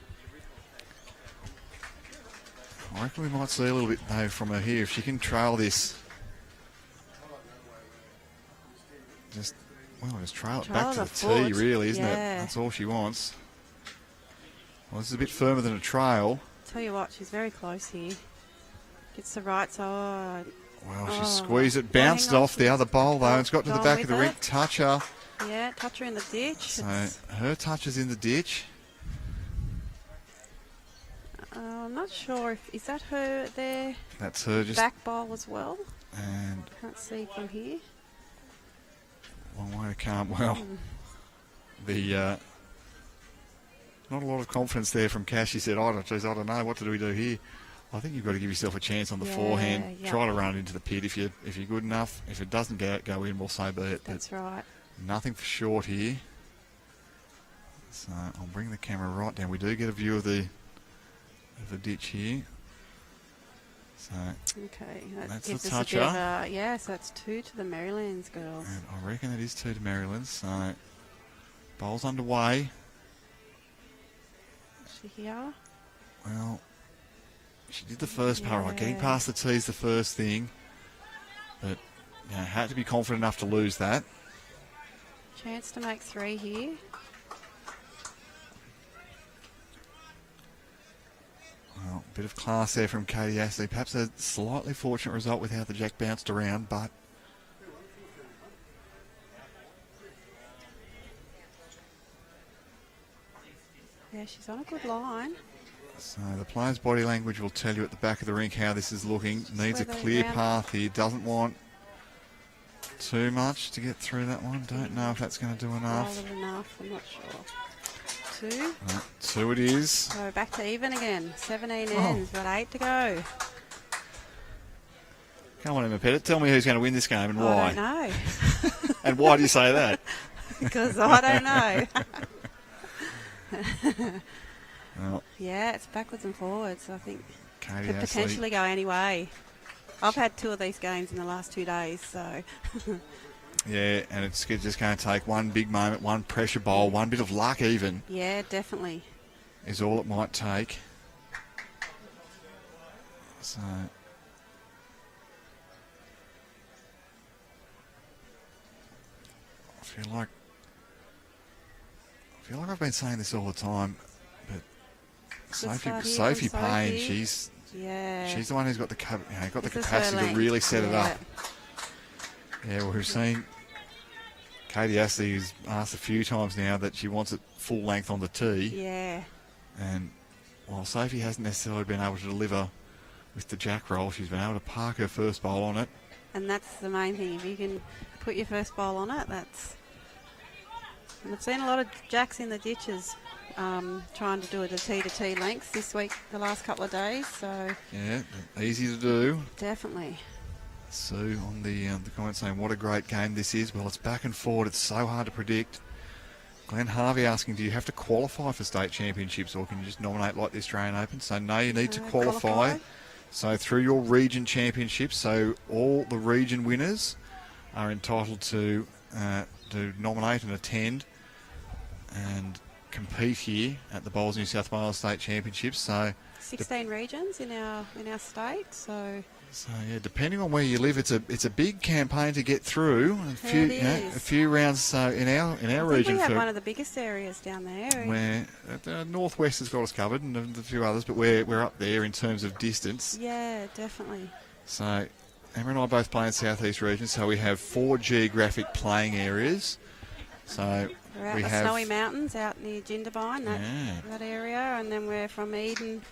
S1: I reckon we might see a little bit though from her here if she can trail this. Just trail it back to
S3: Trail
S1: the
S3: the
S1: tee,
S3: foot.
S1: really, isn't it?
S3: Yeah.
S1: That's all she wants. Well, this is a bit firmer than a trail.
S3: Tell you what, she's very close here. Gets the right side.
S1: Well, she
S3: Oh.
S1: squeezed it,
S3: Well,
S1: bounced
S3: hang on,
S1: off the other bowl though. It's got to the
S3: gone
S1: back of
S3: with
S1: the ring.
S3: it.
S1: Touch her.
S3: Yeah, touch her in the ditch.
S1: So
S3: It's-
S1: her touch is in the ditch.
S3: I'm not sure if is that her there
S1: That's her just.
S3: back bowl as well.
S1: And
S3: Can't see from here.
S1: long way to come. Well, the not a lot of confidence there from Cash. She said, I don't know. What do we do here? I think you've got to give yourself a chance on the
S3: Yeah,
S1: forehand.
S3: yeah.
S1: Try to run it into the pit if you're good enough. If it doesn't go in, well, so be it.
S3: That's right.
S1: But nothing for short here. So I'll bring the camera right down. We do get a view of the ditch here. So
S3: Okay, that
S1: that's
S3: gives
S1: the
S3: us a bit of
S1: toucher.
S3: yes, that's 2 to the Merrylands girls.
S1: And I reckon it is 2 to Merrylands. So bowl's underway.
S3: Is she here?
S1: Well, she did the first part right.
S3: Yeah.
S1: Getting past the tee is the first thing. But had to be confident enough to lose that.
S3: Chance to make 3 here.
S1: Well, a bit of class there from Katie Astley. Perhaps a slightly fortunate result with how the jack bounced around, but
S3: Yeah, she's on a good line.
S1: so the player's body language will tell you at the back of the rink how this is looking. Needs a
S3: whether
S1: clear
S3: round-
S1: path here. Doesn't want too much to get through that one. Don't know if that's going to do enough.
S3: Rather than enough, I'm not sure. 2.
S1: 2 it is.
S3: So back to even again. 17
S1: Oh.
S3: ends, but 8 to go.
S1: Come on, Emma Pettit. Tell me who's going to win this game and
S3: I
S1: why.
S3: don't know.
S1: And why do you say that?
S3: Because I don't know.
S1: Well,
S3: Yeah, it's backwards and forwards. I think
S1: Katie
S3: could
S1: Astley.
S3: potentially go any way. I've had 2 of these games in the last 2 days, so
S1: Yeah, and it's just going to take one big moment, one pressure bowl, one bit of luck even
S3: yeah, definitely.
S1: is all it might take. So I feel like I've been saying this all the time, but Sophie
S3: start here
S1: Sophie
S3: from
S1: Payne,
S3: Sophie.
S1: she's
S3: Yeah.
S1: the one who's got the got the
S3: This is her
S1: capacity to
S3: length.
S1: really set it
S3: Yeah.
S1: up. Yeah, well, we've seen Katie Astley who's asked a few times now that she wants it full length on the tee,
S3: Yeah.
S1: and while Sophie hasn't necessarily been able to deliver with the jack roll, she's been able to park her first bowl on it.
S3: And that's the main thing. If you can put your first bowl on it, that's. And I've seen a lot of jacks in the ditches trying to do it a tee to tee lengths this week, the last couple of days. So
S1: Yeah, easy to do.
S3: definitely.
S1: Sue on the comment saying, what a great game this is. Well, it's back and forward. It's so hard to predict. Glenn Harvey asking, do you have to qualify for state championships or can you just nominate like the Australian Open? So no, you need to qualify. So through your region championships, so all the region winners are entitled to nominate and attend and compete here at the Bowls New South Wales State Championships. So
S3: 16 regions in our state, so
S1: yeah, depending on where you live, it's a big campaign to get through. A few rounds in our
S3: I think
S1: region.
S3: we have one of the biggest areas down there.
S1: Where the Northwest has got us covered, and a few others, but we're up there in terms of distance.
S3: Yeah, definitely.
S1: So Emma and I both play in Southeast region, so we have 4 geographic playing areas. So
S3: We're out
S1: we
S3: the
S1: have
S3: Snowy Mountains, out near Jindabyne, that area, and then we're from Eden,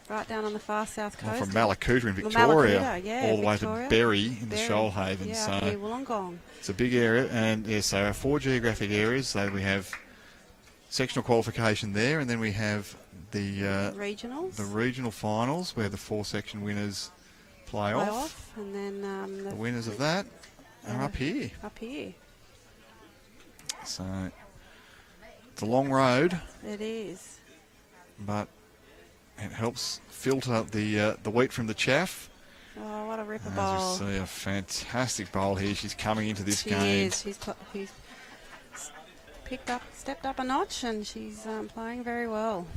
S3: right down on the far south coast.
S1: from Malakuta in Victoria,
S3: Malakuta, yeah,
S1: all the way
S3: Victoria.
S1: to Berry in the
S3: Berry.
S1: Shoalhaven.
S3: Yeah,
S1: so
S3: up near Wollongong.
S1: it's a big area, and so our 4 geographic areas. So we have sectional qualification there, and then we have the
S3: Regionals.
S1: the regional finals where the 4 section winners play off.
S3: And then
S1: The winners of that are up here.
S3: Up here.
S1: So it's a long road,
S3: It is.
S1: but it helps filter the wheat from the chaff.
S3: Oh, what a ripper
S1: As
S3: bowl.
S1: we see a fantastic bowl here. She's coming into this
S3: She
S1: game.
S3: is. She's stepped up a notch, and she's playing very well.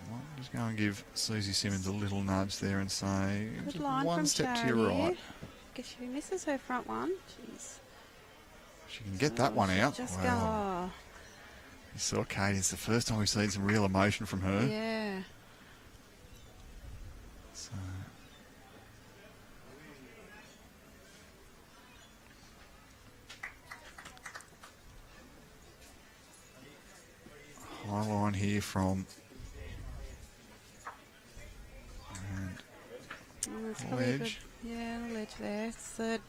S1: Well, just go and give Susie Simmons a little nudge there and say
S3: Good
S1: just
S3: line
S1: one
S3: from
S1: step to
S3: Sharon
S1: your
S3: here.
S1: right.
S3: Guess she misses her front one. She's
S1: She can get that one out.
S3: just
S1: Wow. You saw Katie. It's the first time we've seen some real emotion from her.
S3: yeah.
S1: So. High line here from
S3: It's probably a good,
S1: ledge.
S3: yeah, the ledge there. It's third.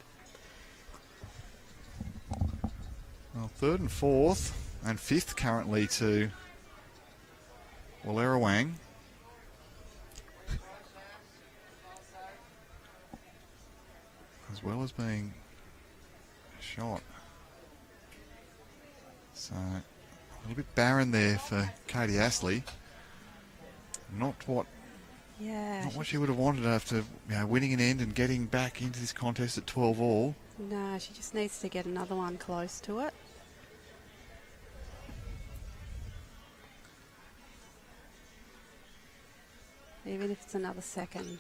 S1: Well, 3rd and 4th and 5th currently to Wallerawang. As well as being shot. So a little bit barren there for Katie Astley. Not what she would have wanted after winning an end and getting back into this contest at 12 all.
S3: No, she just needs to get another one close to it. Even if it's another second.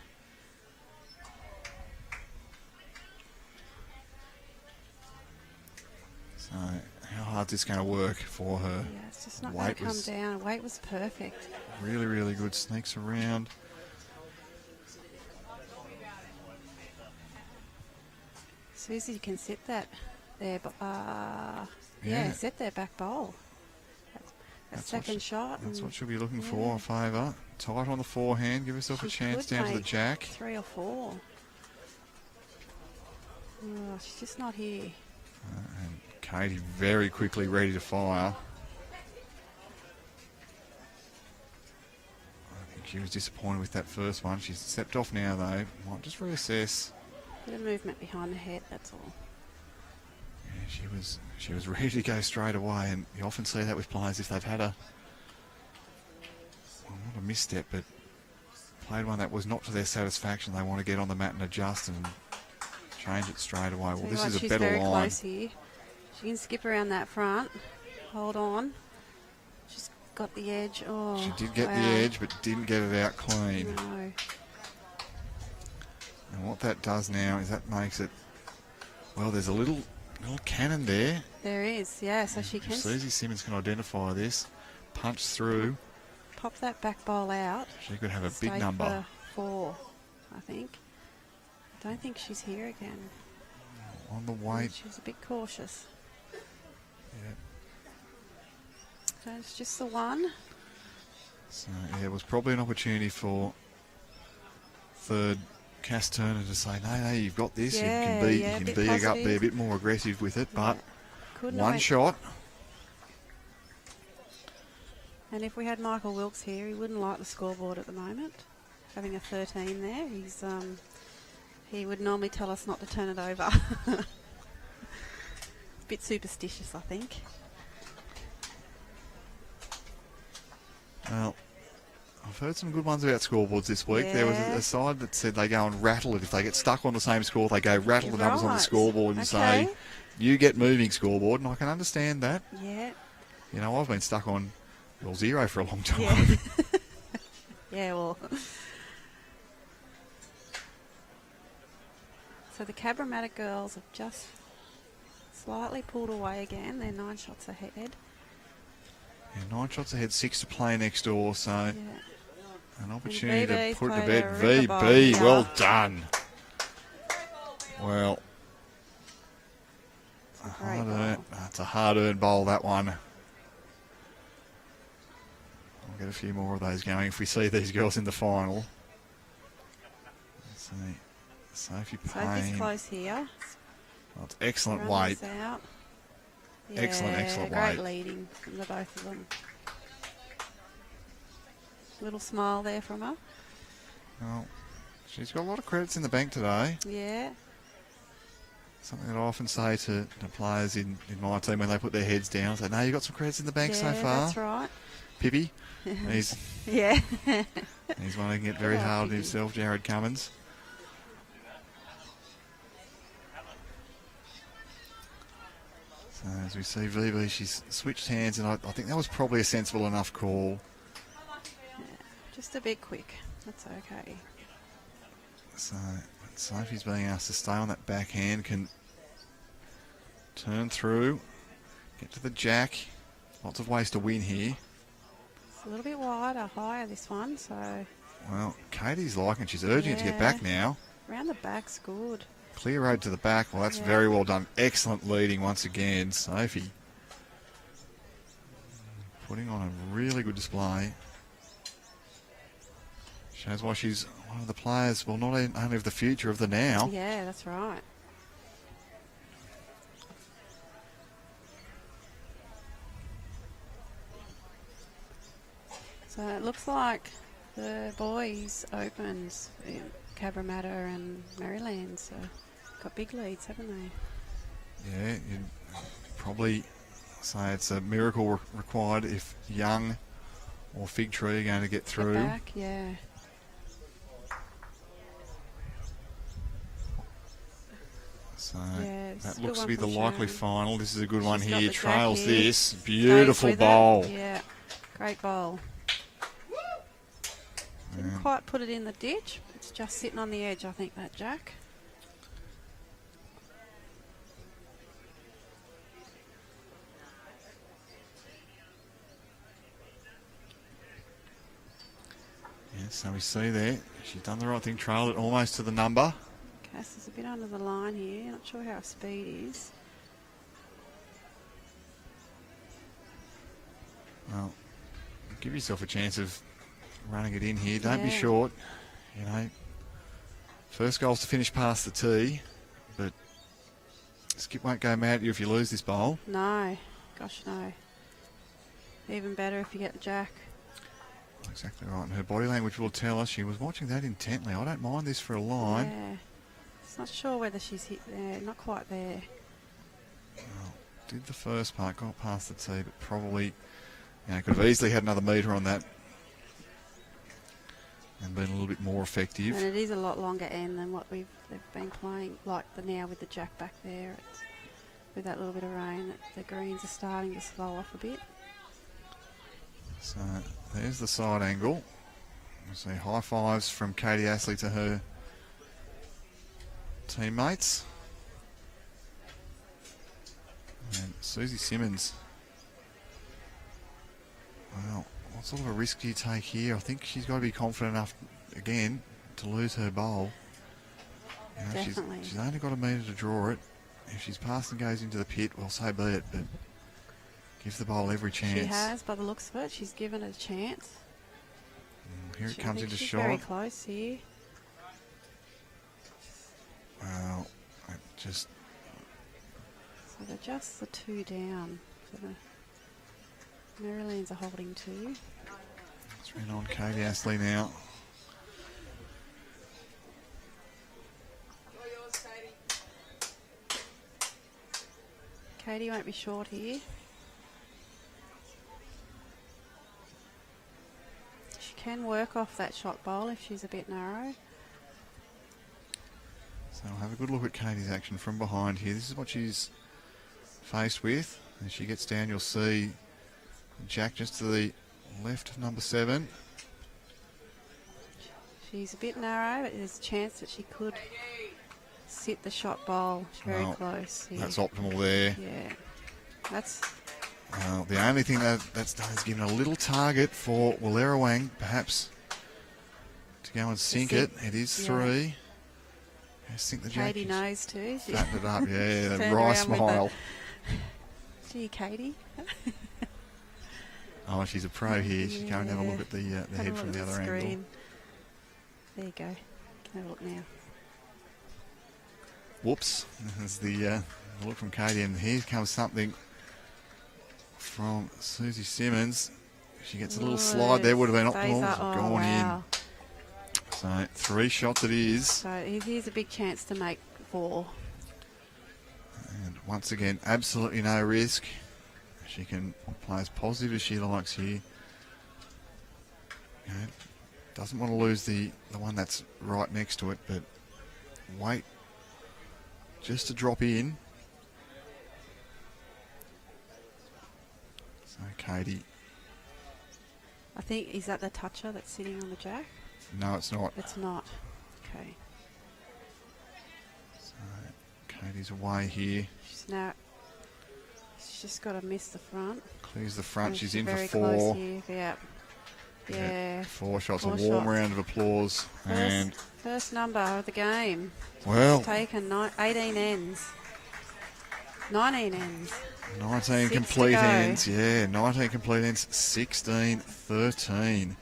S1: So how hard is this going to work for her?
S3: Yeah, it's just not going to come down. Weight was perfect.
S1: Really, really good. Sneaks around.
S3: Susie can sit that there, but
S1: Yeah.
S3: set their back bowl. That second shot.
S1: That's what she'll be looking for, a favour. Tight on the forehand, give herself a chance down to the jack.
S3: 3 or 4. Oh, she's just not here.
S1: And Katie very quickly ready to fire. I think she was disappointed with that first one. She's stepped off now though. Might just reassess.
S3: Bit of movement behind the head, that's all.
S1: Yeah, she was ready to go straight away, and you often see that with players if they've had not a misstep, but played one that was not to their satisfaction. They want to get on the mat and adjust and change it straight away. Well, this is a better
S3: line. She's very
S1: line.
S3: close here. She can skip around that front. Hold on. She's got the edge. Oh,
S1: She did get the edge, but didn't get it out clean.
S3: No.
S1: And what that does now is that makes it, well, there's a little cannon there.
S3: There is, yeah. So she can
S1: Susie Simmons can identify this, punch through.
S3: pop that back bowl out.
S1: She could have a
S3: Stay
S1: big number.
S3: for 4, I think. Don't think she's here again.
S1: On the weight.
S3: She's a bit cautious.
S1: Yeah.
S3: So it's just the one.
S1: So, yeah, it was probably an opportunity for third Cass Turner to say, no, you've got this.
S3: Yeah,
S1: you can be up
S3: positive.
S1: there, a bit more aggressive with it. But
S3: Couldn't
S1: one
S3: wait.
S1: shot.
S3: And if we had Michael Wilkes here, he wouldn't like the scoreboard at the moment. Having a 13 there, he would normally tell us not to turn it over. Bit superstitious, I think.
S1: Well, I've heard some good ones about scoreboards this week.
S3: Yeah.
S1: There was a side that said they go and rattle it. If they get stuck on the same score, they go rattle
S3: You're
S1: the numbers on the
S3: right.
S1: scoreboard and say,
S3: Okay.
S1: you get moving scoreboard. And I can understand that.
S3: Yeah.
S1: You know, I've been stuck on 0 for a long time.
S3: Yeah. Yeah, well. So the Cabramatta girls have just slightly pulled away again. They're 9 shots ahead.
S1: Yeah, 9 shots ahead, 6 to play next door. So
S3: Yeah.
S1: an opportunity to
S3: VB's
S1: put to
S3: played
S1: bed.
S3: a ripper ball.
S1: VB,
S3: Yeah.
S1: well done. Well,
S3: Great ball.
S1: that's a hard-earned bowl, that one. I'll get a few more of those going if we see these girls in the final. Let's see. Sophie
S3: Sophie's
S1: Payne.
S3: close here.
S1: Well, it's excellent
S3: Runners
S1: weight.
S3: out.
S1: Excellent
S3: great
S1: weight.
S3: leading from the both of them. Little smile there from her.
S1: Well, she's got a lot of credits in the bank today.
S3: Yeah.
S1: Something that I often say to players in my team when they put their heads down. I say, no, you've got some credits in the bank so far.
S3: That's right.
S1: Pippi, he's
S3: Yeah.
S1: he's one who can get very
S3: Oh,
S1: hard on
S3: Pippi.
S1: himself, Jared Cummins. So as we see VB, she's switched hands, and I think that was probably a sensible enough call.
S3: Just a bit quick. That's okay.
S1: So Sophie's being asked to stay on that backhand, can turn through, get to the jack. Lots of ways to win here.
S3: It's a little bit wider, higher this one, so
S1: Well, Katie's liking, she's urging it to get back now.
S3: around the back's good.
S1: Clear road to the back. Well, that's very well done. Excellent leading once again, Sophie. Putting on a really good display. Shows why she's one of the players, well, not only of the future, of the now.
S3: Yeah, that's right. So it looks like the boys opens Cabramatta and Merrylands. So got big leads, haven't they?
S1: Yeah, probably say it's a miracle required if Young or Fig Tree are going to get through.
S3: Back, yeah.
S1: So
S3: Yeah, it's
S1: that
S3: a
S1: looks
S3: good
S1: to be
S3: one
S1: the
S3: from
S1: likely
S3: Sharon.
S1: final. This is a good one
S3: She's got
S1: here.
S3: the jack
S1: Trails
S3: here.
S1: this.
S3: Goes
S1: Beautiful
S3: with it.
S1: bowl.
S3: Yeah, great bowl. Didn't quite put it in the ditch. It's just sitting on the edge, I think, that jack.
S1: Yeah, so we see there. She's done the right thing. Trailed it almost to the number.
S3: Cass is a bit under the line here. Not sure how her speed is.
S1: Well, give yourself a chance of running it in here. Don't be
S3: Yeah.
S1: short. You know, first goal's to finish past the tee, but Skip won't go mad at you if you lose this bowl.
S3: No. Gosh, no. Even better if you get the jack.
S1: Exactly right. And her body language will tell us she was watching that intently. I don't mind this for a line.
S3: Yeah. It's not sure whether she's hit there. Not quite there.
S1: Well, did the first part, got past the tee, but probably, could have easily had another metre on that and been a little bit more effective.
S3: And it is a lot longer end than what they've been playing, like now with the jack back there. It's, with that little bit of rain, the greens are starting to slow off a bit.
S1: So there's the side angle. We see high fives from Katie Astley to her teammates. And Susie Simmons. Well, what sort of a risk do you take here? I think she's got to be confident enough, again, to lose her bowl.
S3: Definitely.
S1: She's only got a metre to draw it. If she's past and goes into the pit, well, so be it, but give the bowl every chance.
S3: She has, by the looks of it. She's given it a chance.
S1: Here it
S3: I
S1: comes
S3: think
S1: into
S3: she's
S1: shot.
S3: very close here.
S1: Well, it just...
S3: So they're just the two down. So the Merrylands are holding two.
S1: It's been on Katie Astley now.
S3: Katie won't be short here. She can work off that shot bowl if she's a bit narrow.
S1: So we'll have a good look at Katie's action from behind here. This is what she's faced with. As she gets down, you'll see Jack just to the left of number 7.
S3: She's a bit narrow, but there's a chance that she could sit the shot bowl. She's very
S1: Well,
S3: close here.
S1: That's optimal there.
S3: Yeah. That's
S1: Well, the only thing that's done is given a little target for Wallerawang, perhaps, to go and sink it. It is
S3: yeah.
S1: 3. Just think the Jack.
S3: Katie knows too. She
S1: Flattened it up, yeah, the
S3: turned
S1: wry
S3: around with
S1: smile.
S3: Gee, Katie.
S1: Oh, she's a pro here. She's going to have a look at the
S3: Have a
S1: head
S3: look
S1: from
S3: at
S1: the other
S3: screen.
S1: angle.
S3: There you go. Can have a look now.
S1: Whoops. There's the look from Katie, and here comes something from Susie Simmons. She gets a little slide there, would have been
S3: Stays
S1: optimal.
S3: up. Oh,
S1: Gone
S3: wow.
S1: in. So 3 shots it is.
S3: So here's a big chance to make 4.
S1: And once again, absolutely no risk. She can play as positive as she likes here. Doesn't want to lose the one that's right next to it, but wait just to drop in. So Katie,
S3: I think, is that the toucher that's sitting on the jack?
S1: no, it's not.
S3: It's not. Okay.
S1: So Katie's away here.
S3: She's just got to miss the front.
S1: Clears the front.
S3: And
S1: She's in for
S3: very
S1: 4.
S3: close here. Yeah. Yeah.
S1: 4 shots.
S3: 4
S1: a warm
S3: shots.
S1: round of applause. And
S3: First number of the game.
S1: well,
S3: Taken 18 ends. 19 ends.
S1: 19
S3: 6 to
S1: complete
S3: go.
S1: ends. Yeah, 19 complete ends. 16-13.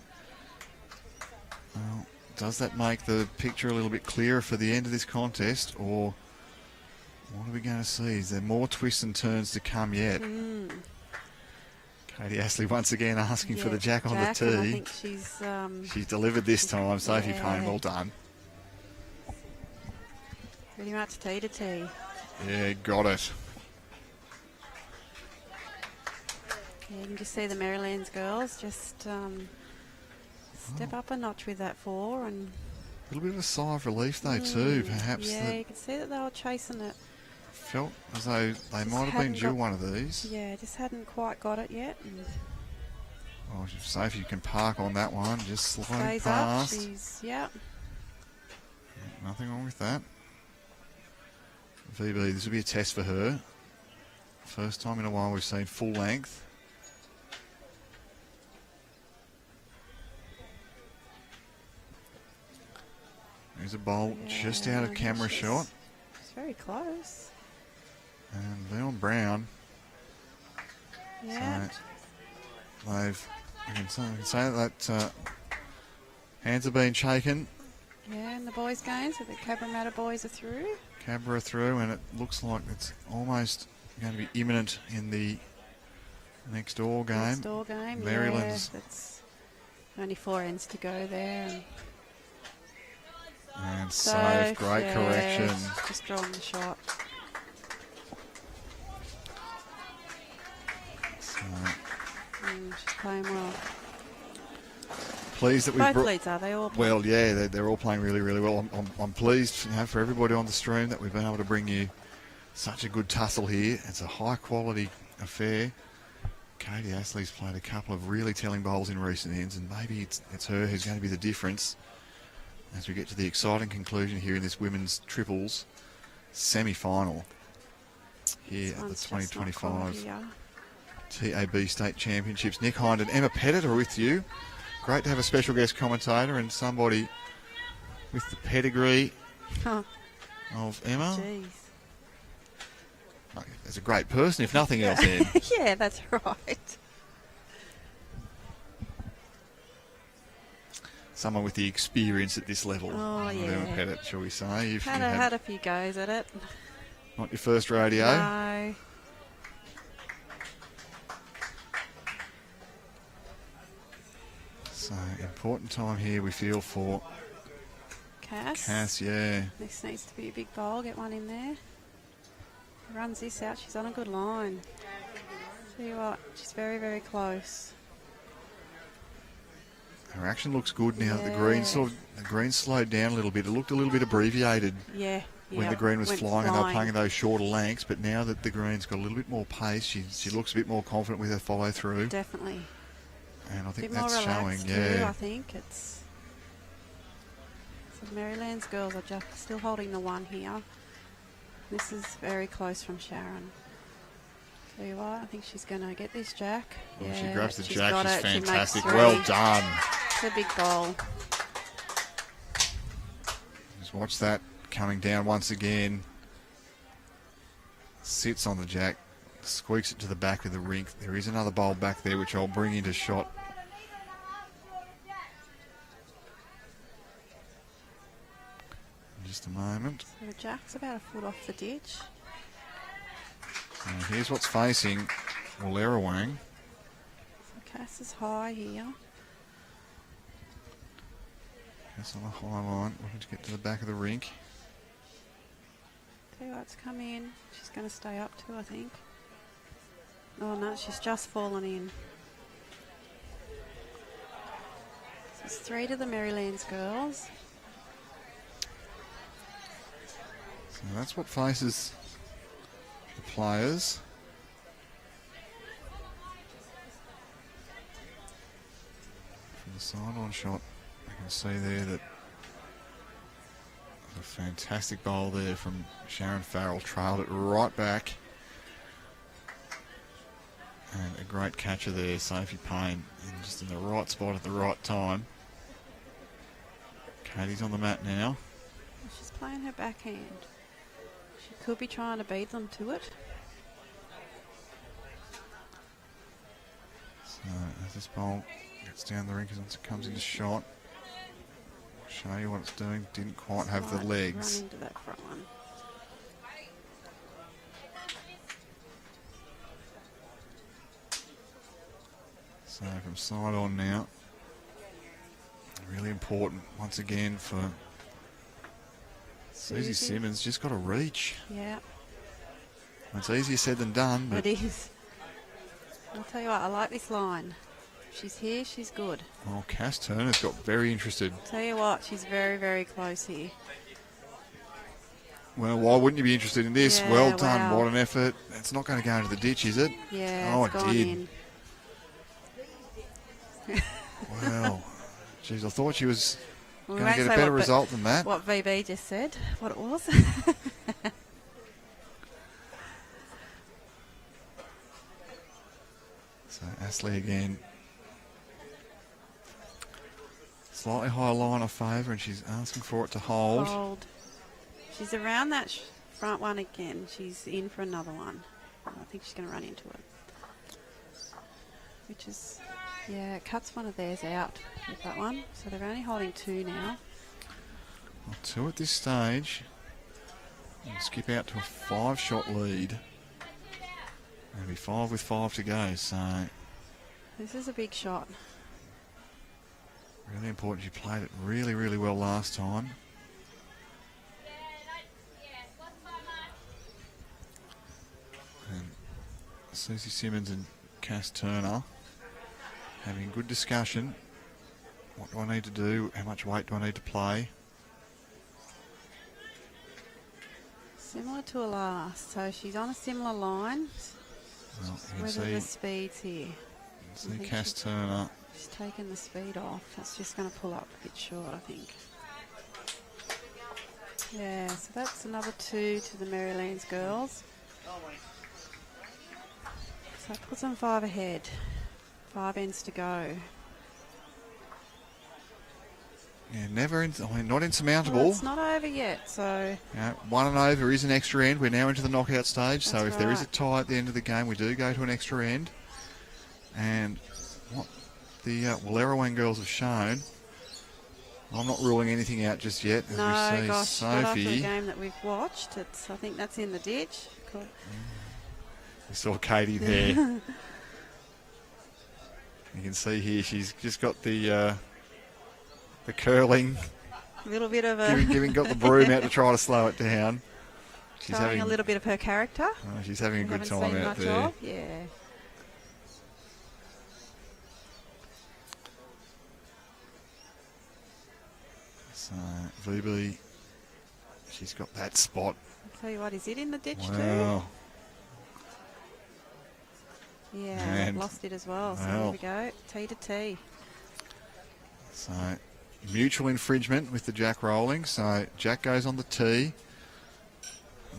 S1: Well, does that make the picture a little bit clearer for the end of this contest, or what are we going to see? Is there more twists and turns to come yet? Katie Astley once again asking for the jack on the
S3: and I
S1: tee.
S3: think
S1: She's delivered this time. Sophie
S3: Yeah.
S1: Payne, well done.
S3: pretty much tee to tee.
S1: Yeah, got it.
S3: Yeah, you can just see the Merrylands girls just step up a notch with that 4 and
S1: A little bit of a sigh of relief, though, too. Perhaps
S3: yeah,
S1: that
S3: you can see that they were chasing it.
S1: felt as though they
S3: Just
S1: might have been
S3: hadn't
S1: due
S3: got-
S1: one of these.
S3: Yeah, just hadn't quite got it yet. And
S1: Oh, if Sophie can park on that one, just slide
S3: stays
S1: past.
S3: up. She's
S1: Nothing wrong with that. VB, this will be a test for her. First time in a while we've seen full length. There's a bowl just out of camera shot.
S3: It's very close.
S1: And Veonne Brown,
S3: Yeah.
S1: I can say that hands are being shaken.
S3: Yeah, and the boys' games, so the Cabramatta boys are through.
S1: Cabra through, and it looks like it's almost going to be imminent in the next door game.
S3: Next door game.
S1: Merrylands.
S3: Yeah, that's only 4 ends to go there.
S1: And
S3: So,
S1: save, great
S3: yeah,
S1: correction.
S3: just drawing the shot.
S1: So
S3: She's playing well.
S1: pleased that we
S3: Both
S1: brought.
S3: leads are they all?
S1: Well, yeah, they're all playing really, really well. I'm pleased, for everybody on the stream that we've been able to bring you such a good tussle here. It's a high quality affair. Katie Astley's played a couple of really telling bowls in recent ends, and maybe it's her who's going to be the difference as we get to the exciting conclusion here in this women's triples semi-final here at the 2025 TAB State Championships. Nick Hind and Emma Pettit are with you. Great to have a special guest commentator and somebody with the pedigree
S3: Huh,
S1: of Emma.
S3: jeez.
S1: Oh, that's a great person, if nothing else, Em.
S3: Yeah, that's right.
S1: Someone with the experience at this level.
S3: Oh,
S1: of
S3: yeah.
S1: Emma Pettit, shall we say. If you
S3: Had a few goes at it.
S1: not your first rodeo.
S3: No.
S1: So, important time here, we feel, for Cass, yeah.
S3: This needs to be a big bowl. Get one in there. Runs this out. She's on a good line. Tell you what, she's very, very close.
S1: Her action looks good now.
S3: Yeah.
S1: The green slowed down a little bit. It looked a little bit abbreviated
S3: Yeah.
S1: when the green was flying and they were playing those shorter lengths, but now that the green's got a little bit more pace, she looks a bit more confident with her follow through.
S3: Definitely.
S1: And I
S3: A
S1: think
S3: bit more
S1: that's showing,
S3: relaxed too,
S1: yeah.
S3: I think it's. So the Merrylands girls are just still holding the one here. This is very close from Sharon. Tell you what, I think she's going to get this jack.
S1: When
S3: Yeah,
S1: she grabs the
S3: she's
S1: jack,
S3: got
S1: she's
S3: it. She makes
S1: fantastic.
S3: 3.
S1: Well done.
S3: It's a big bowl.
S1: Just watch that coming down once again. Sits on the jack, squeaks it to the back of the rink. There is another bowl back there which I'll bring into shot. In just a moment.
S3: So the jack's about a foot off the ditch.
S1: So here's what's facing Wallerawang.
S3: So Cass is high here.
S1: That's on the high line, looking to get to the back of the rink.
S3: Tell you what, it's come in. She's going to stay up too, I think. Oh no, she's just fallen in. So it's 3 to the Merrylands girls.
S1: So that's what faces the players. From the sideline shot, you can see there that a fantastic bowl there from Sharon Farrell, trailed it right back. And a great catcher there, Sophie Payne, just in the right spot at the right time. Katie's on the mat now.
S3: She's playing her backhand. She could be trying to beat them to it.
S1: So as this bowl gets down the rink as it comes into shot, show you what it's doing. Didn't quite have the
S3: Might
S1: legs.
S3: Run into that front one.
S1: So from side on now, really important once again for Susie
S3: Susie.
S1: Simmons. Just got to reach.
S3: Yeah,
S1: It's easier said than done, but
S3: it is. I'll tell you what, I like this line. If she's here, she's good.
S1: Well, Cass Turner's got very interested.
S3: Tell you what, she's very, very close here.
S1: Well, why wouldn't you be interested in this?
S3: Yeah,
S1: Well done.
S3: wow.
S1: What an effort. It's not going to go into the ditch, is it?
S3: Yeah,
S1: Oh,
S3: it's
S1: it
S3: gone
S1: did.
S3: in.
S1: Well, geez, I thought she was
S3: We
S1: going
S3: won't
S1: to get a
S3: say
S1: better
S3: what-
S1: result than that.
S3: What VB just said, what it was.
S1: So Astley again. Slightly higher line of favour, and she's asking for it to hold.
S3: Hold. She's around that front one again. She's in for another one. I think she's going to run into it. Which is, yeah, it cuts one of theirs out with that one. So they're only holding 2 now.
S1: Well, 2 at this stage. And skip out to a 5-shot lead. Maybe 5 with 5 to go, so
S3: This is a big shot.
S1: really important. She played it really, really well last time. And Susie Simmons and Cass Turner having a good discussion. What do I need to do? How much weight do I need to play?
S3: Similar to a last. So she's on a similar line.
S1: Well, you
S3: Whether
S1: can
S3: the
S1: see,
S3: speed's here. think
S1: Cass
S3: she-
S1: Turner.
S3: She's taken the speed off. That's just going to pull up a bit short, I think. Yeah, so that's another 2 to the Merrylands girls. So that puts them 5 ahead. 5 ends to go.
S1: Yeah, not insurmountable.
S3: Well, it's not over yet, so
S1: Yeah, 1 and over is an extra end. We're now into the knockout stage, so
S3: That's
S1: if there is a
S3: right.
S1: tie at the end of the game, we do go to an extra end. And what the Wallerawang girls have shown, I'm not ruling anything out just yet. As
S3: no,
S1: we see
S3: gosh, not after the
S1: Sophie,
S3: game that we've watched. I think that's in the ditch. Cool.
S1: we saw Katie there. You can see here she's just got the curling,
S3: A little bit of a
S1: got the broom out to try to slow it down. She's
S3: showing a little bit of her character.
S1: she's having a
S3: We
S1: good
S3: haven't
S1: time
S3: seen
S1: out
S3: much
S1: there.
S3: of. Yeah.
S1: So VB, she's got that spot.
S3: I'll tell you what, is it in the ditch
S1: Wow.
S3: too? Yeah,
S1: And-
S3: they've lost it as well. So
S1: well.
S3: here we go. T to T.
S1: So mutual infringement with the jack rolling. So jack goes on the tee.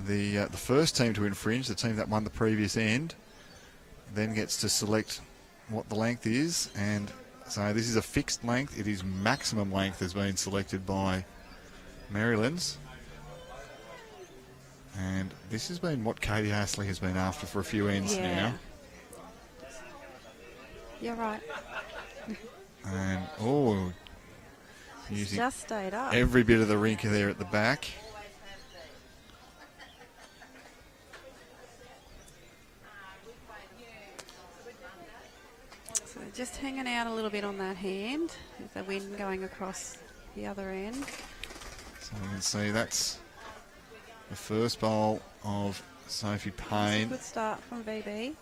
S1: The first team to infringe, the team that won the previous end, then gets to select what the length is. And so this is a fixed length. It is maximum length has been selected by Merrylands. And this has been what Katie Astley has been after for a few ends
S3: Yeah.
S1: now.
S3: You're right.
S1: And
S3: She's
S1: using
S3: just stayed up.
S1: every bit of the rink there at the back.
S3: So just hanging out a little bit on that hand with the wind going across the other end.
S1: So you can see that's the first bowl of Sophie
S3: It's a
S1: Payne.
S3: good start from VB.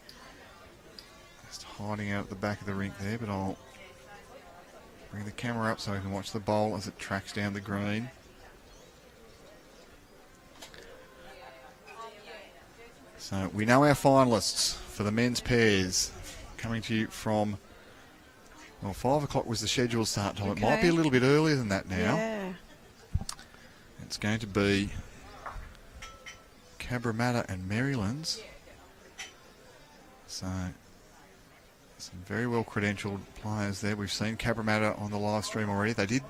S1: Just hiding out at the back of the rink there, but I'll bring the camera up so we can watch the bowl as it tracks down the green. So we know our finalists for the men's pairs. Coming to you from, well, 5 o'clock was the scheduled start time. It might be a
S3: Okay.
S1: little bit earlier than that now.
S3: Yeah.
S1: It's going to be Cabramatta and Merrylands. So some very well credentialed players there. We've seen Cabramatta on the live stream already. They did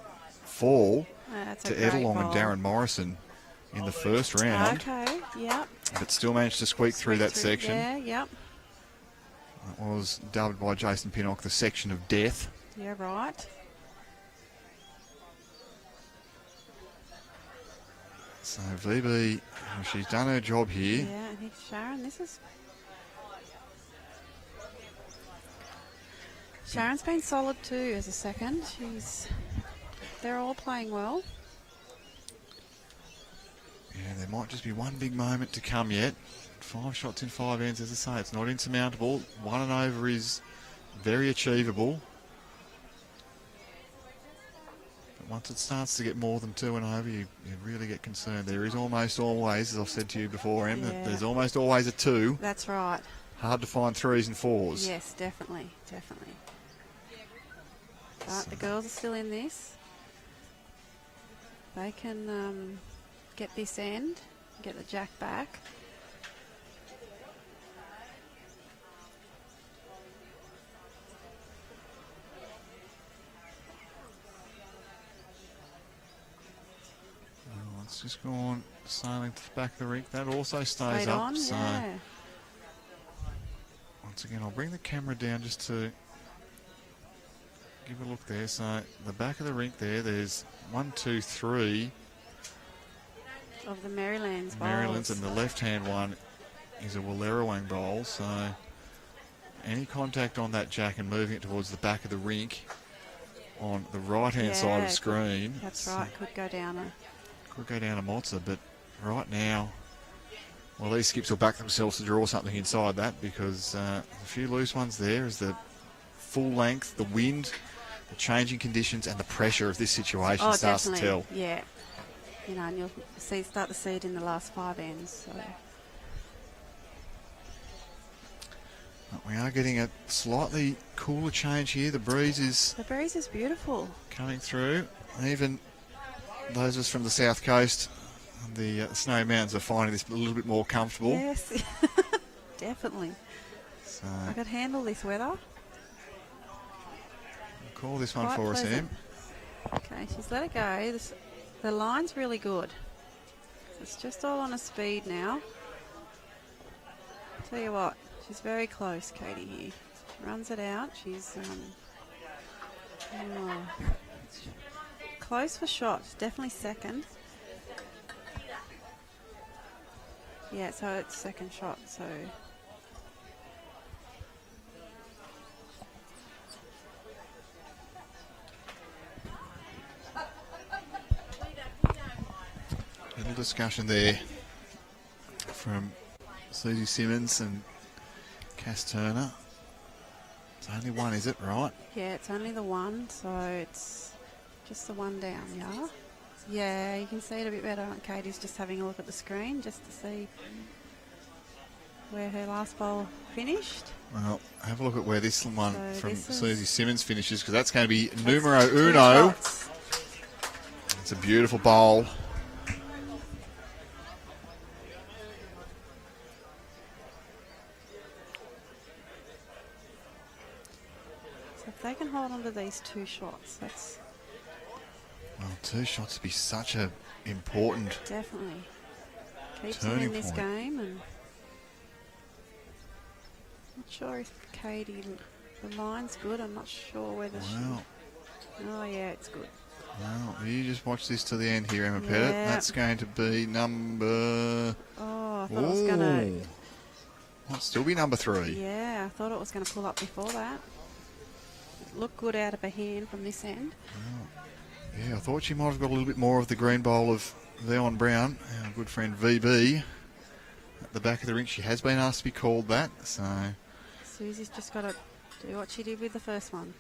S1: fall
S3: That's a
S1: to
S3: great
S1: Edelong and
S3: bowl.
S1: Darren Morrison in the first round,
S3: Okay, yep.
S1: but still managed to squeak through that section.
S3: Yeah, yep.
S1: That was dubbed by Jason Pinnock the section of death.
S3: Yeah, right.
S1: So VB, she's done her job here.
S3: Yeah, and here's Sharon. Sharon's been solid too as a second. They're all playing well.
S1: Yeah, there might just be one big moment to come yet 5 shots in 5 ends, as I say, it's not insurmountable. 1 and over is very achievable. But once it starts to get more than 2 and over, you really get concerned. There is almost always, as I've said to you before, Em, that there's almost always a 2.
S3: That's right.
S1: Hard to find 3s and 4s.
S3: Yes, definitely. But the girls are still in this. They can get this end, get the jack back.
S1: Well, it's just gone sailing to the back of the rink. That also stays
S3: Stayed
S1: up.
S3: on,
S1: So
S3: yeah.
S1: once again, I'll bring the camera down just to give a look there. So the back of the rink there's 1, 2, 3
S3: Of the Merrylands bowls.
S1: Merrylands, and the left-hand one is a Wallerawang bowl. So any contact on that jack and moving it towards the back of the rink on the right-hand side of the screen.
S3: That's right, could go down a...
S1: Could go down a mozza, but right now, well, these skips will back themselves to draw something inside that, because a few loose ones there as the full length, the wind, the changing conditions and the pressure of this situation starts to tell.
S3: Yeah. You know, and you'll start to see it in the last 5 ends. So.
S1: But we are getting a slightly cooler change here. The breeze is
S3: The breeze is beautiful.
S1: coming through. Even those of us from the south coast, the Snowy Mountains, are finding this a little bit more comfortable.
S3: Yes, definitely.
S1: So
S3: I could handle this weather.
S1: call this one
S3: Quite
S1: for us,
S3: pleasant.
S1: Em.
S3: Okay, she's let it go. The line's really good. It's just all on a speed now. Tell you what, she's very close, Katie, here. Runs it out. She's close for shots. Definitely second. Yeah, so it's second shot, so...
S1: Little discussion there from Susie Simmons and Cass Turner. It's only one, is it, right?
S3: Yeah, it's only the one, so it's just the one down, yeah? Yeah, you can see it a bit better. Katie's just having a look at the screen just to see where her last bowl finished.
S1: Well, have a look at where this one
S3: So
S1: from
S3: this is-
S1: Susie Simmons finishes, because that's going to be
S3: That's
S1: numero
S3: 2
S1: uno.
S3: shots.
S1: It's a beautiful bowl.
S3: So if they can hold on to these 2 shots, that's
S1: Well, 2 shots would be such a important.
S3: definitely keeps them
S1: Turning
S3: in this
S1: point.
S3: game. And not sure if Katie, the line's good. I'm not sure whether
S1: Wow.
S3: Oh yeah, it's good.
S1: Well, you just watch this to the end here, Emma Pettit.
S3: Yeah.
S1: That's going to be number...
S3: Oh, I thought it was going to...
S1: Might still be number 3.
S3: Yeah, I thought it was going to pull up before that. It looked good out of her hand from this end.
S1: Yeah, I thought she might have got a little bit more of the green bowl of Veonne Brown, our good friend VB. At the back of the rink, she has been asked to be called that, so...
S3: Susie's just got to do what she did with the first one.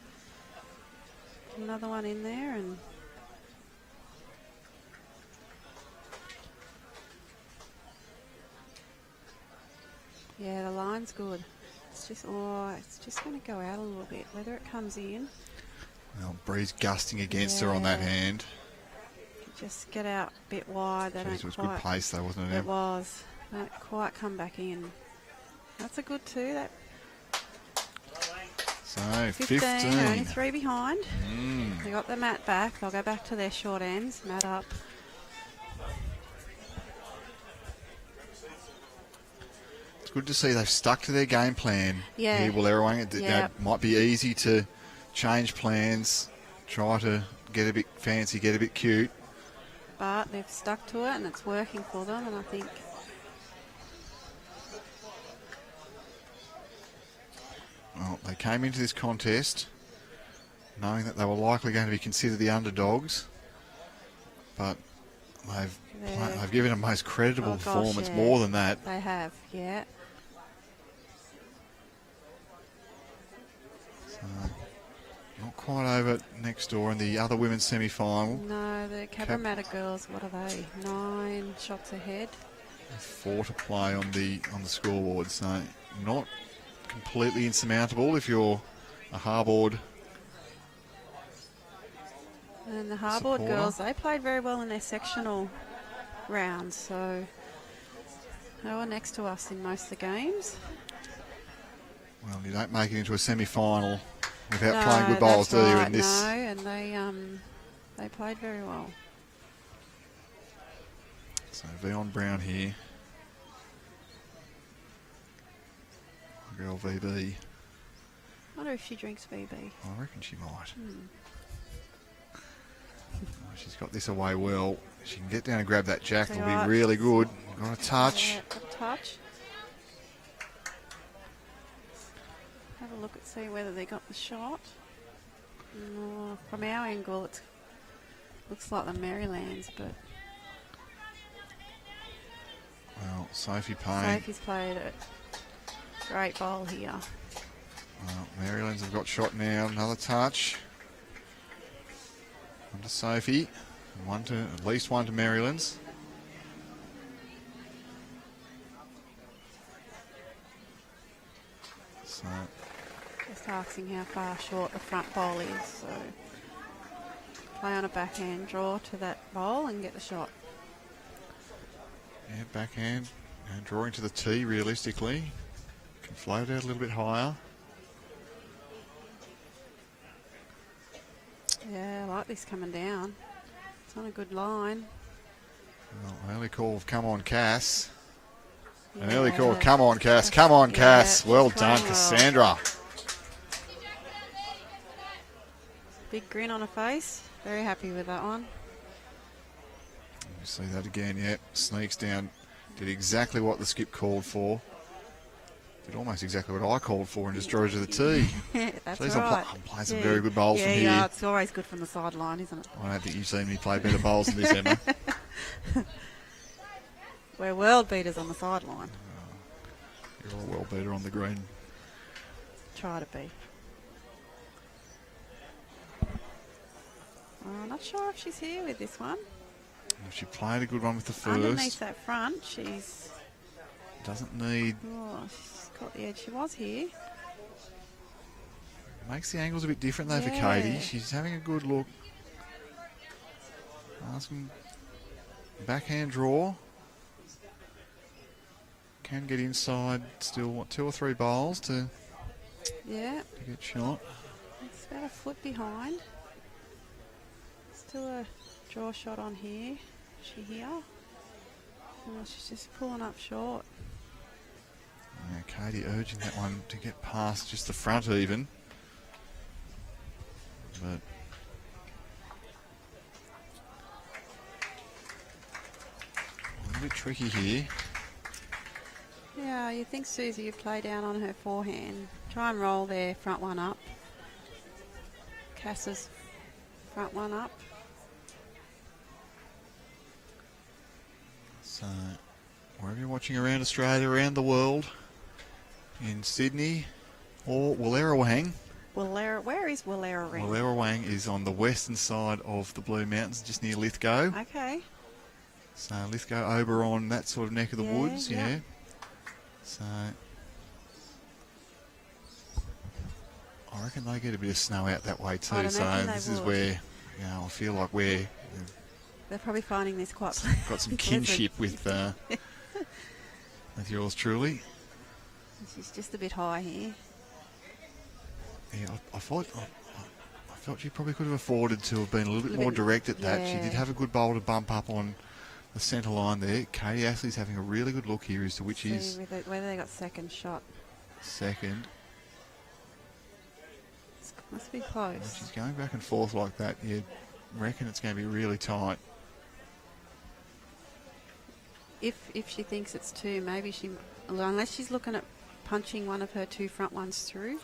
S3: Another one in there and... Yeah, the line's good. It's just going to go out a little bit. Whether it comes in,
S1: Well, breeze gusting against her on that
S3: Yeah.
S1: hand.
S3: just get out a bit wide. They
S1: Jeez,
S3: don't
S1: it was
S3: quite.
S1: good pace though, wasn't it,
S3: It
S1: Em?
S3: was. Don't quite come back in. That's a good 2. That
S1: So,
S3: 15. They're only
S1: 15.
S3: 3 behind.
S1: Mm.
S3: They got the mat back. They'll go back to their short ends. Mat up.
S1: It's good to see they've stuck to their game plan.
S3: Yeah.
S1: Here, Wallerawang. It
S3: Yeah.
S1: might be easy to change plans, try to get a bit fancy, get a bit cute.
S3: But they've stuck to it and it's working for them. And I think
S1: Well, they came into this contest knowing that they were likely going to be considered the underdogs, but They've given a most creditable performance,
S3: yeah.
S1: more than that.
S3: They have, yeah.
S1: So, not quite over next door in the other women's semi-final.
S3: No, the Cabramatta girls, what are they? 9 shots ahead.
S1: 4 to play on the scoreboard, so not completely insurmountable if you're a Harbord.
S3: And the Harbord girls, they played very well in their sectional rounds, so they were next to us in most of the games.
S1: Well, you don't make it into a semi-final without playing good bowls, do you?
S3: Right,
S1: In this,
S3: no, and they played very well.
S1: so Veonne Brown here. Girl VB.
S3: I wonder if she drinks VB.
S1: I reckon she might. Oh, she's got this away well. She can get down and grab that jack. It'll be really good. Got a touch.
S3: Yeah, got a touch. Have a look and see whether they got the shot. No, from our angle, it looks like the Merrylands, but
S1: Well, Sophie Payne.
S3: Sophie's played a great bowl here.
S1: Well, Merrylands have got shot now. Another touch. One to Sophie. At least one to Merrylands. So,
S3: Just asking how far short the front bowl is. So play on a backhand, draw to that bowl and get the shot.
S1: yeah, backhand. And drawing to the tee realistically. Can float out a little bit higher.
S3: Yeah, I like this coming down. It's on a good line.
S1: Well, an early call of come on, Cass. An
S3: Yeah.
S1: early call of come on, Cass. Come on, Cass.
S3: Yeah,
S1: Well
S3: she's
S1: done,
S3: playing well.
S1: Cassandra.
S3: Big grin on her face. Very happy with that one.
S1: You see that again, yeah. Sneaks down. Did exactly what the skip called for. Did almost exactly what I called for and just drove to the tee.
S3: That's
S1: Jeez,
S3: right.
S1: I'm playing some very good bowls from here.
S3: Yeah, it's always good from the sideline, isn't it?
S1: I don't think you've seen me play better bowls than this, Emma.
S3: We're world beaters on the sideline.
S1: You're all well better on the green.
S3: Try to be. I'm not sure if she's here with this one.
S1: She played a good one with the
S3: Underneath
S1: first.
S3: that front, she's...
S1: Doesn't need...
S3: Oh, she's got the edge. She was here.
S1: Makes the angles a bit different though for
S3: Yeah.
S1: Katie. She's having a good look. Asking backhand draw. Can get inside still, what, 2 or 3 bowls to
S3: Yeah,
S1: get shot.
S3: it's about a foot behind. Still a draw shot on here. Is she here? Oh, she's just pulling up short.
S1: Yeah, Katie urging that one to get past just the front even. But a little bit tricky here.
S3: Yeah, you think Susie would play down on her forehand. Try and roll their front one up. Cass's front one up.
S1: So, wherever you're watching around Australia, around the world, in Sydney or Wallerawang.
S3: Where is Wallerawang?
S1: Wallerawang is on the western side of the Blue Mountains, just near Lithgow.
S3: Okay.
S1: So Lithgow, Oberon, that sort of neck of the
S3: Yeah,
S1: woods,
S3: yeah.
S1: yeah. So I reckon they get a bit of snow out that way too.
S3: I'd
S1: So
S3: imagine they
S1: this is
S3: would.
S1: where, I feel like we're
S3: They're probably finding this quite
S1: got some
S3: pleasant.
S1: kinship with yours truly.
S3: She's just a bit high here.
S1: Yeah, I felt she probably could have afforded to have been a little bit more direct at that. She
S3: yeah.
S1: did have a good bowl to bump up on the centre line there. Katie Astley's having a really good look here as to which is
S3: See whether they got second shot.
S1: second.
S3: Must be
S1: When
S3: close.
S1: she's going back and forth like that, you reckon it's going to be really tight.
S3: If she thinks it's 2, maybe she, unless she's looking at punching one of her 2 front ones through.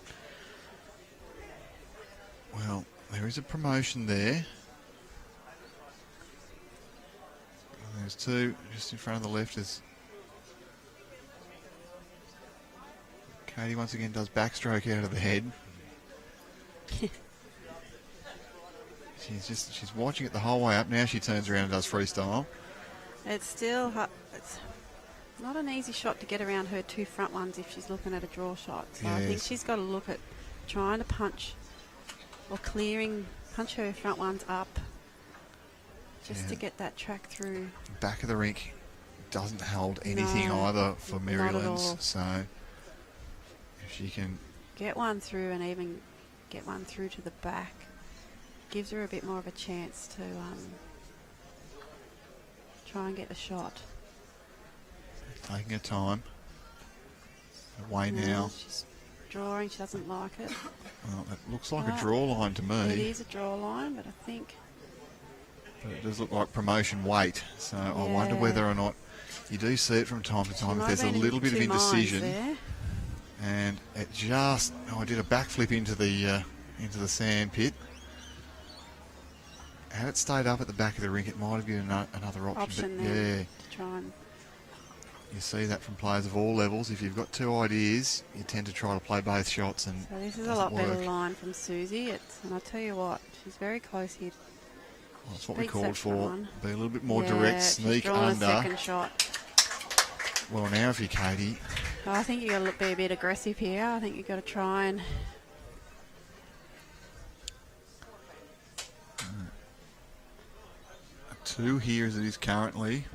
S1: Well, there is a promotion there. There's two just in front of the lifters. Katie once again does backstroke out of the head. She's watching it the whole way up. Now she turns around and does freestyle.
S3: It's not an easy shot to get around her two front ones if she's looking at a draw shot. So I think
S1: Yes.
S3: she's got to look at trying to punch or punch her front ones up just to get that track through.
S1: Back of the rink doesn't hold anything
S3: No,
S1: either for
S3: not at all.
S1: Merrylands. So if she can
S3: Get one through and even get one through to the back gives her a bit more of a chance to try and get a shot.
S1: taking her time. Away
S3: No,
S1: now.
S3: she's drawing. She doesn't like it.
S1: Well, it looks like
S3: No,
S1: a draw line to
S3: It
S1: me.
S3: is a draw line, but I think
S1: But it does look like promotion weight. So I wonder
S3: Yeah.
S1: whether or not you do see it from time to
S3: she
S1: time. If
S3: might
S1: there's a
S3: have been
S1: little
S3: in
S1: bit of
S3: two minds
S1: indecision,
S3: there.
S1: and it just I did a backflip into the sand pit. Had it stayed up at the back of the rink, it might have been another option. But
S3: There
S1: yeah,
S3: to try and
S1: you see that from players of all levels. If you've got two ideas, you tend to try to play both shots, and
S3: So this is a
S1: doesn't
S3: lot better
S1: work.
S3: line from Susie. And I'll tell you what, she's very close here.
S1: Well, that's what we
S3: Beats
S1: called
S3: that
S1: for.
S3: one.
S1: Be a little bit more
S3: Yeah,
S1: direct,
S3: she's
S1: sneak
S3: drawn
S1: under.
S3: a second shot.
S1: Well, now if you're Katie,
S3: I think you've got to be a bit aggressive here. I think you've got to try and...
S1: a 2 here as it is currently.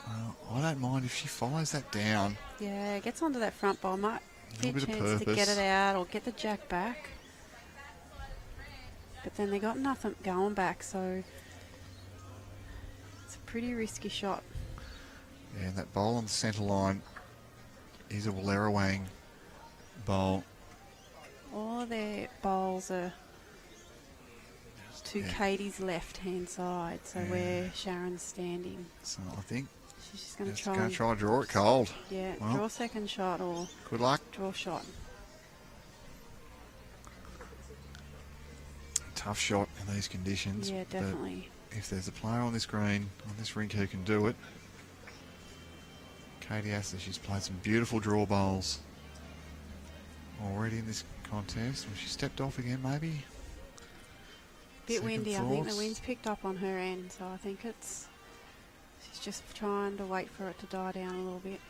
S1: Well, I don't mind if she follows that down.
S3: Yeah, gets onto that front ball. Might be a
S1: Little bit of
S3: chance to get
S1: purpose.
S3: it out or get the jack back. But then they got nothing going back, so it's a pretty risky shot.
S1: Yeah, and that bowl on the centre line is a Wallerawang bowl.
S3: All of their bowls are to
S1: Yeah.
S3: Katie's left-hand side, so
S1: Yeah.
S3: where Sharon's standing.
S1: So I think
S3: She's just going to
S1: it's
S3: try
S1: going
S3: and
S1: to try to draw it cold.
S3: yeah,
S1: Well.
S3: draw second shot or
S1: Good luck.
S3: draw shot.
S1: Tough shot in these conditions.
S3: Yeah,
S1: but
S3: definitely.
S1: if there's a player on this green, on this rink who can do it, Katie Astley, she's played some beautiful draw bowls already in this contest. Well, she stepped off again, maybe.
S3: Bit
S1: Second
S3: windy. I think the
S1: thoughts?
S3: wind's picked up on her end, so I think she's just trying to wait for it to die down a little bit.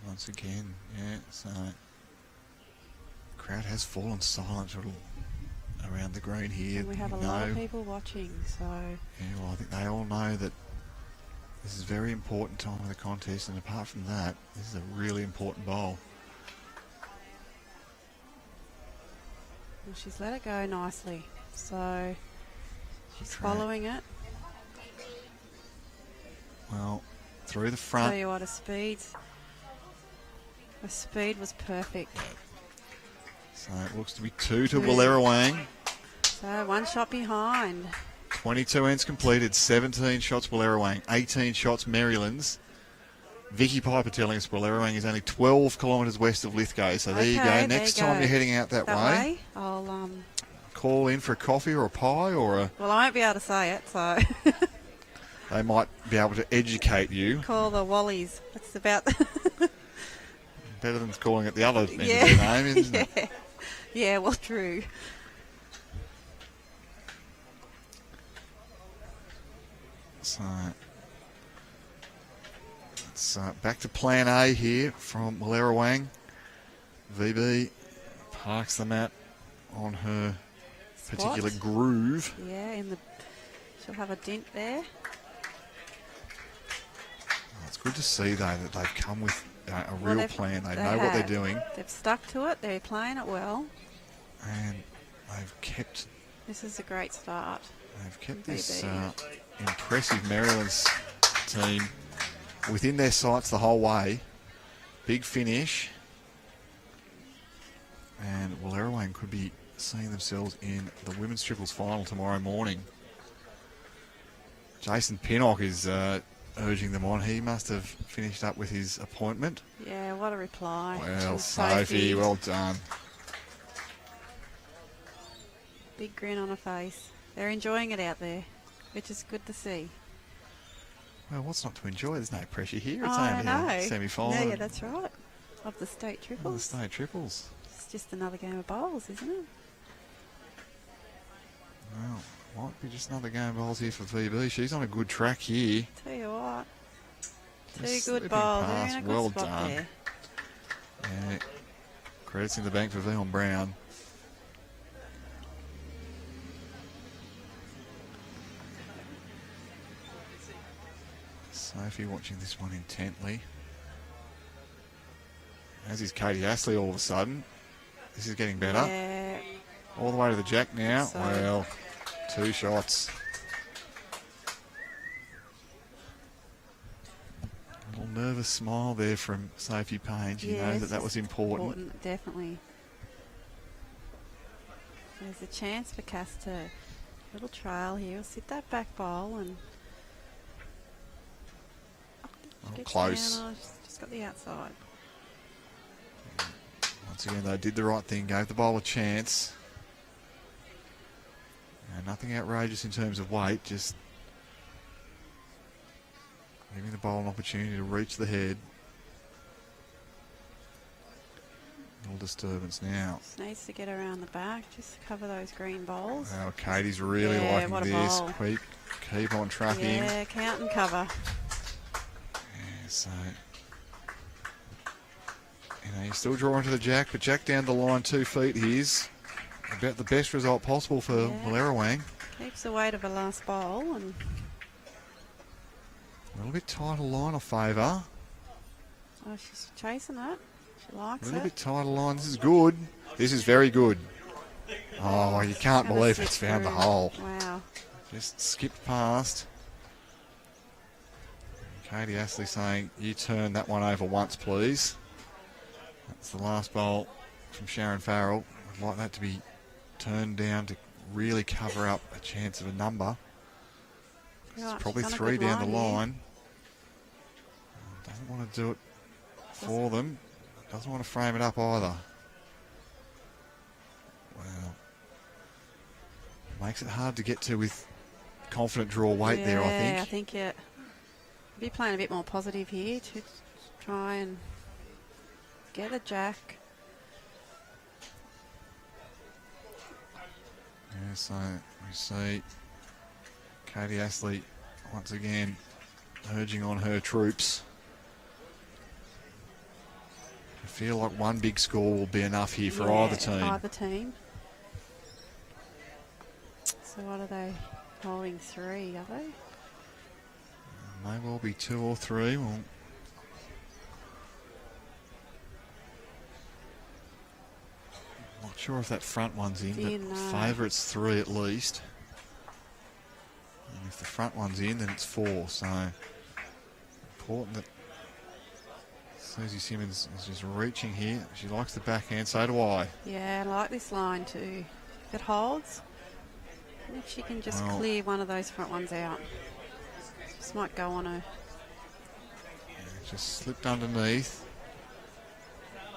S1: Once again, yeah, so crowd has fallen silent around the green here.
S3: And we have a
S1: You
S3: lot of
S1: know-
S3: people watching, so
S1: Yeah, well, I think they all know that this is a very important time of the contest, and apart from that, this is a really important bowl.
S3: well, she's let it go nicely. So she's
S1: Track.
S3: following it.
S1: Well, through the
S3: Tell
S1: front,
S3: you what, her speed was perfect.
S1: so it looks to be 2 to
S3: Two.
S1: Wallerawang.
S3: So one shot behind.
S1: 22 ends completed, 17 shots Wallerawang, 18 shots Merrylands. Vicky Piper telling us Wallerawang is only 12 kilometres west of Lithgow. So there you go.
S3: Okay,
S1: Next
S3: there you
S1: time
S3: go.
S1: you're heading out that way,
S3: I'll
S1: call in for a coffee or a pie, or
S3: well, I won't be able to say it, so
S1: they might be able to educate you.
S3: call the Wallies. That's about
S1: Better than calling it the other end
S3: Yeah.
S1: of the name, isn't it?
S3: yeah. Yeah, well, true.
S1: So it's back to plan A here from Wallerawang. VB parks the mat on her particular
S3: Spot.
S1: groove.
S3: Yeah, she'll have a dent there.
S1: Oh, it's good to see, though, that they've come with a
S3: Well,
S1: real plan. They know what they're
S3: have.
S1: doing,
S3: They've stuck to it. They're playing it well.
S1: and they've kept
S3: This is a great start.
S1: this
S3: VB.
S1: impressive Merrylands team within their sights the whole way. Big finish. And Wallerawang could be seeing themselves in the women's triples final tomorrow morning. Jason Pinnock is urging them on. He must have finished up with his appointment.
S3: Yeah, what a reply.
S1: Well,
S3: to
S1: Sophie, well done.
S3: Big grin on her face. They're enjoying it out there, which is good to see.
S1: Well, what's not to enjoy? There's no pressure here. It's
S3: I
S1: only
S3: know.
S1: a semi-final.
S3: Yeah, that's right. Of the state
S1: Of the
S3: triples.
S1: state triples.
S3: It's just another game of bowls, isn't it?
S1: Well, might be just another game of bowls here for VB. She's on a good track here.
S3: Tell you what. Two
S1: Just
S3: good
S1: slipping
S3: bowls. They're
S1: past.
S3: in a good
S1: Well
S3: spot
S1: done.
S3: there.
S1: Yeah. Credits in the bank for Veonne Brown. Sophie watching this one intently. As is Katie Astley all of a sudden. This is getting better.
S3: Yeah.
S1: All the way to the jack now.
S3: So-
S1: Well, 2 shots. A little nervous smile there from Sophie Payne. She knows that was important.
S3: Definitely. There's a chance for Cass to little trail here. We'll sit that back bowl and gets
S1: Close.
S3: down. Oh, just got the outside.
S1: Once again, they did the right thing, gave the bowl a chance. Nothing outrageous in terms of weight, just giving the bowl an opportunity to reach the head. Little disturbance now.
S3: Just needs to get around the back, just to cover those green bowls.
S1: Now Katie's really
S3: Yeah, what a
S1: liking this.
S3: bowl.
S1: Keep on trucking.
S3: Yeah, count and cover.
S1: Yeah, so you're still drawing to the jack, but jack down the line 2 feet. Here's about the best result possible for Wallerawang.
S3: Keeps the weight of a last bowl and
S1: A little bit tighter line of favour.
S3: oh, she's chasing it. She
S1: A
S3: likes
S1: little
S3: it.
S1: bit tighter line. This is good. This is very good. Oh, you can't
S3: Gonna
S1: believe
S3: slip
S1: it's found the
S3: through.
S1: hole.
S3: Wow.
S1: Just skipped past. Katie Astley saying, you turn that one over once, please. That's the last bowl from Sharon Farrell. I'd like that to be turned down to really cover up a chance of a number.
S3: Right,
S1: It's probably
S3: she's on a
S1: 3
S3: good
S1: down the
S3: line here.
S1: line. Doesn't want to do it for them. Doesn't want to frame it up either. Well, makes it hard to get to with confident draw weight there, I think.
S3: Yeah, I think be playing a bit more positive here to try and get a jack.
S1: Yeah, so we see Katie Astley once again urging on her troops. I feel like one big score will be enough here for either team.
S3: Either team. So what are they holding? 3, are they?
S1: May well be 2 or 3. Well, not sure if that front one's in, but favourite's 3 at least. And if the front one's in, then it's 4. So important that Susie Simmons is just reaching here. She likes the backhand, so do I.
S3: Yeah, I like this line too. If it holds, and if she can just
S1: Well,
S3: clear one of those front ones out. Just might go on her.
S1: Just slipped underneath.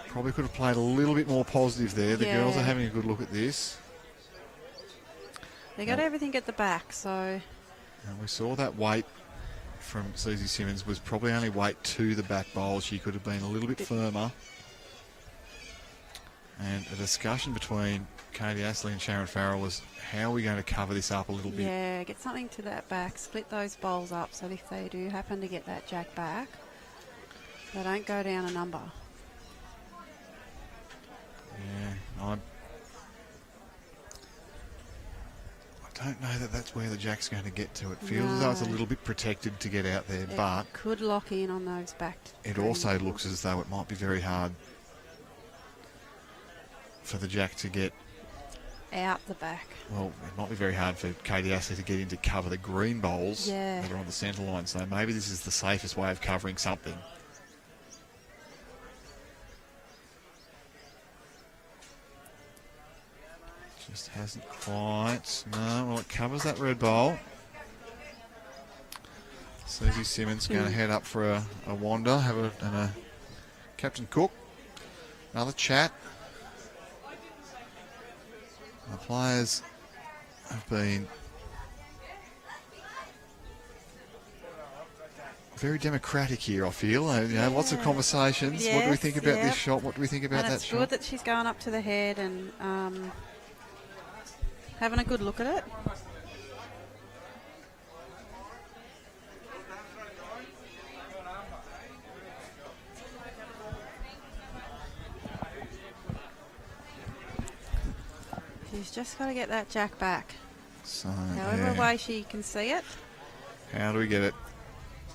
S1: Probably could have played a little bit more positive there. The girls are
S3: Yeah.
S1: having a good look at this.
S3: They got everything at the back, so
S1: And we saw that weight from Susie Simmons was probably only weight to the back bowl. She could have been a little bit firmer. And a discussion between Katie Astley and Sharon Farrell was how are we going to cover this up a little bit?
S3: yeah, get something to that back, split those bowls up so that if they do happen to get that jack back, they don't go down a number.
S1: Yeah, I don't know that that's where the jack's going to get to. It feels as though it's a
S3: No.
S1: little bit protected to get out there,
S3: It
S1: but
S3: could lock in on those back.
S1: it also looks as though it might be very hard for the jack to get,
S3: out the back.
S1: well, it might be very hard for Katie Astley to get in to cover the green bowls
S3: Yeah.
S1: that are on the centre line. So maybe this is the safest way of covering something. Just hasn't quite. No, well, it covers that red bowl. Susie Simmons going to head up for a wander, and a Captain Cook. Another chat. The players have been very democratic here, I feel. Lots of conversations.
S3: Yes,
S1: what do we think about this shot? What do we think about
S3: and
S1: that
S3: it's
S1: shot?
S3: good that she's going up to the head and having a good look at it. She's just got to get that jack back.
S1: So,
S3: However way she can see it,
S1: how do we get it?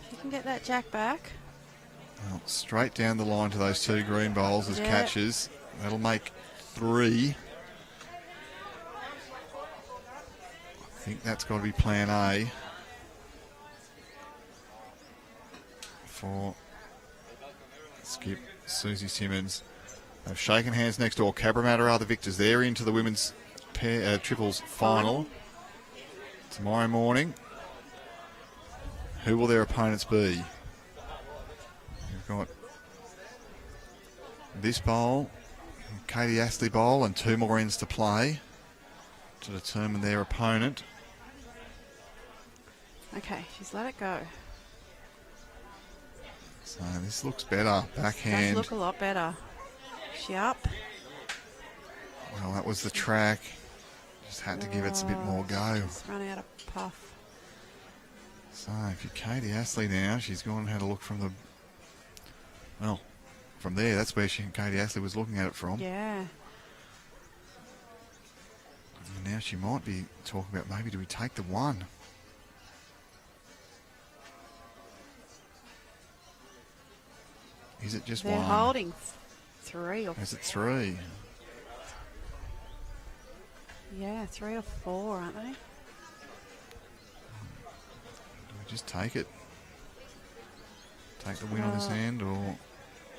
S3: she can get that jack back.
S1: Well, straight down the line to those two green bowls as catches. That'll make 3. I think that's got to be plan A for skip Susie Simmons. They've shaken hands next door. Cabramatta are the victors. They're into the women's triples final tomorrow morning. Who will their opponents be? We've got this bowl, Katie Astley bowl, and 2 more ends to play to determine their opponent.
S3: Okay, she's let it go.
S1: So this looks better. Backhand.
S3: Does look a lot better. She up.
S1: Well, that was the track. Just had to give it a bit more go.
S3: Just run out of puff.
S1: So if you're Katie Astley now, she's gone and had a look from the... Well, from there, that's where Katie Astley was looking at it from.
S3: Yeah.
S1: And now she might be talking about maybe do we take the 1? Is it just
S3: They're
S1: 1?
S3: holding 3 or 4.
S1: Is it 3?
S3: Yeah, 3 or 4, aren't they?
S1: Do we just take it? Take the win on this hand, or...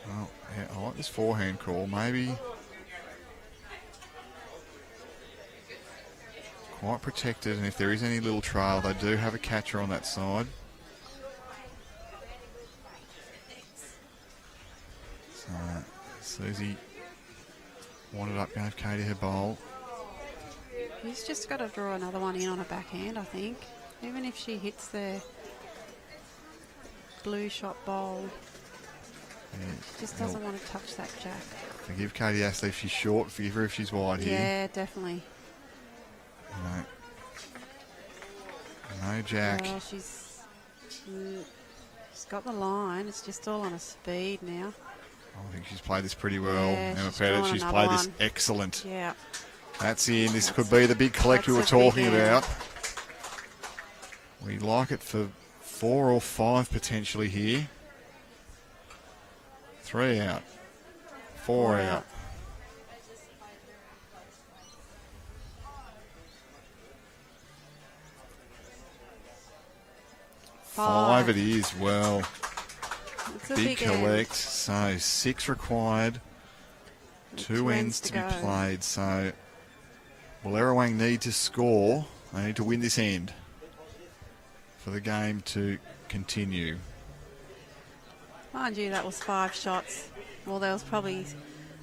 S1: Well, yeah, I like this forehand call. Maybe... Quite protected, and if there is any little trail, they do have a catcher on that side. So, Susie wanted up, gave Katie her bowl.
S3: He's just got to draw another one in on a backhand, I think. Even if she hits the blue shot bowl, just doesn't want to touch that jack.
S1: Forgive Katie Astley if she's short, forgive her if she's wide here.
S3: Yeah, definitely.
S1: No jack.
S3: Well, she's got the line. It's just all on a speed now.
S1: I think she's played this pretty well.
S3: Yeah,
S1: Emma
S3: she's
S1: Pettit,
S3: drawn
S1: she's
S3: another
S1: played this
S3: one.
S1: excellent.
S3: Yeah.
S1: That's in. This could be the big collect we were
S3: That's a big
S1: talking
S3: end.
S1: about. We like it for 4 or 5 potentially here. 3 out. 4 out. 5 it is. Well,
S3: It's a
S1: big
S3: big
S1: collect.
S3: end.
S1: So 6 required. 2 ends to be
S3: go.
S1: played. So Wallerawang need to score. They need to win this end for the game to continue.
S3: Mind you, that was 5 shots. Well, there was probably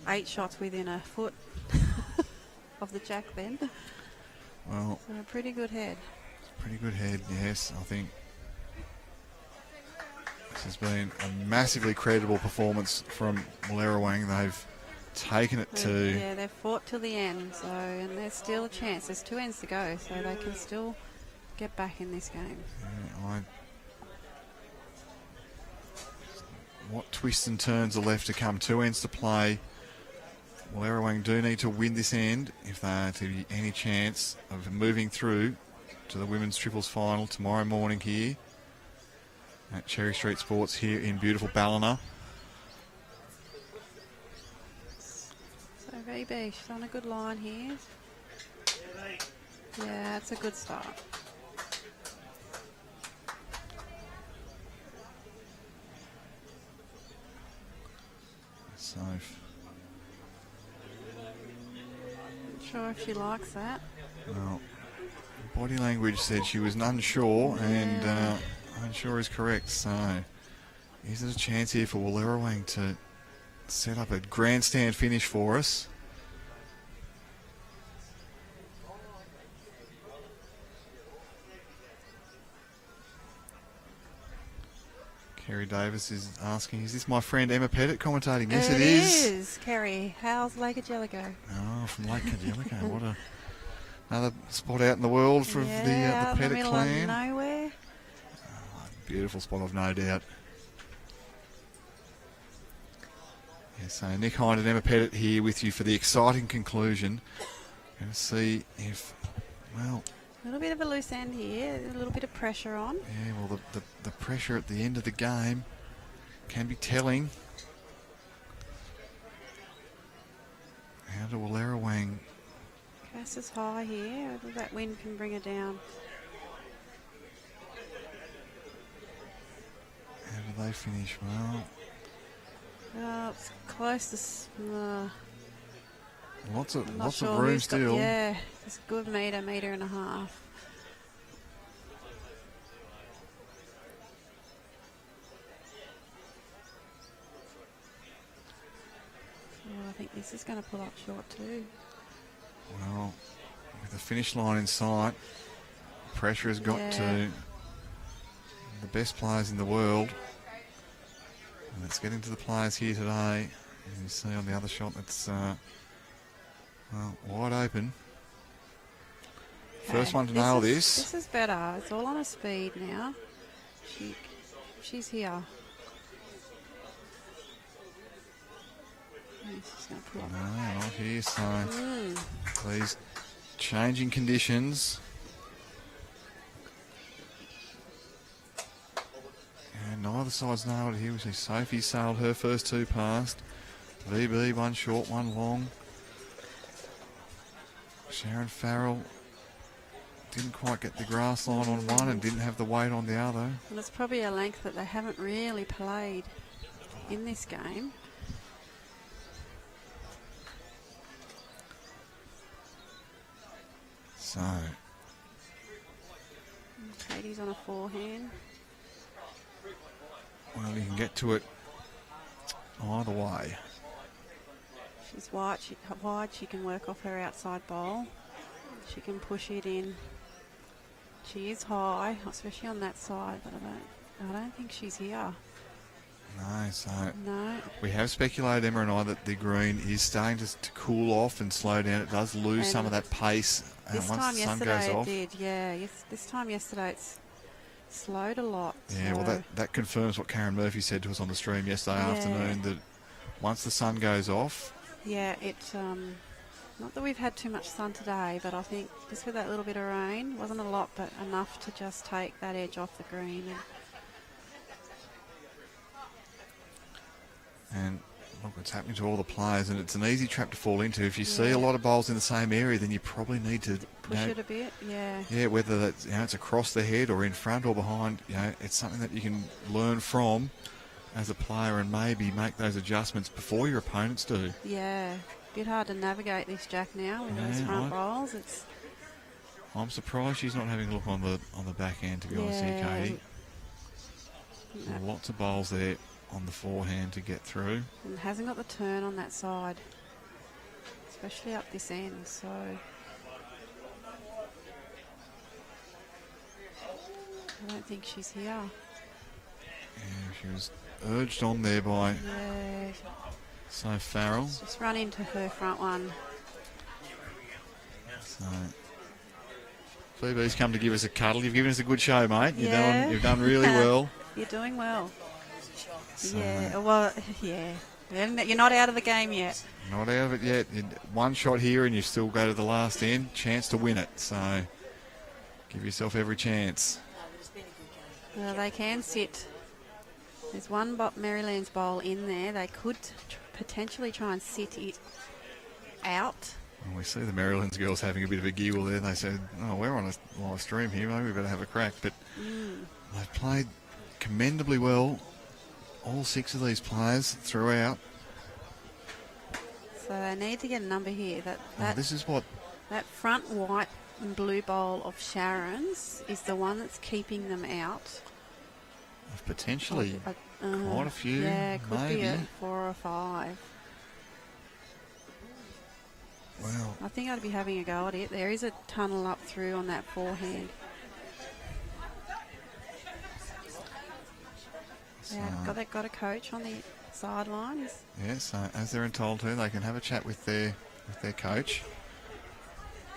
S3: 8 shots within a foot of the jack then.
S1: Well,
S3: So a pretty good head.
S1: pretty good head, yes. I think this has been a massively credible performance from Wallerawang. They've taken it to...
S3: Yeah, they've fought till the end, so and there's still a chance. There's 2 ends to go, so they can still get back in this game.
S1: Yeah, what twists and turns are left to come? 2 ends to play. Wallerawang do need to win this end if they are to be any chance of moving through to the women's triples final tomorrow morning here at Cherry Street Sports here in beautiful Ballina.
S3: So VB, she's on a good line here. Yeah, that's a good start.
S1: So
S3: Not sure if she likes that.
S1: well, body language said she was unsure, and I'm sure is correct. So, is there a chance here for Wallerawang to set up a grandstand finish for us? Kerry Davis is asking, is this my friend Emma Pettit commentating? Yes, it is.
S3: It is, Kerry. How's Lake Angelico?
S1: Oh, from Lake Angelico. What another spot out in the world for
S3: Yeah,
S1: the
S3: out in
S1: Pettit
S3: the middle
S1: clan.
S3: of nowhere.
S1: Beautiful spot, I've no doubt. Yeah, so Nick Hind and Emma Pettit here with you for the exciting conclusion. Going to see if, well...
S3: A little bit of a loose end here, a little bit of pressure on.
S1: Yeah, well, the pressure at the end of the game can be telling. How do Wallerawang...
S3: Cass is high here. Whether that wind can bring her down.
S1: How do they finish? Well,
S3: It's close to...
S1: lots of
S3: I'm not sure
S1: room
S3: who's got-
S1: still.
S3: Yeah, it's a good metre and a half. Oh, I think this is going to pull up short too.
S1: Well, with the finish line in sight, pressure has got to the best players in the world. And let's get into the players here today. And you see on the other shot that's well, wide open. First one to nail this.
S3: This is better. It's all on her speed now. She's here. She's going to pull up.
S1: No, not here. So these changing conditions. And neither side's nailed it here. We see Sophie sailed her first two past. VB, one short, one long. Sharon Farrell didn't quite get the grass line on one and didn't have the weight on the other.
S3: And it's probably a length that they haven't really played in this game.
S1: So,
S3: Katie's on a forehand.
S1: well, you can get to it either way.
S3: She's wide. She can work off her outside bowl. She can push it in. She is high, especially on that side, but I don't think she's here.
S1: No, so
S3: No.
S1: we have speculated, Emma and I, that the green is starting to cool off and slow down. It does lose
S3: And
S1: some of that pace
S3: This
S1: once
S3: time
S1: the sun goes
S3: yesterday it
S1: off.
S3: did, yeah. Yes, this time yesterday it's slowed a lot.
S1: Yeah, well,
S3: so-
S1: that confirms what Karen Murphy said to us on the stream yesterday
S3: Yeah.
S1: afternoon, that once the sun goes off,
S3: Yeah, it's not that we've had too much sun today, but I think just with that little bit of rain, wasn't a lot, but enough to just take that edge off the green.
S1: and look what's happening to all the players, and it's an easy trap to fall into. If you see a lot of bowls in the same area, then you probably need to
S3: Push it a bit, yeah.
S1: yeah, whether that's, it's across the head or in front or behind, it's something that you can learn from as a player and maybe make those adjustments before your opponents do.
S3: Yeah, bit hard to navigate this Jack now with those front rolls.
S1: I'm surprised she's not having a look on the back end, to be honest here, Katie. Lots of bowls there on the forehand to get through.
S3: And hasn't got the turn on that side, especially up this end, so... I don't think she's here.
S1: Yeah, she was urged on there by
S3: Yeah,
S1: Farrell.
S3: just run into her front one.
S1: So BB's come to give us a cuddle. You've given us a good show, mate.
S3: Yeah.
S1: You've done really well.
S3: You're doing well.
S1: So,
S3: Yeah, well, yeah. You're not out of the game yet.
S1: not out of it yet. One shot here and you still go to the last end. Chance to win it. So give yourself every chance.
S3: Well, they can sit. There's one Merrylands bowl in there. They could potentially try and sit it out.
S1: And we see the Merrylands girls having a bit of a giggle there. They said, oh, we're on a live stream here. Maybe we better have a crack. But they've played commendably well, all six of these players throughout.
S3: So they need to get a number here.
S1: This is what...
S3: That front white and blue bowl of Sharon's is the one that's keeping them out.
S1: of potentially quite a few.
S3: Yeah, it could
S1: maybe.
S3: be a 4 or 5.
S1: Well,
S3: I think I'd be having a go at it. There is a tunnel up through on that forehand. Yeah, got a coach on the sidelines.
S1: yeah, so as they're entitled to, they can have a chat with their coach.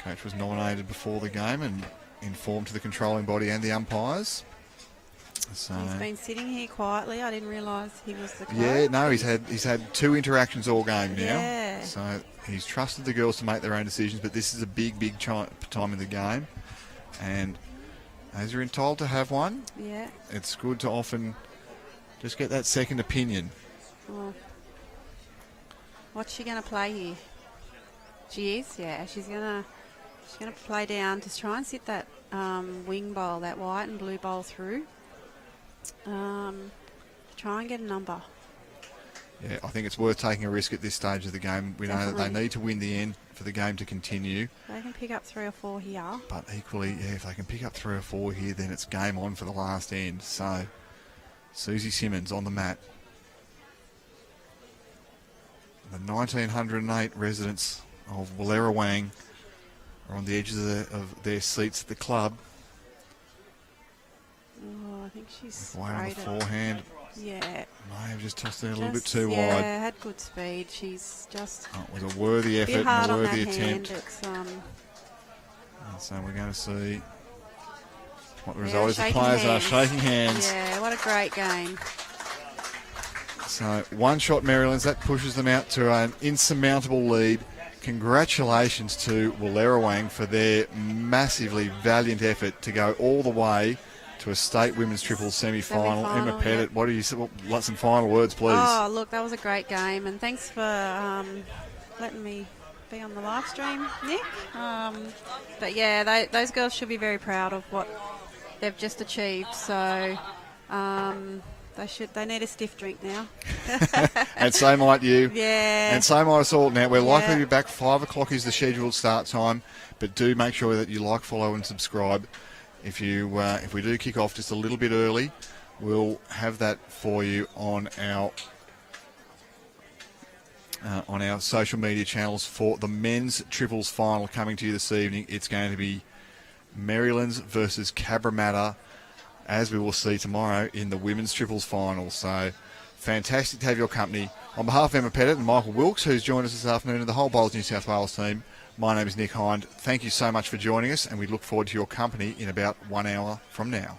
S1: Coach was nominated before the game and informed to the controlling body and the umpires. So
S3: He's been sitting here quietly. I didn't realise he was the coach.
S1: yeah, no, he's had 2 interactions all game now.
S3: Yeah.
S1: So he's trusted the girls to make their own decisions, but this is a big time in the game. And as you're entitled to have one,
S3: Yeah.
S1: it's good to often just get that second opinion.
S3: Well, what's she going to play here? She is, yeah. She's gonna play down to try and sit that wing bowl, that white and blue bowl through. Try and get a number.
S1: Yeah, I think it's worth taking a risk at this stage of the game. We know that
S3: Definitely.
S1: they need to win the end for the game to continue.
S3: They can pick up 3 or 4 here.
S1: But equally, yeah, if they can pick up 3 or 4 here, then it's game on for the last end. So, Susie Simmons on the mat. The 1908 residents of Wallerawang are on the edges of their seats at the club.
S3: Oh, I think she's
S1: Way on the
S3: sprayed it.
S1: forehand.
S3: Yeah.
S1: May have just tossed it a little bit
S3: Just-
S1: too
S3: yeah,
S1: wide.
S3: had good speed. She's just
S1: Oh, it was a worthy
S3: a
S1: effort
S3: bit hard
S1: and a
S3: on that
S1: worthy
S3: hand.
S1: attempt.
S3: It's,
S1: And so we're going to see what the
S3: yeah,
S1: result is. The
S3: shaking
S1: players are
S3: hands.
S1: shaking hands.
S3: Yeah, what a great game.
S1: So one shot Merrylands, that pushes them out to an insurmountable lead. Congratulations to Wallerawang for their massively valiant effort to go all the way to a state women's triples semi-final. Emma
S3: Semi-final,
S1: Pettit,
S3: yep.
S1: what do you say? Well, some final words, please.
S3: Oh, look, that was a great game, and thanks for letting me be on the live stream, Nick. But yeah, those girls should be very proud of what they've just achieved. So they need a stiff drink now.
S1: And so might you.
S3: Yeah.
S1: And so might us all. Now, we're likely to
S3: Yeah.
S1: be back. 5 o'clock is the scheduled start time, but do make sure that you like, follow and subscribe. If we do kick off just a little bit early, we'll have that for you on our social media channels for the men's triples final coming to you this evening. It's going to be Merrylands versus Cabramatta, as we will see tomorrow in the women's triples final. So fantastic to have your company. On behalf of Emma Pettit and Michael Wilkes, who's joined us this afternoon, and the whole Bowls New South Wales team, my name is Nick Hind. Thank you so much for joining us, and we look forward to your company in about 1 hour from now.